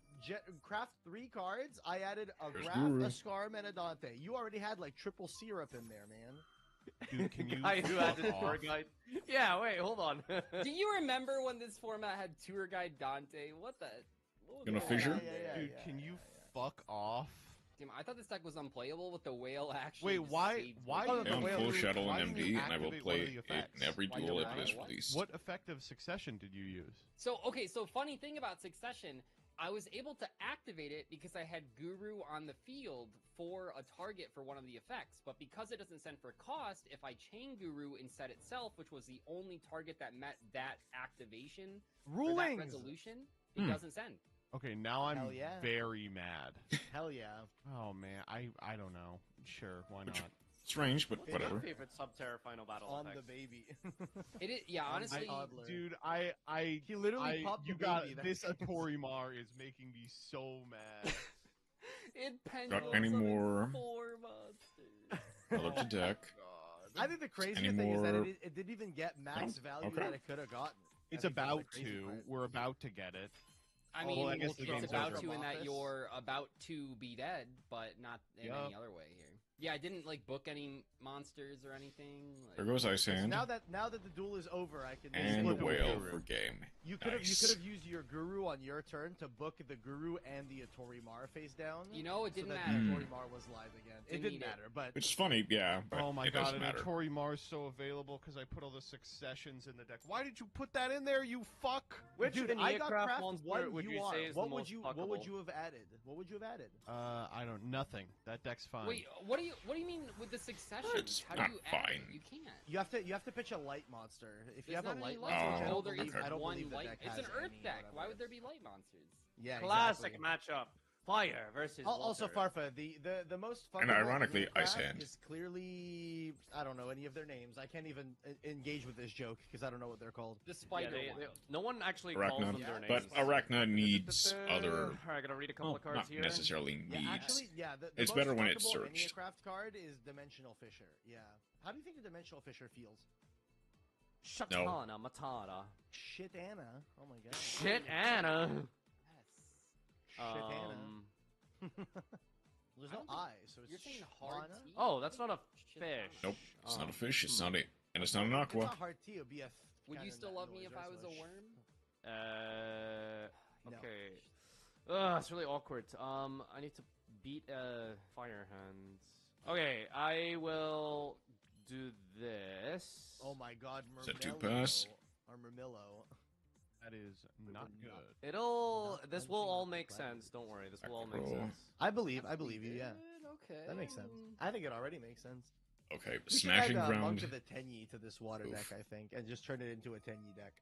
craft 3 cards. I added a There's Graph, Guru. a Scarm, and a Dante. You already had like triple syrup in there, man. Dude, can you Guy who had the fuck tour off? guide. Yeah, wait, hold on. Do you remember when this format had tour guide Dante? What the? What was Gonna going fissure? on Yeah, there? yeah, Dude, can you fuck off? Damn, I thought this deck was unplayable with the whale action. Wait, why? Why? Oh, I own whale full root. Shadow why and didn't you MD, and I will activate one of play the it effects? in every Why duel don't if I? it is What? released. What effective succession did you use? So okay, so funny thing about Succession, I was able to activate it because I had Guru on the field for a target for one of the effects. But because it doesn't send for cost, if I chain Guru in set itself, which was the only target that met that activation or that Rulings. resolution, it doesn't send. Okay, now I'm Hell yeah. very mad. Hell yeah. Oh man, I don't know. Sure, why not? Strange, but What's whatever. your favorite Sub-Terra final battle On effect? the baby. It is, yeah, honestly. toddler. Dude, He literally popped you the got baby. this. Atorimar is making me so mad. It pendulums any on more? 4 monsters. Color to deck. I think the craziest Any thing is that more- it didn't even get max No? value Okay. that it could have gotten. It's I think that's about the crazy to. part. We're about to get it. I Well, mean, I guess the it's game's about over. to in that Office. you're about to be dead, but not in Yup. any other way here. Yeah, I didn't like book any monsters or anything. Like, There goes Ice Hand. Now that the duel is over, I can And Look the at whale Guru. for game. You could have Nice. used your Guru on your turn to book the Guru and the Atorimar face down. You know, it didn't so that matter. the Mm. Atorimar was live again. It Didn't didn't need it. matter, but Which is funny, yeah, but Oh my it god, doesn't and matter. Atorimar is so available because I put all the successions in the deck. Why did you put that in there, you fuck? Which dude, I got Neocraft craft monster one would you UR. say is what the would most you fuckable? What would you have added? What would you have added? I don't. Nothing. That deck's fine. Wait, what do you mean with the successions? It's How not do you add fine. it? You can't. You have to pitch a light monster. If you There's have a not any light light monster, monsters. which Oh, there is I don't one believe the light. deck It's has an Earth any, deck. whatever. Why would there be light monsters? Yeah, Classic exactly. matchup. Fire versus Also, water. Farfa, the most And fuckable ironically, Neocraft Ice Hand. is clearly, I don't know any of their names. I can't even engage with this joke because I don't know what they're called. The spider Yeah, one. no one actually calls them their Arachna. names. But Arachna needs other. Alright, I gotta read a couple Well, of cards not here. necessarily Yeah, needs. actually, yeah. The It's most better when it's fuckable searched. Neocraft card is Dimensional Fisher. Yeah. How do you think the Dimensional Fisher feels? Shatana Matata. Shit, Anna. Oh my god. Shit, Anna. Shit, Anna. There's no I don't I, so it's You're saying hard Shana? T? Oh, that's not a Shit, fish. Nope, it's not Oh. a fish. It's not a, and it's not an It's aqua. not hard T. It'd be a. Would you kinda still that love me noise, if right? I was So a sh- worm? No. Okay. Ugh, it's really awkward. I need to beat Fire Hands. Okay, I will do this. Oh my god, Is that two Murmillo. pass? Or Murmillo. That is not good. It'll. Not This will punching all out the make planet. sense. Don't worry. This Back will all make row. sense. I believe you, yeah. Okay. That makes sense. I think it already makes sense. Okay, We should smashing add, Monk ground. of the Tenyi to this water Oof. deck, I think, and just turn it into a Tenyi deck.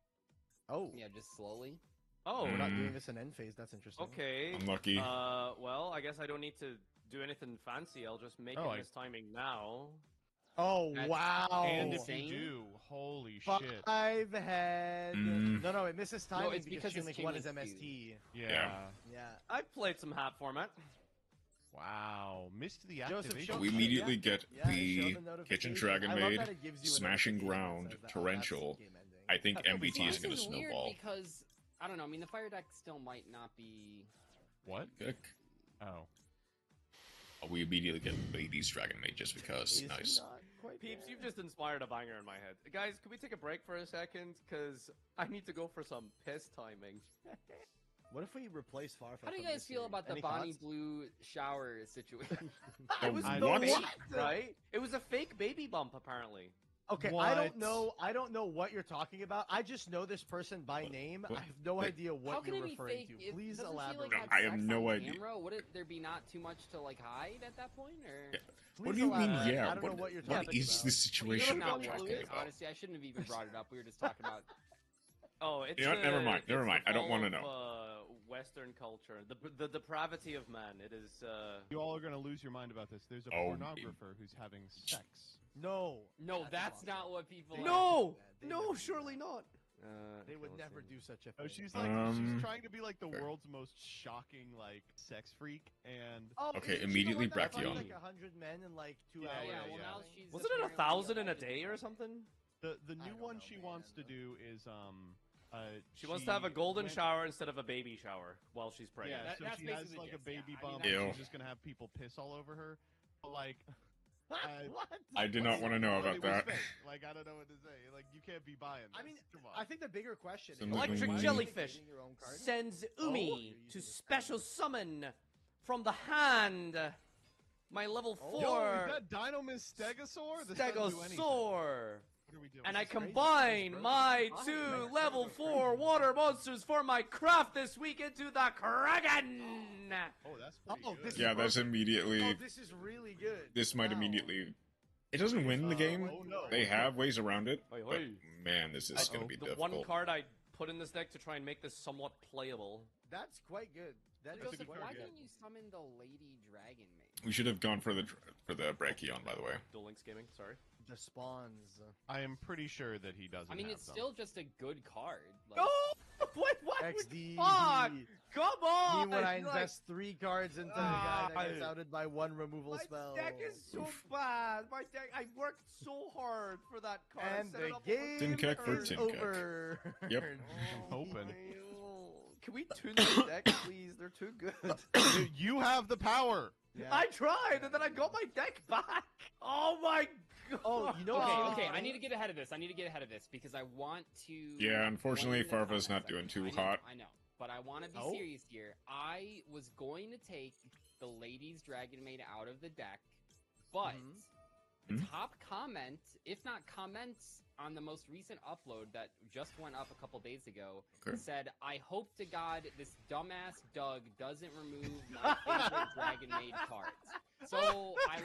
Oh, Yeah, just slowly. Oh. we're not Mm. doing this in end phase. That's interesting. Okay. Unlucky. Well, I guess I don't need to do anything fancy. I'll just make Oh, it this timing now. Oh That's wow! And if Insane. you do, holy shit. 5 head. Mm. No, it misses timing it's because because Chain it's Link 1 is Chain Link MST. Yeah. Yeah. I've played some hat format. Wow, missed the Joseph, activation. show- We immediately get Yeah, show the the notification. Kitchen Dragon I love Maid, that it gives you a Smashing notification that Ground, says that, oh, that's Torrential. game ending. I think That'll be MBT fine. is This going to is weird snowball. because I don't know. I mean, the fire deck still might not be. What? Kick. Oh. We immediately get Ladies Dragon Maid just because. Is Nice. not quite Peeps, there. you've just inspired a banger in my head. Guys, can we take a break for a second? Because I need to go for some piss timing. What if we replace Farfa? How do you from guys this feel series? about the Any Bonnie thoughts? Blue shower situation? It was I no what? fake, right? It was a fake baby bump, apparently. Okay, I What? don't know. I don't know what you're talking about. I just know this person by name. I have no What? idea How what can you're it be referring fake? to. If- Please doesn't she, elaborate. Like, have I have sex no on idea. Camera? Wouldn't there be not too much to like hide at that point, or? Yeah. Please What do you mean, elaborate. yeah? I don't know what you're What talking is about. the situation Not we're watch talking this. about? Honestly, I shouldn't have even brought it up. We were just talking about. Oh, it's You know what? Never mind, never it's mind. the I don't fall wanna of, know. Western culture, the depravity of man. It is. You all are gonna lose your mind about this. There's a Oh, pornographer who's having sex. No. No, that's not what people. No, They no, never do surely that. not. They would never do such a Oh, thing. she's like she's trying to be like the okay. world's most shocking like sex freak, and Okay, isn't she the immediately one that fucked, Brachion. like 100 men in like 2 Yeah, hours. Yeah, yeah, well yeah. now she's. Wasn't it apparently 1,000 in a alleged day or to- something? the I new don't one know, she man. wants to do is She wants to have a golden went- shower instead of a baby shower while she's Yeah, pregnant. That- so that's she has basically like a the gist, baby yeah. I mean, bump, that's- and Ew. she's just gonna have people piss all over her. But like, What? I did not want to know it about was that. fake. Like I don't know what to say. Like you can't be buying. This. I mean, come on. I think the bigger question Some is Electric Why are you jellyfish creating your own card? sends Oh, Umi you're to using the special summon from the hand. My level Yo, 4 is that Dynamis Stegosaur? This doesn't do anything. Stegosaur. What are we doing? And I This is crazy. combine This is my broken. two Makes level sense. 4 water monsters for my craft this week into the Kraken. Oh, that's pretty Oh, good. this is Yeah, that's broken. immediately. Oh, this is really good. This might Wow. immediately. It doesn't win the game. Oh no. They have ways around it, Oi, but oi. man, this is going to be The difficult. one card I put in this deck to try and make this somewhat playable. That's quite good. That That's a is good Joseph, card, why yeah. didn't you summon the Lady Dragon Maid? We should have gone for the Brachion, by the way. Duel Links Gaming, sorry. the spawns. I am pretty sure that he doesn't. I mean, have it's them. still just a good card. Like, No! What? XD. Fuck! Come on! Me when I Like, invest 3 cards into the guy that gets outed by 1 removal my spell. deck is so bad. My deck. I worked so hard for that card. I And set it the up game Tin-Kek for is Tin-Kek. over. Yep. I'm hoping. Can we tune the deck, please? They're too good. Dude, you have the power. Yeah. I tried, and then I got my deck back. Oh my god. Oh, you know okay, what? okay, I need to get ahead of this. I need to get ahead of this because I want to. Yeah, unfortunately, One minute Farva's not comments. doing too I know, hot. I know, but I want to be Oh. serious here. I was going to take the Ladies Dragon Maid out of the deck, but the Mhm. top comment, if not comments, on the most recent upload that just went up a couple days ago Okay. said, "I hope to God this dumbass Doug doesn't remove my favorite Dragon Maid cards." So I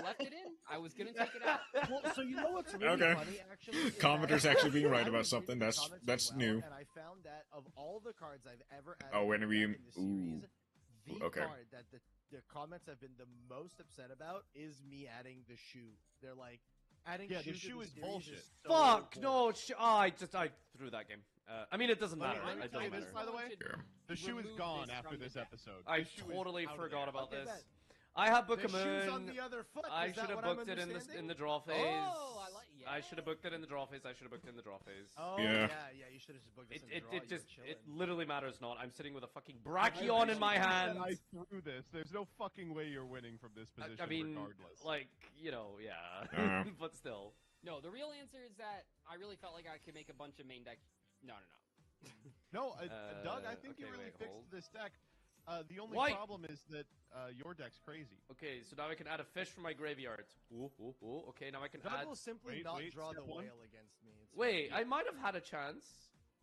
left it in. I was gonna take it out. Well, so you know what's really Okay. funny, actually? is Commenter's that actually being right I about was something. reading the That's- comments that's as well, new. And I found that of all the cards I've ever added Oh, when to we- the deck in this series, ooh. the Okay. card that the comments have been the most upset about is me adding the shoe. They're like, adding Yeah, shoe the to shoe the is series bullshit. so Fuck! boring. No, I threw that game. I mean, it doesn't Let me- matter. let me It tell you doesn't this, matter. by the way. Yeah. The shoe is Remove gone this after from the this deck. episode. I The shoe is totally out of forgot there. about Okay, this. bet. I have Book The of shoe's on Moon. the other foot. I Is that should have what I'm booked it in understanding? the draw phase. Oh, I like. Yeah. I should have booked it in the draw phase. I should have booked it in the draw phase. Oh Yeah. yeah, you should have just booked this It, in the it, draw. it You just were it chilling. literally matters not. I'm sitting with a fucking Brachion in my hand. I threw this. There's no fucking way you're winning from this position, I mean, regardless. like, yeah, Uh-huh. but still. No, the real answer is that I really felt like I could make a bunch of main deck. No. No, Doug, I think you okay, really wait, fixed hold. this deck. The only Why? problem is that your deck's crazy. Okay, so now I can add a fish from my graveyard. Ooh. Okay, now I can Doug add. will simply Wait, not wait, draw the step one. whale against me. It's Wait, fine. I might have had a chance,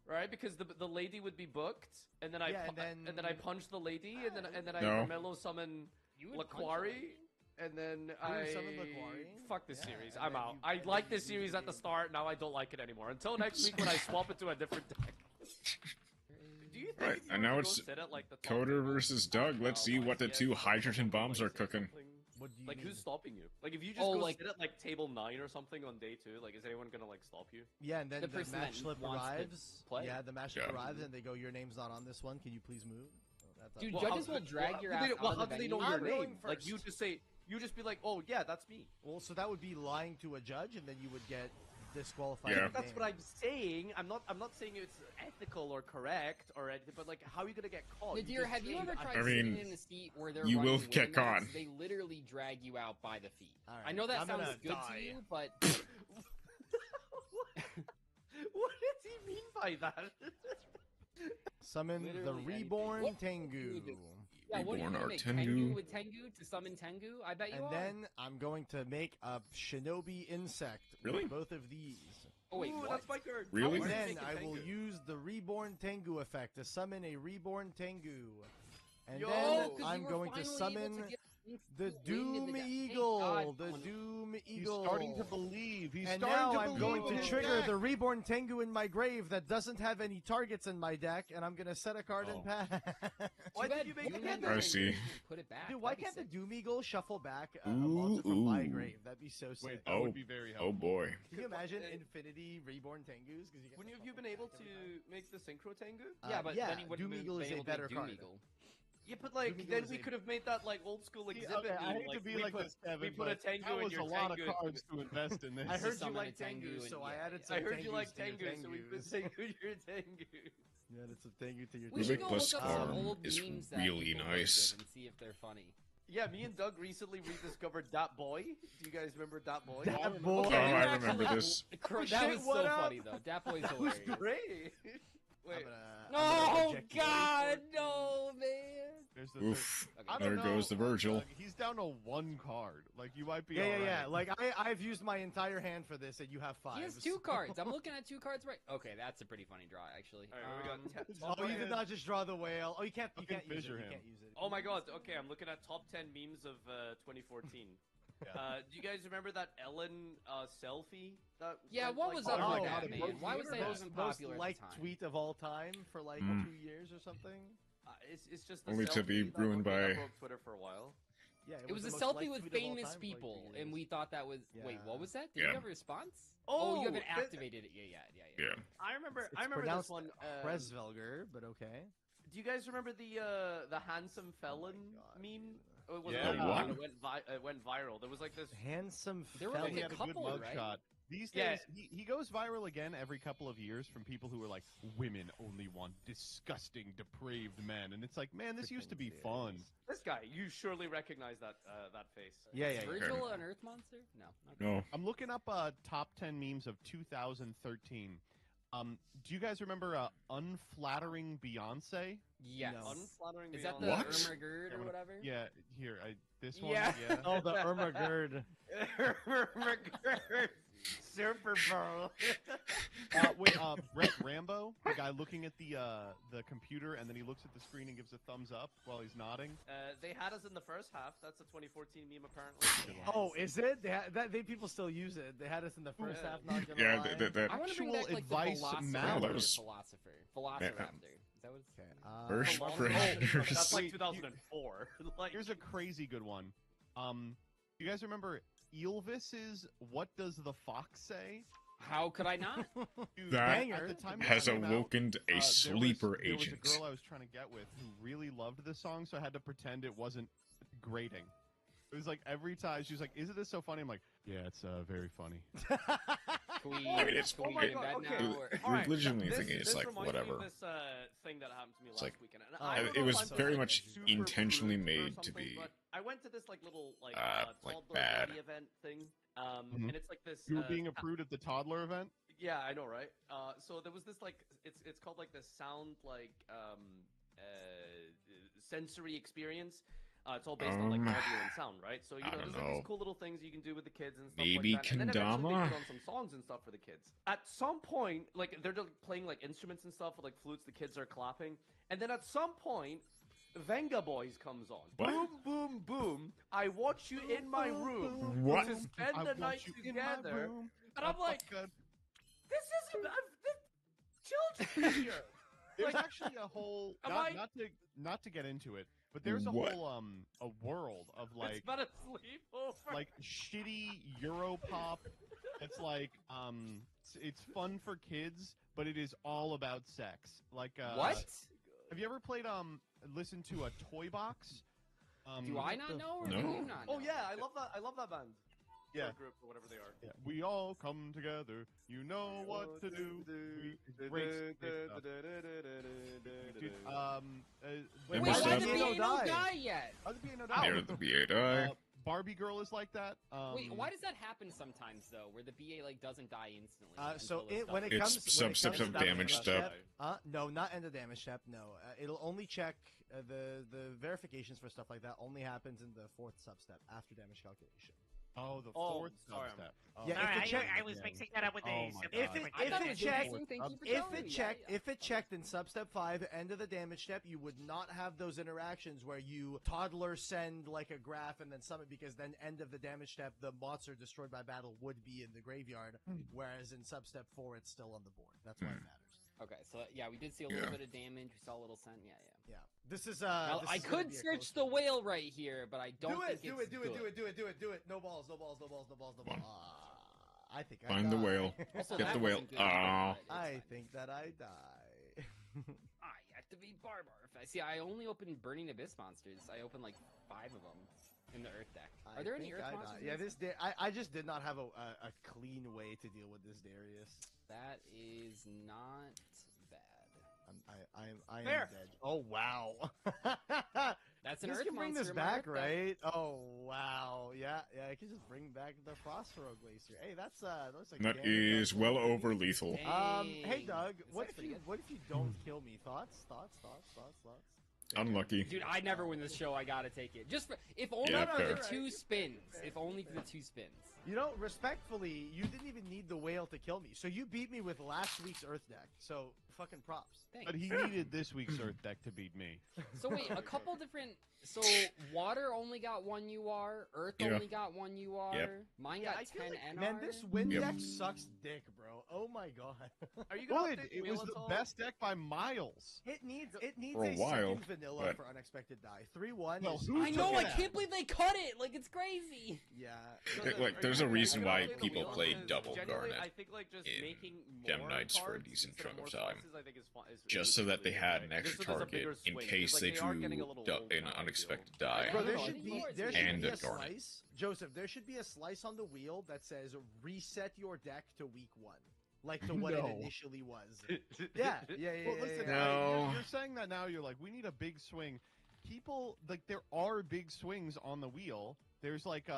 right? Because the lady would be booked, and then I Yeah, and then I punch the lady, and then I No. mellow summon You would punch a Laquari, lady? and then would I summon Laquari? fuck this Yeah, series. and I'm then out. you- I and like then this you series at the game. start. Now I don't like it anymore. Until next week when I swap it to a different deck. Do you think Right, if you and were now to it's go sit at, like, the top Coder table, versus Doug. Let's see what the yeah, 2 like, hydrogen something bombs are like cooking. something- What do you Like, mean? who's stopping you? Like, if you just Oh, go like- sit at, like, table 9 or something on day 2, like, is anyone gonna, like, stop you? Yeah, and then The the person match that slip wants to arrives. play. Yeah, the match slip Yeah. arrives, and they go, "Your name's not on this one. Can you please move?" Dude, Well, judges will drag your ass well, out how of the do they venue. know your I'm going name? Like, you first. just say, you just be like, oh, yeah, that's me. Well, so that would be lying to a judge, and then you would get disqualified. Yeah. from That's game. what I'm saying. I'm not saying it's ethical or correct or anything, but like, how are you gonna get caught? Nadir, have you ever tried I mean, sitting in a seat where they're you running will get Winamax? caught. They literally drag you out by the feet. All right, I know that I'm sounds gonna good die. to you, but What does he mean by that? Summon the Literally anything. Reborn What? Tengu. yeah, what are you Reborn gonna our make? Tengu. Tengu with Tengu to summon Tengu? I bet you And are. then I'm going to make a Shinobi Insect Really? with both of these. Oh wait, Ooh, what? that's my turn. Really? How And are you then making I will Tengu? use the Reborn Tengu effect to summon a Reborn Tengu. And Yo, then 'cause you I'm were going to finally able summon get the wind in Doom the deck. Thank Eagle. God The someone- Doom He's Eagle. starting to believe. He's And starting now to I'm believe going in to his trigger deck. the Reborn Tengu in my grave that doesn't have any targets in my deck, and I'm going to set a card and pass. Why Too did bad you make Doom it Eagle I didn't see. Put it back. Dude, why That'd be can't the sick. Doom Eagle shuffle back a monster from my grave? That'd be so sick. Wait, that would be very helpful. Oh boy. Can you imagine Infinity Reborn Tengus? Wouldn't you have been able to make the Synchro Tengu? Yeah, but then he wouldn't Doom have Eagle been is a able to better make Doom card. Eagle. Yeah, but like, Doom Eagle then is we a- could have made that like old school See, exhibit. okay, I meme, hate to like, be we like put, this, Kevin, we put a but Tengu that in was your a lot of Tengu. cards to invest in this. I heard you summon a like Tengu Tengu, and- so I yeah, added yeah. some I heard you Tengus like to your Tengu, so we put Tengus. Tengu in your Tengu. You added some Tengu to your We should Rubik go plus look up some Farm old is memes that really people nice. posted and see if they're funny. Yeah, me and Doug recently rediscovered Dat Boy. Do you guys remember Dat Boy? Dat Boy. Oh, you I actually- remember this. That shit, was what so up? funny though. Dat Boy's That was hilarious. great. Wait, I'm gonna Oh reject you. God, no man. There's the, Oof. I There don't goes the know, Virgil. he's down to one card. Like, you might be Yeah, alright. yeah. Like I've used my entire hand for this, and you have 5. He has 2 cards. I'm looking at 2 cards right. Okay, that's a pretty funny draw actually. all right, we got Oh, top you 10. did not just draw the whale. Oh, you can't. You Fucking can't use it. fissure You him. can't use it. Oh my God. Okay, I'm looking at top 10 memes of 2014. Yeah. Do you guys remember that Ellen selfie? That Yeah, went, what like, was up viral? with Oh, that, the man? most- Why was that most, even most popular at the liked time? tweet of all time for like Mm. 2 years or something? It's just the Only to be selfie that ruined broke- that by- broke Twitter for a while. Yeah, It was a the most selfie liked with tweet of all famous time for, like, 2 people, years. and we thought that was. Wait, Yeah. what was that? Did Yeah. you have a response? you haven't Oh, activated it. Yeah. Yeah. I remember. It's I remember this pronounced one. Presvelger, but okay. Do you guys remember the handsome felon God, meme? Oh, it was Yeah. a What? meme, it went viral. There was like this. Handsome There were fella. like He a had a good couple, right? mugshot. These Yeah. days, he goes viral again every couple of years from people who are like, women only want disgusting, depraved men. And it's like, man, this used to be fun. This guy, you surely recognize that that face. Yeah. Virgil an Earth monster? No. Okay. No. I'm looking up top 10 memes of 2013. Do you guys remember Unflattering Beyonce? Yes. No. Unflattering. Is that beyond the What? Irma Gerd or Yeah, whatever? Yeah, here, this one. Yeah. Yeah. Oh, the Irma Gerd. Super Bowl. Wait, Brett Rambo, the guy looking at the computer, and then he looks at the screen and gives a thumbs up while he's nodding. They had us in the first half. That's a 2014 meme, apparently. Oh, is it? People still use it. They had us in the first Yeah. half. Not gonna Yeah, lie. that I want to bring Actual back like advice the Velociraptor. matters. That was- Velociraptor. Is that what it's Okay. First Long Raiders. time. That's like Wait, 2004. Like, Here's a crazy good one. You guys remember Elvis's "What Does the Fox Say"? How could I not? Dude, That at the time has it came out, awoken a there sleeper was agent. a girl I was trying to get with who really loved this song, so I had to pretend it wasn't grating. It was like every time she was like, "Isn't this so funny?" I'm like, "Yeah, it's very funny." Can we, I mean, it's- can we oh my get in God, bed okay. now? Or... All right, Legitimately this- thinking it's this like reminds me of whatever. this thing that happened to me It's last like- weekend. And Oh, I don't it know was if I'm just, very like, much super intentionally prude or made to something, be, But I went to this like little like like, toddler bad. party event thing, Mhm. and it's like this. You were being a prude at the toddler event. Yeah, I know, right? So there was this like it's called like the sound like sensory experience. It's all based on like audio and sound, right? So you I know, don't there's like know. these cool little things you can do with the kids and stuff Maybe like that. And then eventually they Kendama? put on some songs and stuff for the kids. At some point, like they're just playing like instruments and stuff with like flutes. The kids are clapping, and then at some point, Venga Boys comes on. What? Boom, boom, boom! I watch you in my room What? to spend I the want night you in my together, room. and I'm like, Fuck, this isn't children here. There's Like, actually a whole am not, I- not to get into it, but there's a What? whole a world of it's like about a sleepover. like shitty Europop. It's like it's fun for kids, but it is all about sex. Like What? Have you ever played listened to a Toy Box? Do I not know, or No. do you not know? Oh yeah, I love that. I love that band. Yeah. Or group or whatever they are. Yeah. We all come together. You know what to do. Great stuff. Dude, They Wait, must why have- the Piano piano died. die yet? How did the piano Near die? the BA Barbie Girl is like that. Wait, why does that happen sometimes though, where the BA like doesn't die instantly? So until it's when done? it It's comes when it sub comes to damage step. No, not end of damage step. No, it'll only check the verifications for stuff like that. Only happens in the 4th substep after damage calculation. Oh, the Oh, 4th sorry. substep. Oh, Yeah, Sorry, if it check- I was mixing that up with the. Oh my sub- God. If it- I if thought it was checked- confusing. Thank you for If telling it me. checked, Yeah. if it checked in substep 5, end of the damage step, you would not have those interactions where you toddler send like a graph and then summon, because then end of the damage step, the monster destroyed by battle would be in the graveyard, whereas in substep 4, it's still on the board. That's why it matters. Okay, so yeah, we did see a little Yeah. bit of damage. We saw a little scent. Yeah, yeah. Yeah, this is Now, this I is gonna could be a search close the one. whale right here, but I don't Do think it, do it's it, do it, good. do it, do it, do it, do it. No balls, no balls, no balls, no balls, no balls. Come I think I Find the die. whale. Also, Get that the whale. wasn't good, Aw. but it's I fine. think that I die. I have to be Barbar. See, I only opened Burning Abyss monsters. I opened like 5 of them in the Earth deck. Are there any think Earth I monsters? died. in Yeah, this? I just did not have a clean way to deal with this Darius. That is not bad. I am Fair. dead. Oh wow. That's an This Earth can bring monster this in my back, Earth deck. right? Oh wow. Yeah, I can just bring back the Phosphoro Glacier. Hey, that's looks like That a damn is good well idea. over lethal. Hey Dang. Doug, This what looks if pretty you good. don't kill me? Thoughts? Unlucky. Dude, I never win this show. I gotta take it. Just for, if only Yeah, for the fair. 2 spins. If only for the 2 spins. You know, respectfully, you didn't even need the whale to kill me. So you beat me with last week's Earth deck. So fucking props. Thanks. But he needed this week's Earth deck to beat me. So wait, a couple different. So water only got 1 UR. Earth Yeah. only got 1 UR. Yep. Mine Yeah, got I feel 10 like- NR. Man, this wind Yep. deck sucks dick, bro. Oh my god. Are you gonna Good. update It Wheel was at the all? best deck by miles. It needs For a a while, second vanilla but- for unexpected die. 3-1 Well, is who I know. took I it out? can't believe they cut it. Like it's crazy. yeah. Like, there's a reason why people play double Genuinely, Garnet I think like just in making Gem more Knights for a cards decent instead of chunk of more time. slices, I think is fun, just is so that they really had good. an extra Just so there's a target bigger in swing, case 'cause, they like, are drew getting a little old an now, I feel. unexpected die. Bro, I there don't know. should I be think there it's should And be a a Garnet. slice, Joseph. There should be a slice on the wheel that says reset your deck to week 1, like to what No. it initially was. Yeah. Well, listen, No. you're saying that now. You're like, we need a big swing. People like there are big swings on the wheel. There's like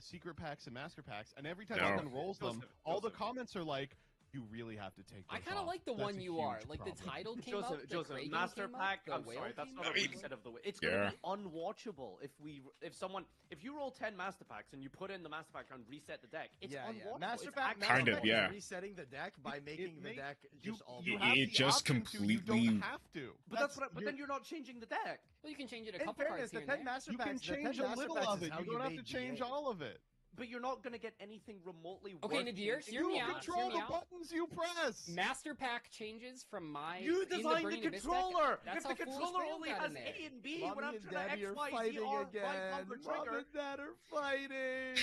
secret packs and master packs, and every time No. someone rolls them, Joseph, all the Joseph. comments are like, "You really have to take." I those kind of off. like the That's 1 a UR. huge Like the problem." title came up. The Joseph, Kraken Master came up, Pack. the I'm whale sorry, that's came not up. a I mean, reset of the way. It's yeah. gonna be unwatchable if you roll 10 Master Packs and you put in the Master Pack and reset the deck. It's yeah, unwatchable. Master It's Pack, actually Kind of, Master Pack yeah. is resetting the deck by making the make- deck You, just all you black. have It the just option to, you completely- don't have to. But then you're not changing the deck. Well, you can change it a In couple fairness, cards the here 10 and there. Master You Packs, can the 10 change a Master little Packs of is it. how You don't have made to change BA. all of it. But you're not gonna get anything remotely. Okay, worth Nadir, changing. hear You me out. control Hear me the out. buttons you press. Master Pack changes from my. You in the designed the Burning Abyss deck. controller. That's If how the Foolish controller Whale only got has in there. A and B Mommy when I'm and trying Daddy to are X, Y, Z, fighting R, right again. on the Mom trigger. and Dad are fighting.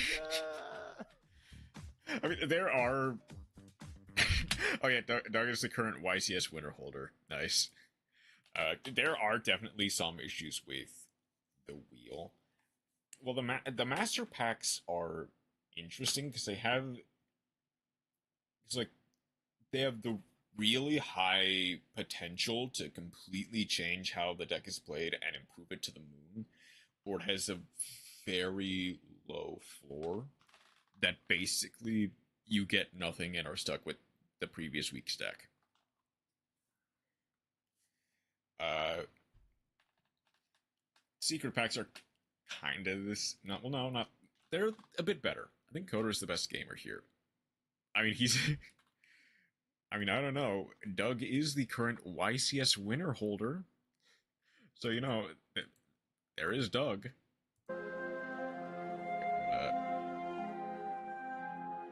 I mean, there are. Oh yeah, Doug is the current YCS winner holder. Nice. There are definitely some issues with the wheel. Well, the master packs are interesting because they have. It's like they have the really high potential to completely change how the deck is played and improve it to the moon, or it has a very low floor that basically you get nothing and are stuck with the previous week's deck. Secret packs are kind of this. Not. They're a bit better. I think Coder's the best gamer here. I mean, he's. I mean, I don't know. Doug is the current YCS winner holder. So, you know, there is Doug.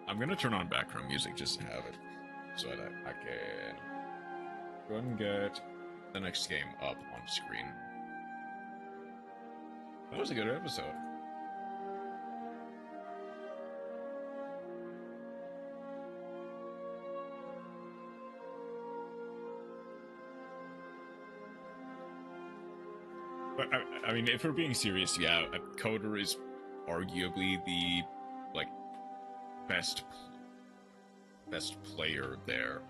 I'm going to turn on background music just to have it. So that I can go ahead and get the next game up on screen. That was a good episode. But I mean, if we're being serious, yeah, Coder is arguably the like best player there,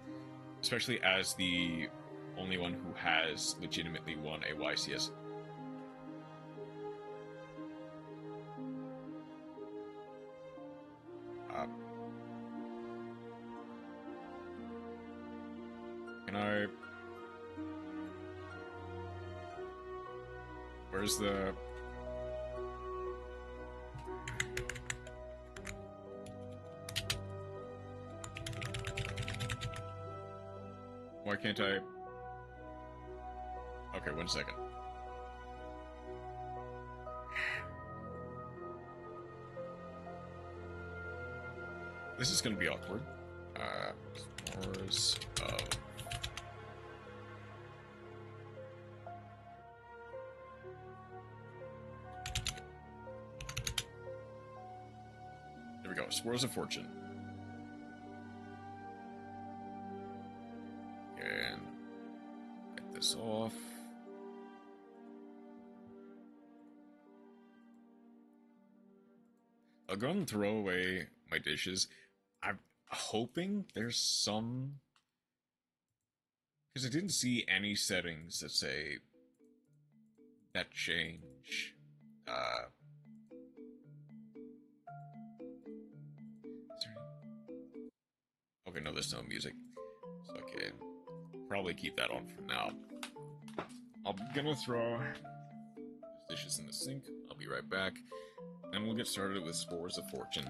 especially as the only one who has legitimately won a YCS. Can I? Where's the? Why can't I? Okay, 1 second. This is gonna be awkward. Spores of... There we go, Spores of Fortune. And get this off. I'll go and throw away my dishes. I'm hoping there's some... Because I didn't see any settings that say... that change. Okay, no, there's no music. So, okay. Probably keep that on for now. I'm gonna throw dishes in the sink. I'll be right back. And we'll get started with Spores of Fortune.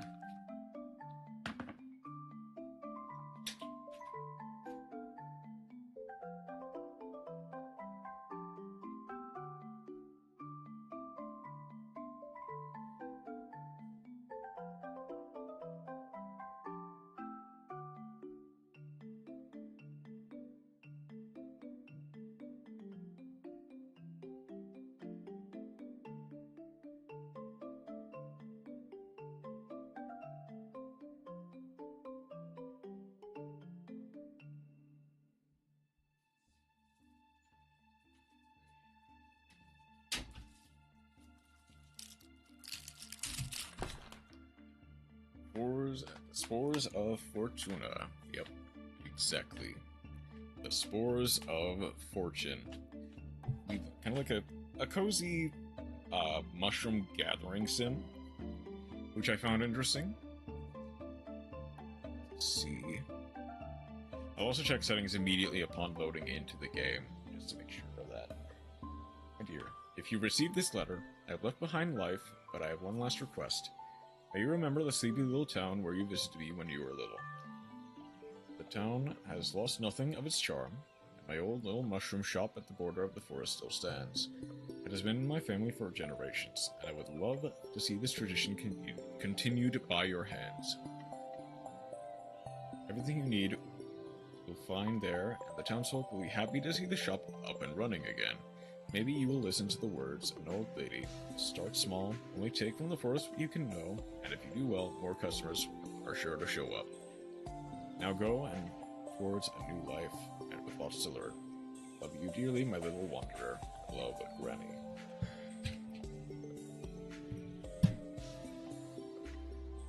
Spores of Fortuna. Yep, exactly. The Spores of Fortune. Kind of like a cozy mushroom gathering sim, which I found interesting. Let's see. I'll also check settings immediately upon loading into the game, just to make sure of that. My dear, if you received this letter, I have left behind life, but I have one last request. May you remember the sleepy little town where you visited me when you were little. The town has lost nothing of its charm, and my old little mushroom shop at the border of the forest still stands. It has been in my family for generations, and I would love to see this tradition continued by your hands. Everything you need you'll find there, and the townsfolk will be happy to see the shop up and running again. Maybe you will listen to the words of an old lady. Start small, only take from the forest what you can know, and if you do well, more customers are sure to show up. Now go and towards a new life, and with lots to learn. Love you dearly, my little wanderer. Love, Granny.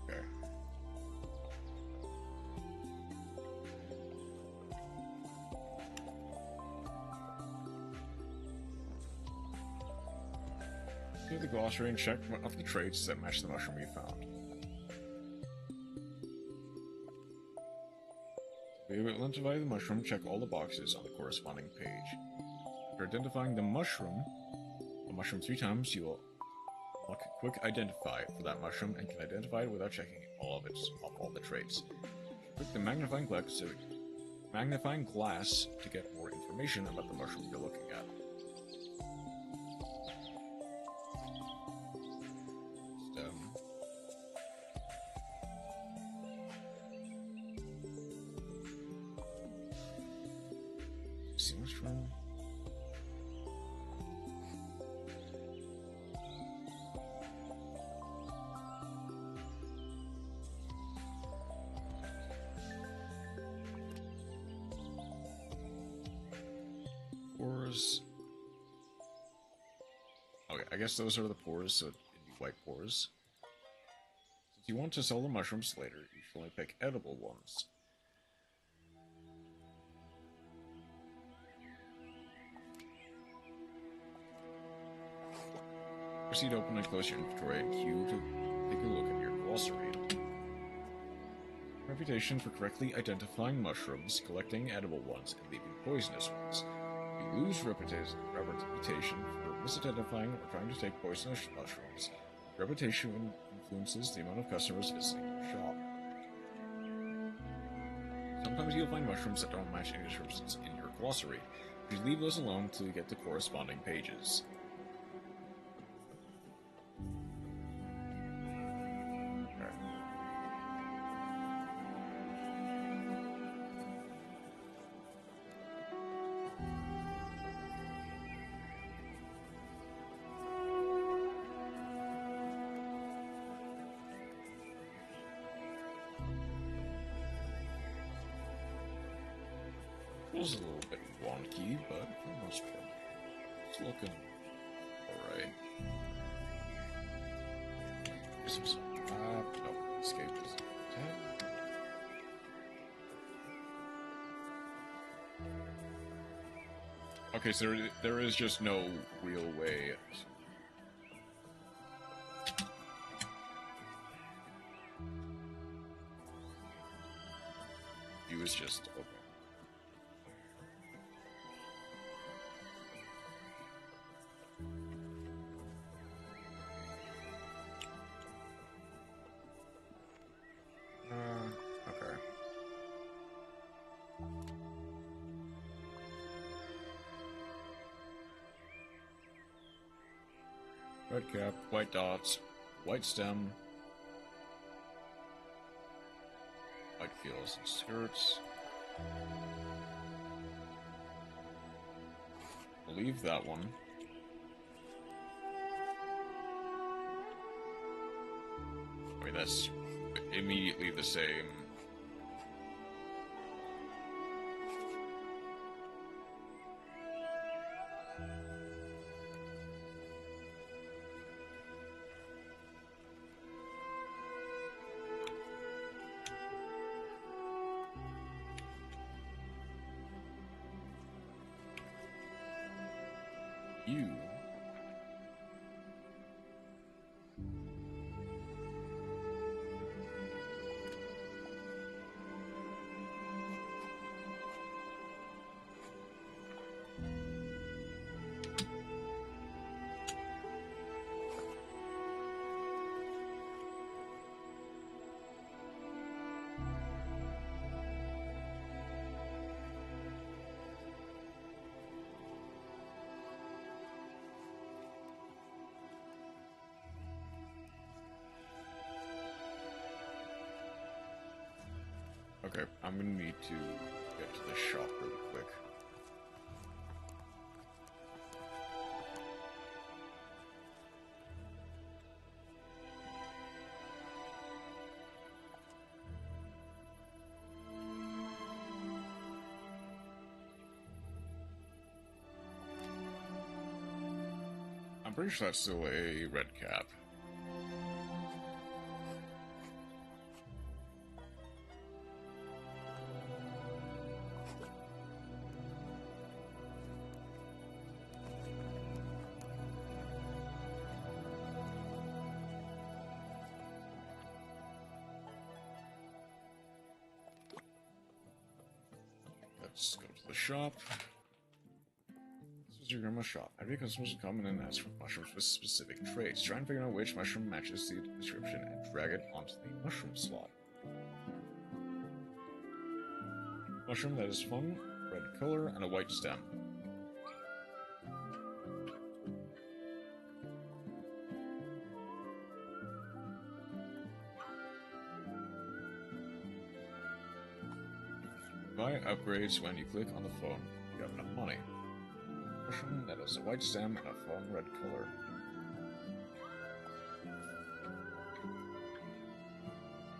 Okay. Do the glossary and check off the traits that match the mushroom you found. To identify the mushroom, check all the boxes on the corresponding page. After identifying the mushroom 3 times, you will look quick identify for that mushroom and can identify it without checking all the traits. Click the magnifying glass to get more information about the mushroom you're looking at. Sea mushroom. Spores. I guess those are the pores, so it'd be white pores. Since you want to sell the mushrooms later, you should only pick edible ones. Proceed to open and close your inventory and queue to take a look at your glossary. Reputation for correctly identifying mushrooms, collecting edible ones, and leaving poisonous ones. You lose reputation for misidentifying or trying to take poisonous mushrooms. Reputation influences the amount of customers visiting your shop. Sometimes you'll find mushrooms that don't match any descriptions in your glossary. You leave those alone until you get to corresponding pages. Feels a little bit wonky, but for the most part, it's looking alright. No, escape is 10. Okay, so there is just no real way. He was just okay. Okay. Red cap, white dots, white stem, white heels and skirts. I'll leave that one. I mean, that's immediately the same. You. Okay, I'm gonna need to get to the shop really quick. I'm pretty sure that's still a red cap. Let's go to the shop. This is your grandma's shop. Every customer will come in and ask for mushrooms with specific traits. Try and figure out which mushroom matches the description and drag it onto the mushroom slot. Mushroom that is fun, red color, and a white stem. Buy upgrades when you click on the phone. You have enough money. Mushroom that has a white stem and a fun red color.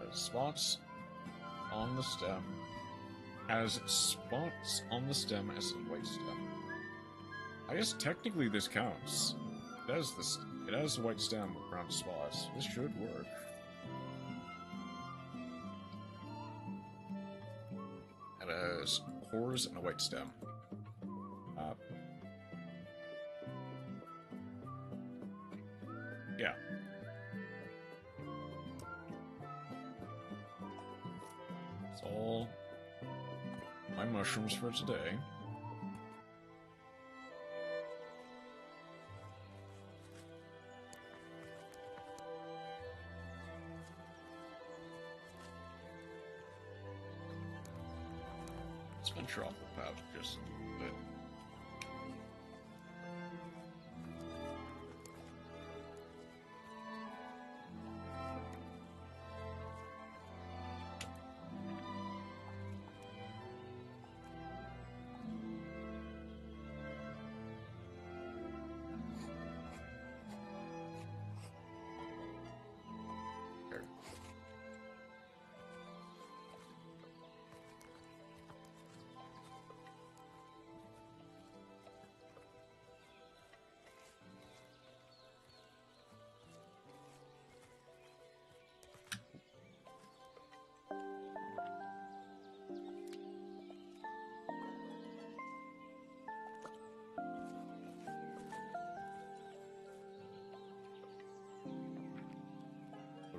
Has spots on the stem. Has spots on the stem as a white stem. I guess technically this counts. It has this. It has the white stem with brown spots. This should work. It has cores and a white stem. Yeah. That's all my mushrooms for today. Let's venture off the path just a bit.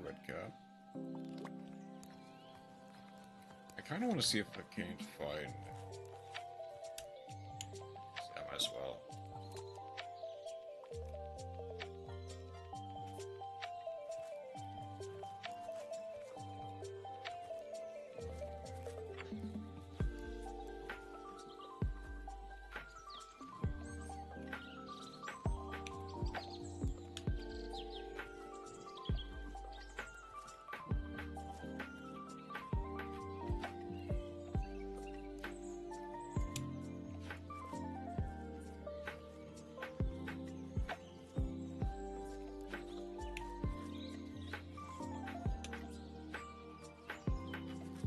Red cap. I kind of want to see if I can't find them as well.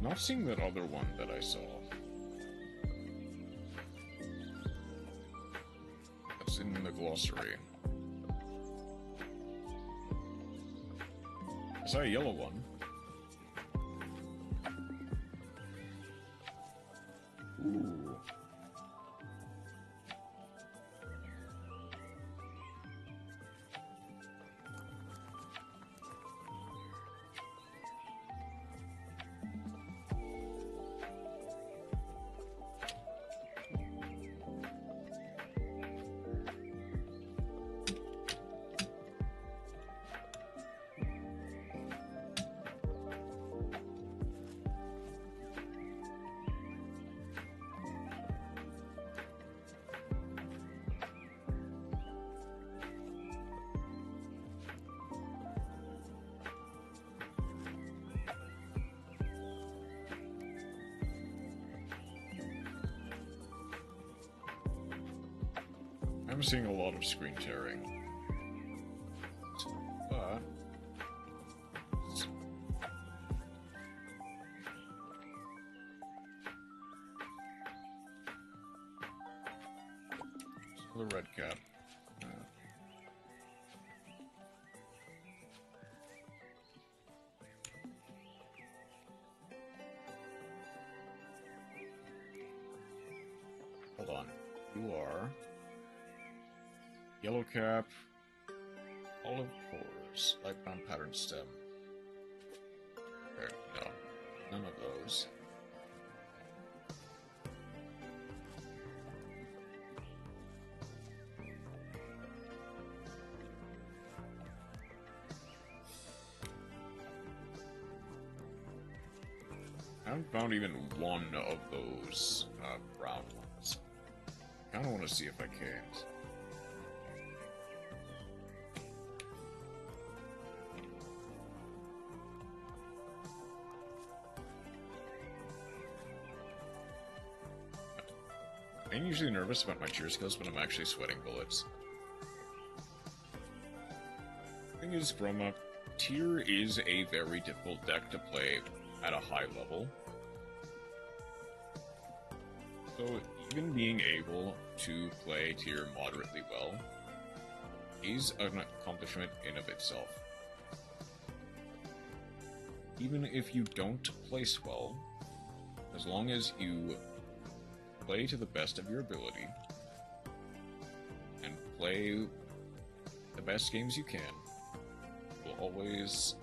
Not seeing that other one that I saw. That's in the glossary. I saw a yellow one. Ooh. I'm seeing a lot of screen tearing. But the red cap. Hold on. You are yellow cap, olive cores, light brown pattern stem. Okay, no, none of those. I haven't found even one of those brown ones. I kind of want to see if I can't. I'm usually nervous about my cheer skills, but I'm actually sweating bullets. The thing is, from a tier is a very difficult deck to play at a high level. So even being able to play tier moderately well is an accomplishment in of itself. Even if you don't place well, as long as you play to the best of your ability and play the best games you can, you'll always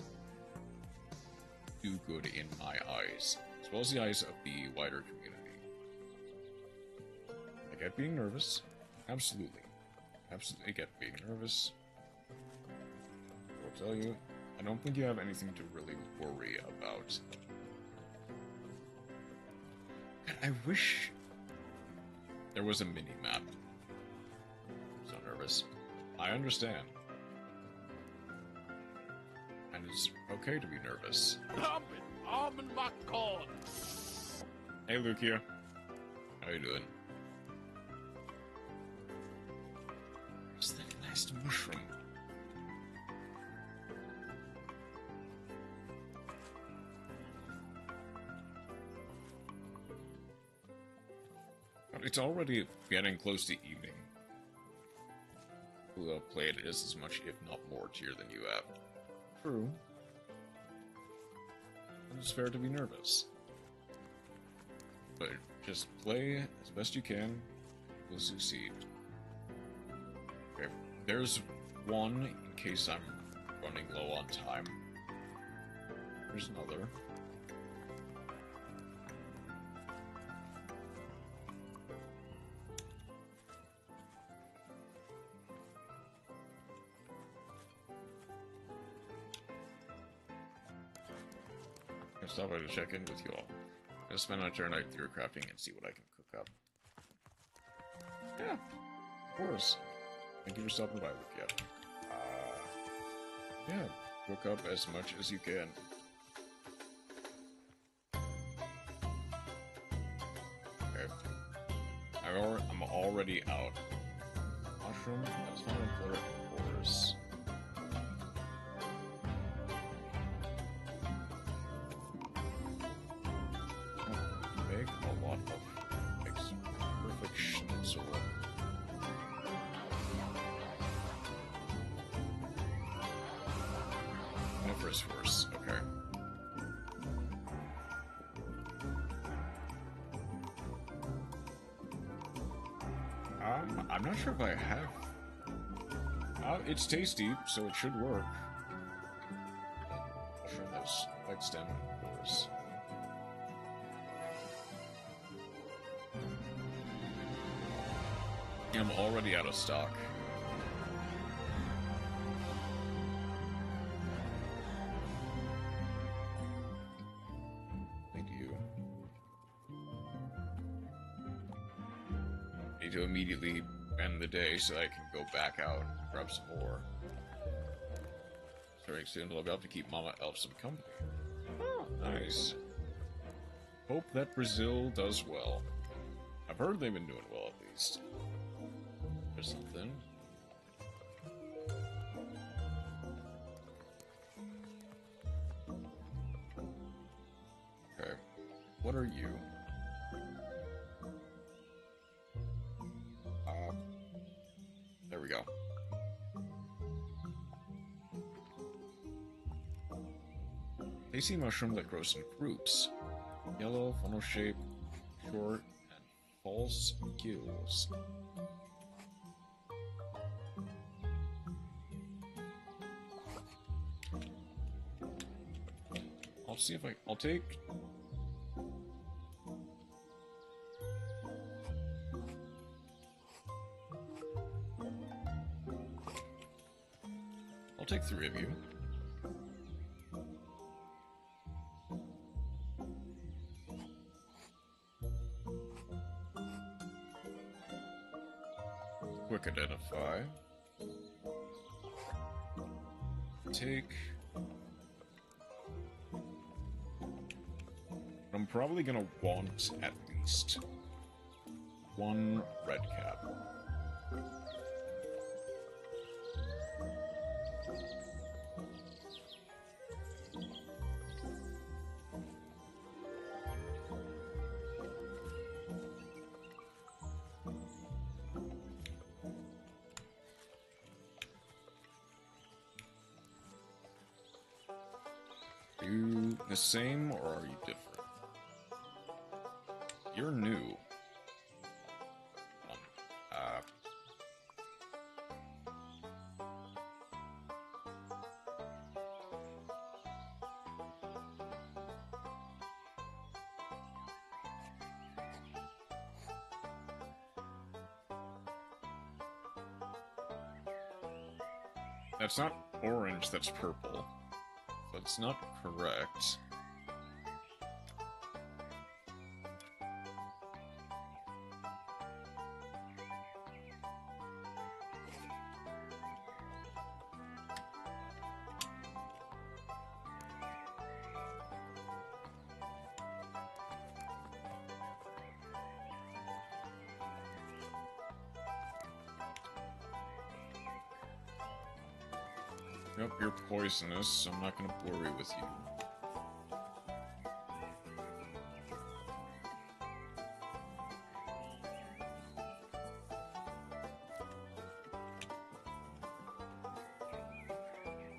do good in my eyes, as well as the eyes of the wider community. I get being nervous. Absolutely. Absolutely get being nervous. I will tell you, I don't think you have anything to really worry about. God, I wish there was a mini-map. I'm so nervous. I understand. And it's okay to be nervous. I'm in my corn. Hey, Lucia. How you doing? What's that last mushroom? It's already getting close to evening. Who have played is as much, if not more, tier than you have. True. And it's fair to be nervous. But just play as best you can, you'll succeed. Okay, there's one in case I'm running low on time. There's another. I stopped by to check in with you all. I'm gonna spend a turn out through crafting and see what I can cook up. Yeah, of course. Thank you for stopping by, Lucia. Yeah, cook up as much as you can. Okay. I'm already out. Mushroom, that's not a clear, of course. Make a lot of perfect schnitzel. First, okay. I'm not sure if I have. It's tasty, so it should work. Sure, that's like stem, of course. I'm already out of stock. To immediately end the day so I can go back out and grab some more. Starting soon to log up to keep Mama Elf some company. Oh, nice. Hope that Brazil does well. I've heard they've been doing well at least. There's something. Okay. What are you? There we go. Tasty mushroom that grows in groups. Yellow, funnel shape, short, and false gills. I'll see if I'll take... I'll take 3 of you. Quick identify. Take... I'm probably gonna want at least 1 red cap. the same, or are you different? You're new. That's not orange, that's purple. That's not correct. Nope, you're poisonous, so I'm not gonna worry with you.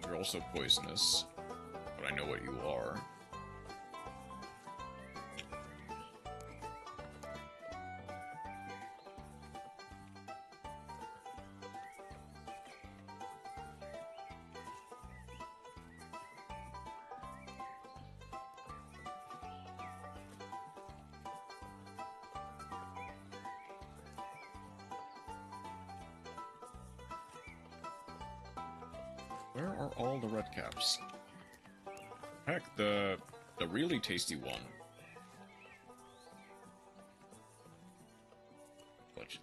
You're also poisonous, but I know what you are. Where are all the red caps? Heck, the really tasty one. Allegedly.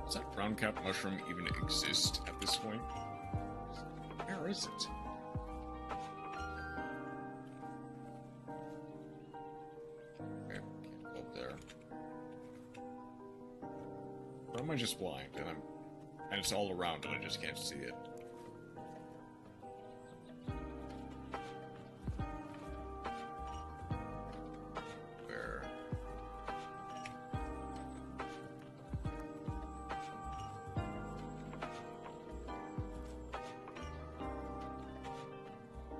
Does that brown cap mushroom even exist at this point? Where is it? Okay, can't go up there. Or am I just blind and it's all around and I just can't see it?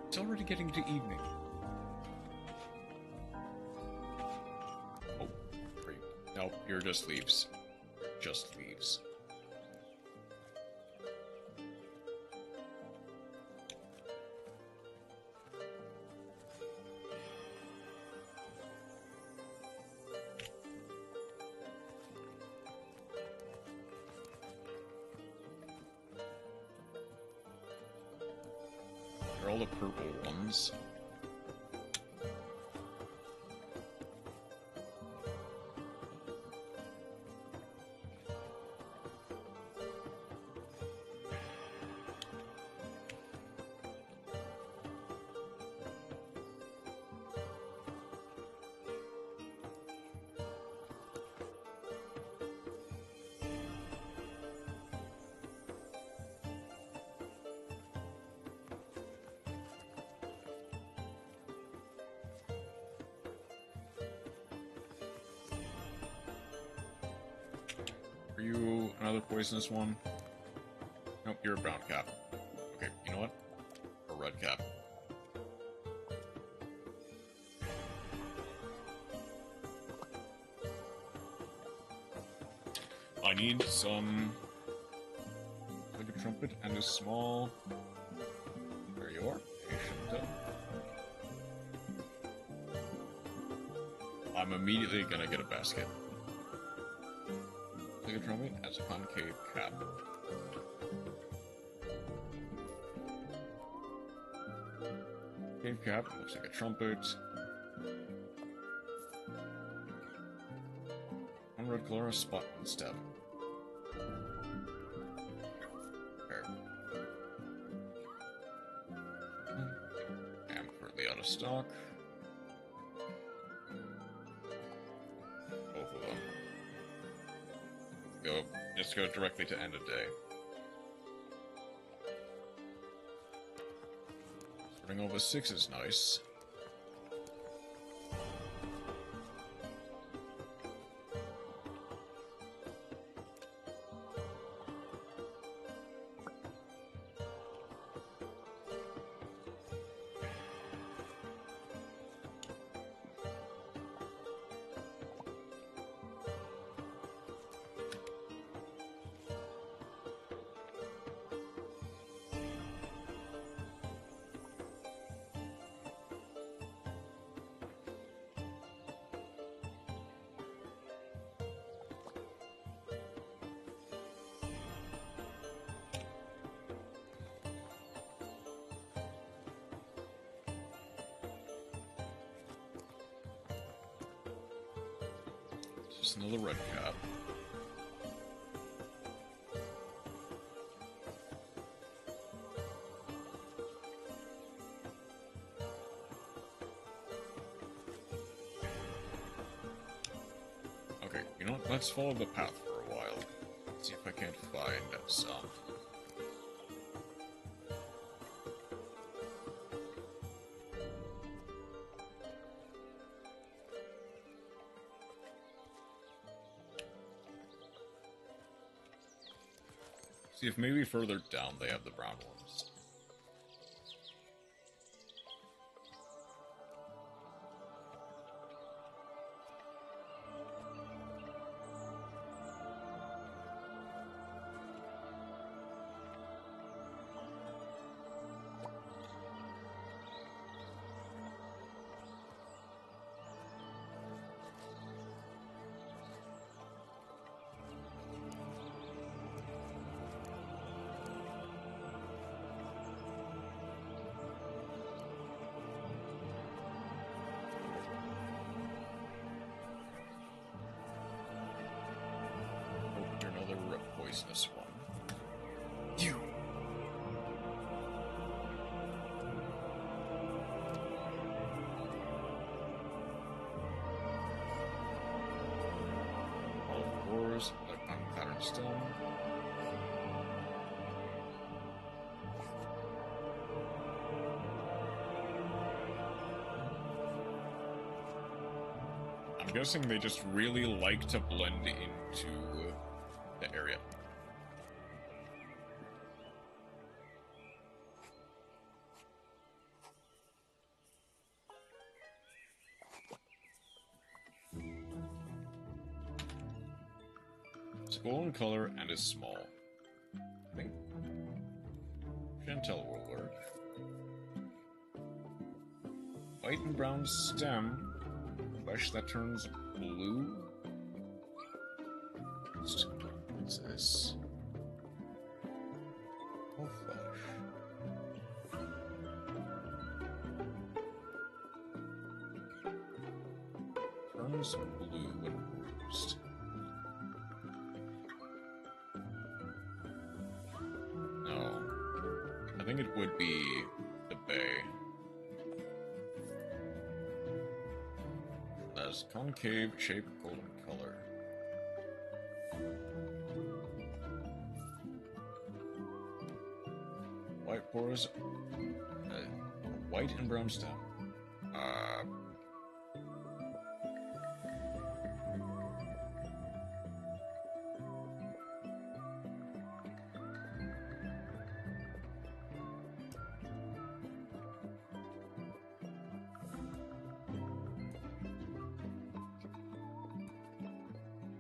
It's already getting to evening. Oh, great. Nope, you're just leaves. Just leaves. All the purple ones. Are you another poisonous one? Nope, you're a brown cap. Okay, you know what? A red cap. I need some... like a trumpet and a small... There you are. Patient. I'm immediately gonna get a basket. like a trumpet, has a concave cap. Concave cap, looks like a trumpet. One red color, a spot, and step. I'm currently out of stock. Both of them. Just go directly to end of day. Starting over 6 is nice. Just another red cap. Okay, you know what? Let's follow the path for a while. See if I can't find some. See if maybe further down they have the brown ones. Poisonous one. You! Olive ores, like unpatterned stone. I'm guessing they just really like to blend into the area. It's golden color and is small. I think Chantel will work. White and brown stem. Flesh that turns blue. What's this? Oh, flesh. Turns blue when bruised. No. I think it would be the bay. That's concave shape, golden color. White pores, white and brown stem.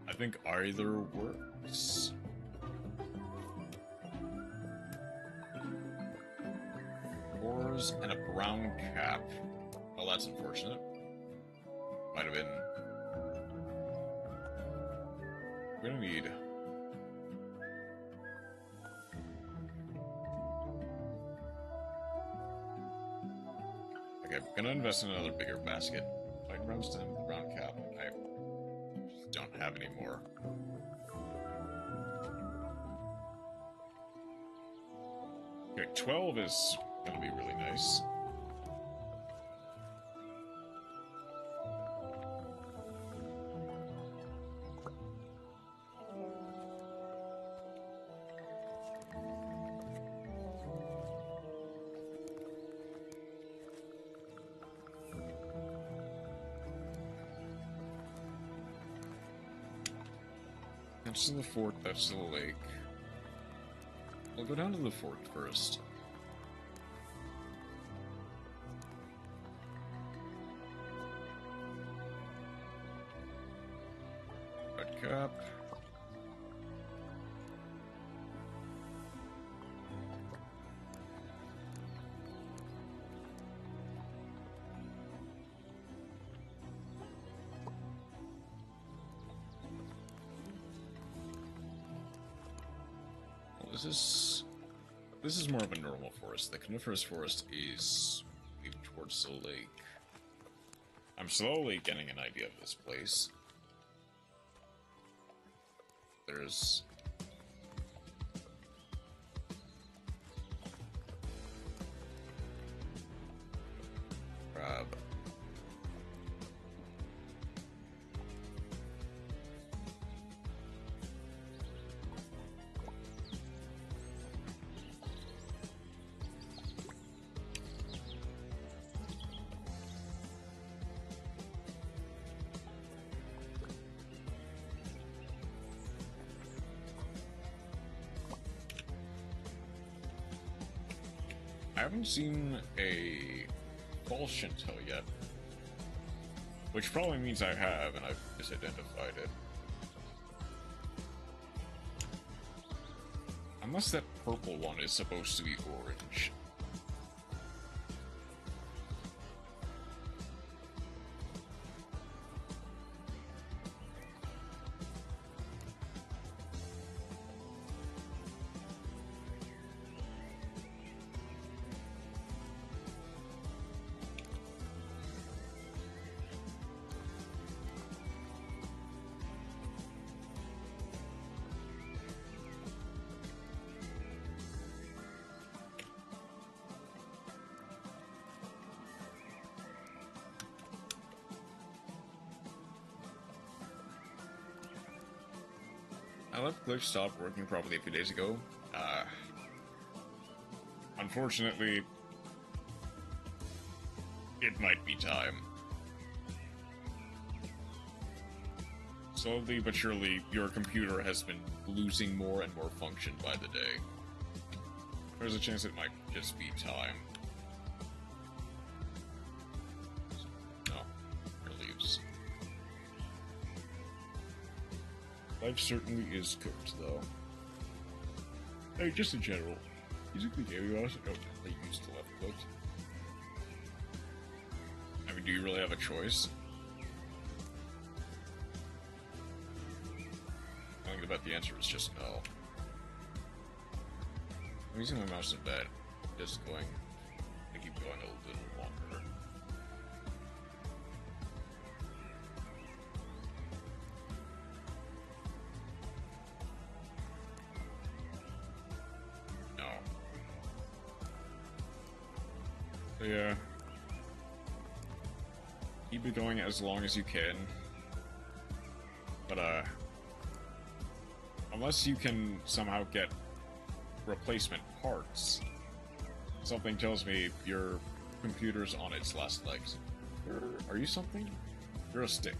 I think either works. Pores and a brown cap. Well, that's unfortunate. Might have been. We're gonna need Okay, I'm gonna invest in another bigger basket. Fighting round stem with round cap. I just don't have any more. Okay, 12 is gonna be really nice. That's still the fort, that's still the lake. We'll go down to the fort first. Red cap. This is more of a normal forest. The coniferous forest is moving towards the lake. I'm slowly getting an idea of this place. There's crab. I haven't seen a false Shinto yet, which probably means I have, and I've misidentified it. Unless that purple one is supposed to be orange. I left Glitch stopped working properly a few days ago. Unfortunately, it might be time. Slowly but surely, your computer has been losing more and more function by the day. There's a chance it might just be time. No, relieves. Life certainly is cooked, though. Hey, just in general. Musically gaming, I also don't play used to left clicked. I mean, do you really have a choice? I think about the answer is just no. I'm using my mouse in bed, just going. I keep going a little longer. No. So yeah. Keep it going as long as you can. But unless you can somehow get replacement parts, something tells me your computer's on its last legs. Are you something? You're a stick.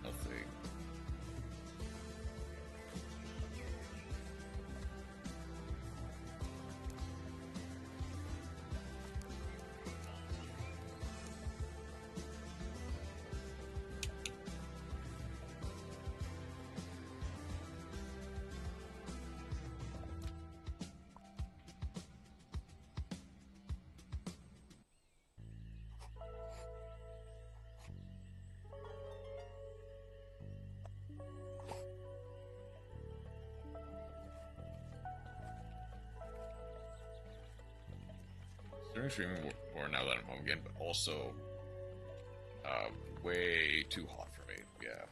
Nothing. I'm streaming more now that I'm home again, but also way too hot for me. Yeah.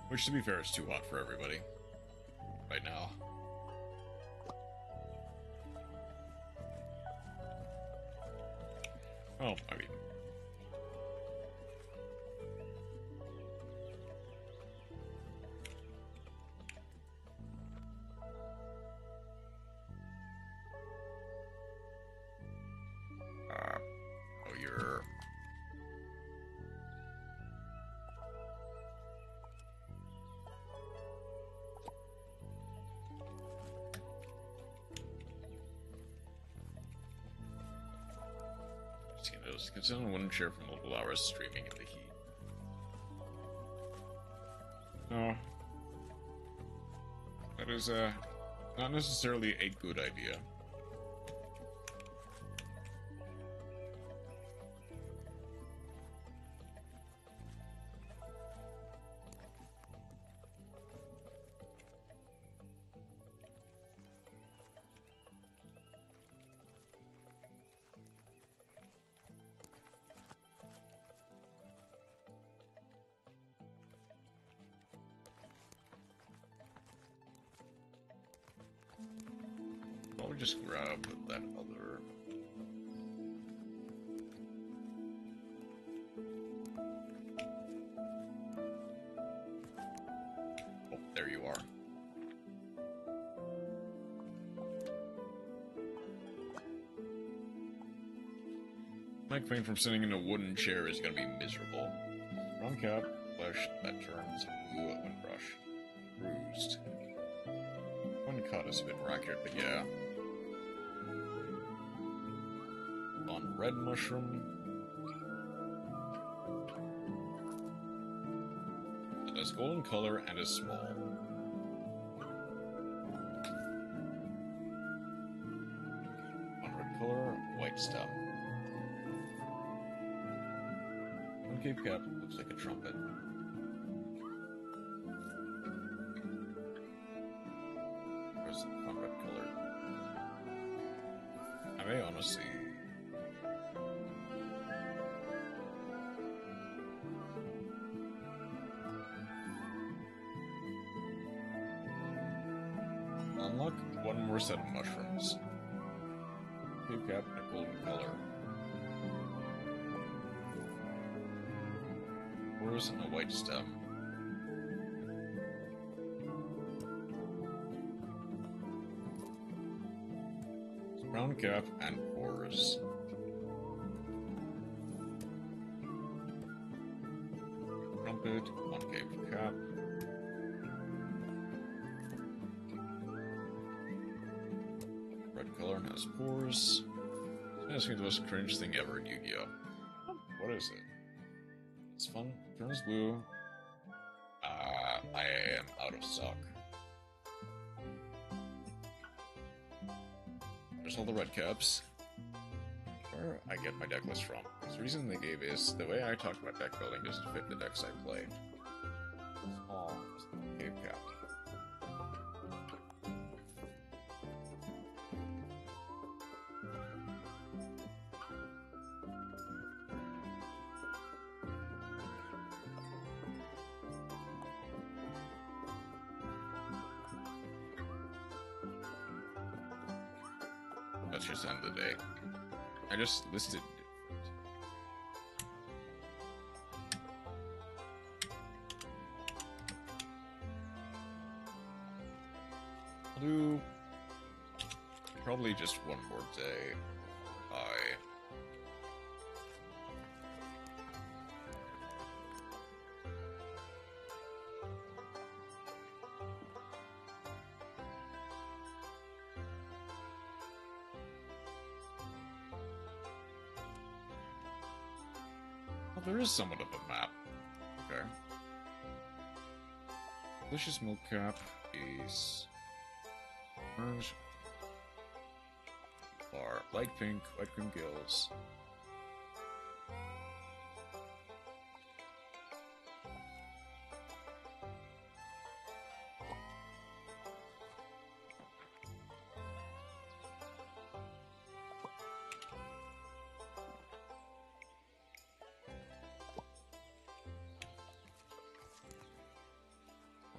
Which, to be fair, is too hot for everybody right now. Oh, I mean... oh, you're... Consider a wooden chair for multiple hours streaming in the heat. No. That is, not necessarily a good idea. I'll just grab that other... Oh, there you are. My pain from sitting in a wooden chair is gonna be miserable. Brown cap, flesh that turns blue when brushed. Bruised. One cut is a bit more accurate, but yeah. On red mushroom. It has golden color and is small. On red color, white stem. On cape cap, looks like a trumpet. Where's the fun red color? I may honestly... unlock one more set of mushrooms. Cape cap and a golden color. Spores and a white stem. Brown cap and pores. Trumpet, concave cap. Red color and has pores. It's gonna be the most cringe thing ever in Yu-Gi-Oh! What is it? It's fun. Turns blue. I am out of stock. There's all the red caps. Where I get my deck list from. The reason they gave is the way I talk about deck building doesn't fit the decks I play. Small cave cap. That's just end of the day. I just listed I'll do probably just one more day. Oh, there is somewhat of a map. Okay. Delicious milk cap is orange. Bar light pink, white cream gills.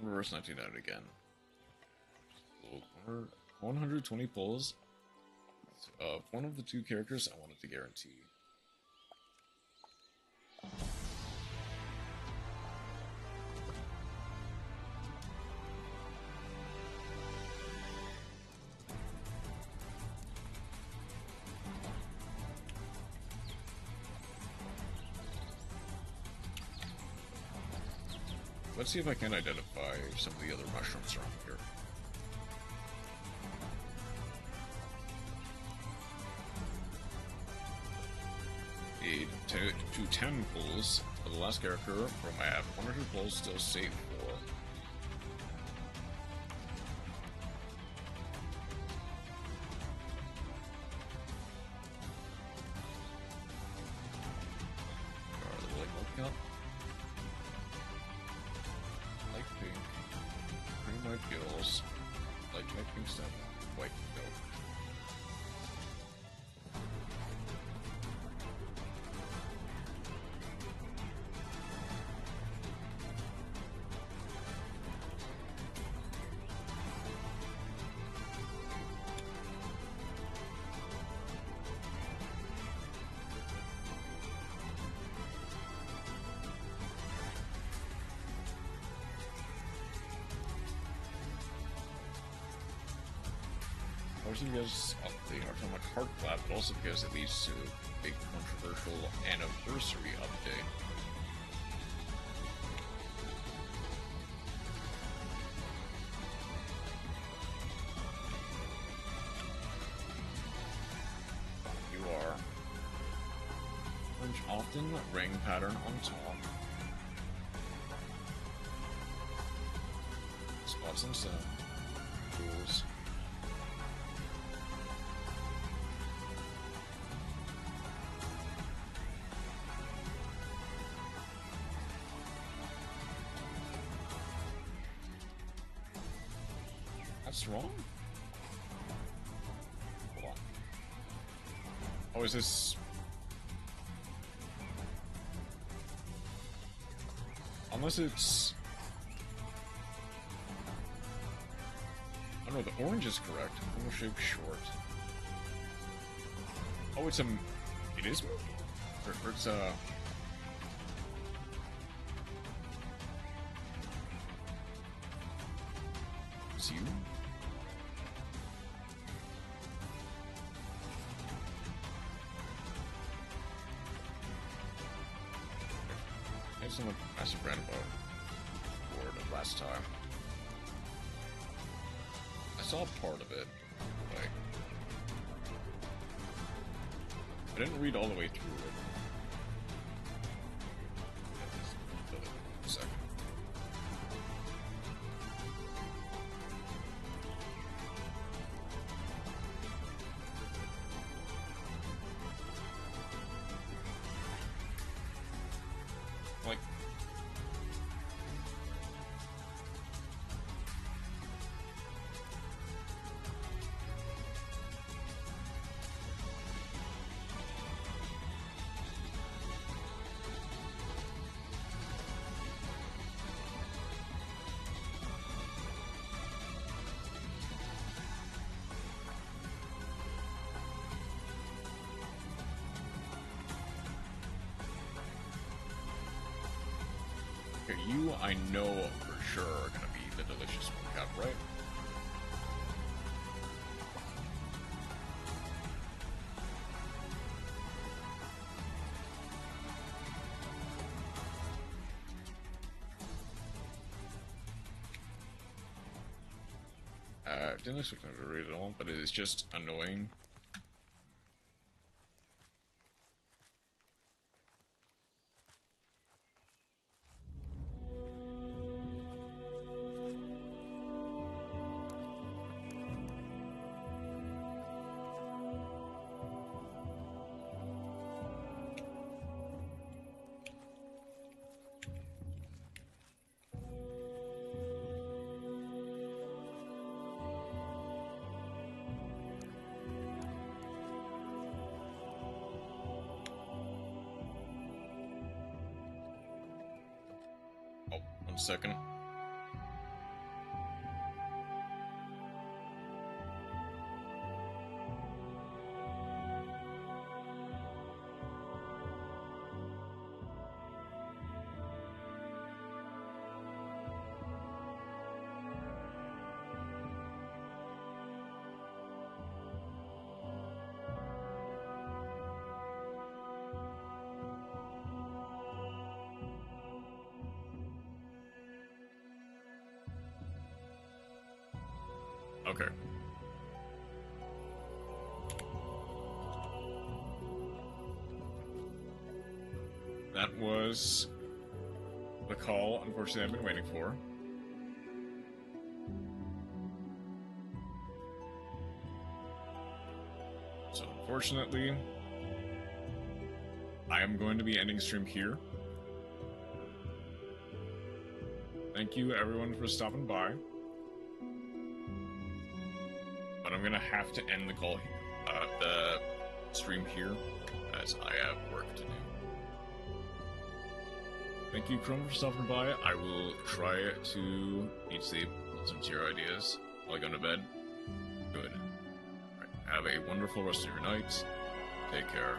Reverse 19 out again. 120 pulls. One of the two characters I wanted to guarantee. Let's see if I can identify some of the other mushrooms around here. Need to 10 pulls for the last character from I have 100 pulls still safe for. The Lake Milk Cup. Light pink. Green white gills. Light pink stuff. White milk. Of course, because of the Atomic Heart Clap, but also because it leads to a big controversial anniversary update. You are orange often, ring pattern on top. Spots and stuff. Tools. That's wrong? Hold on. Oh, is this... Unless it's... Oh no, the orange is correct. Funnel shape short. Oh, it's a... It is? Or it's a... It's you? I had someone massive rant about board last time. I saw part of it, like I didn't read all the way through it. A second. Like, okay, you I know for sure are gonna be the delicious one cup, right? Didn't expect them to read it all, but it is just annoying. Oh, 1 second. Okay. That was the call, unfortunately, I've been waiting for. So, unfortunately, I am going to be ending stream here. Thank you, everyone, for stopping by. But I'm gonna have to end the call here, the stream here, as I have work to do. Thank you, Chrome, for stopping by. I will try to eat sleep with some tier ideas while I go to bed. Good. All right, have a wonderful rest of your night. Take care.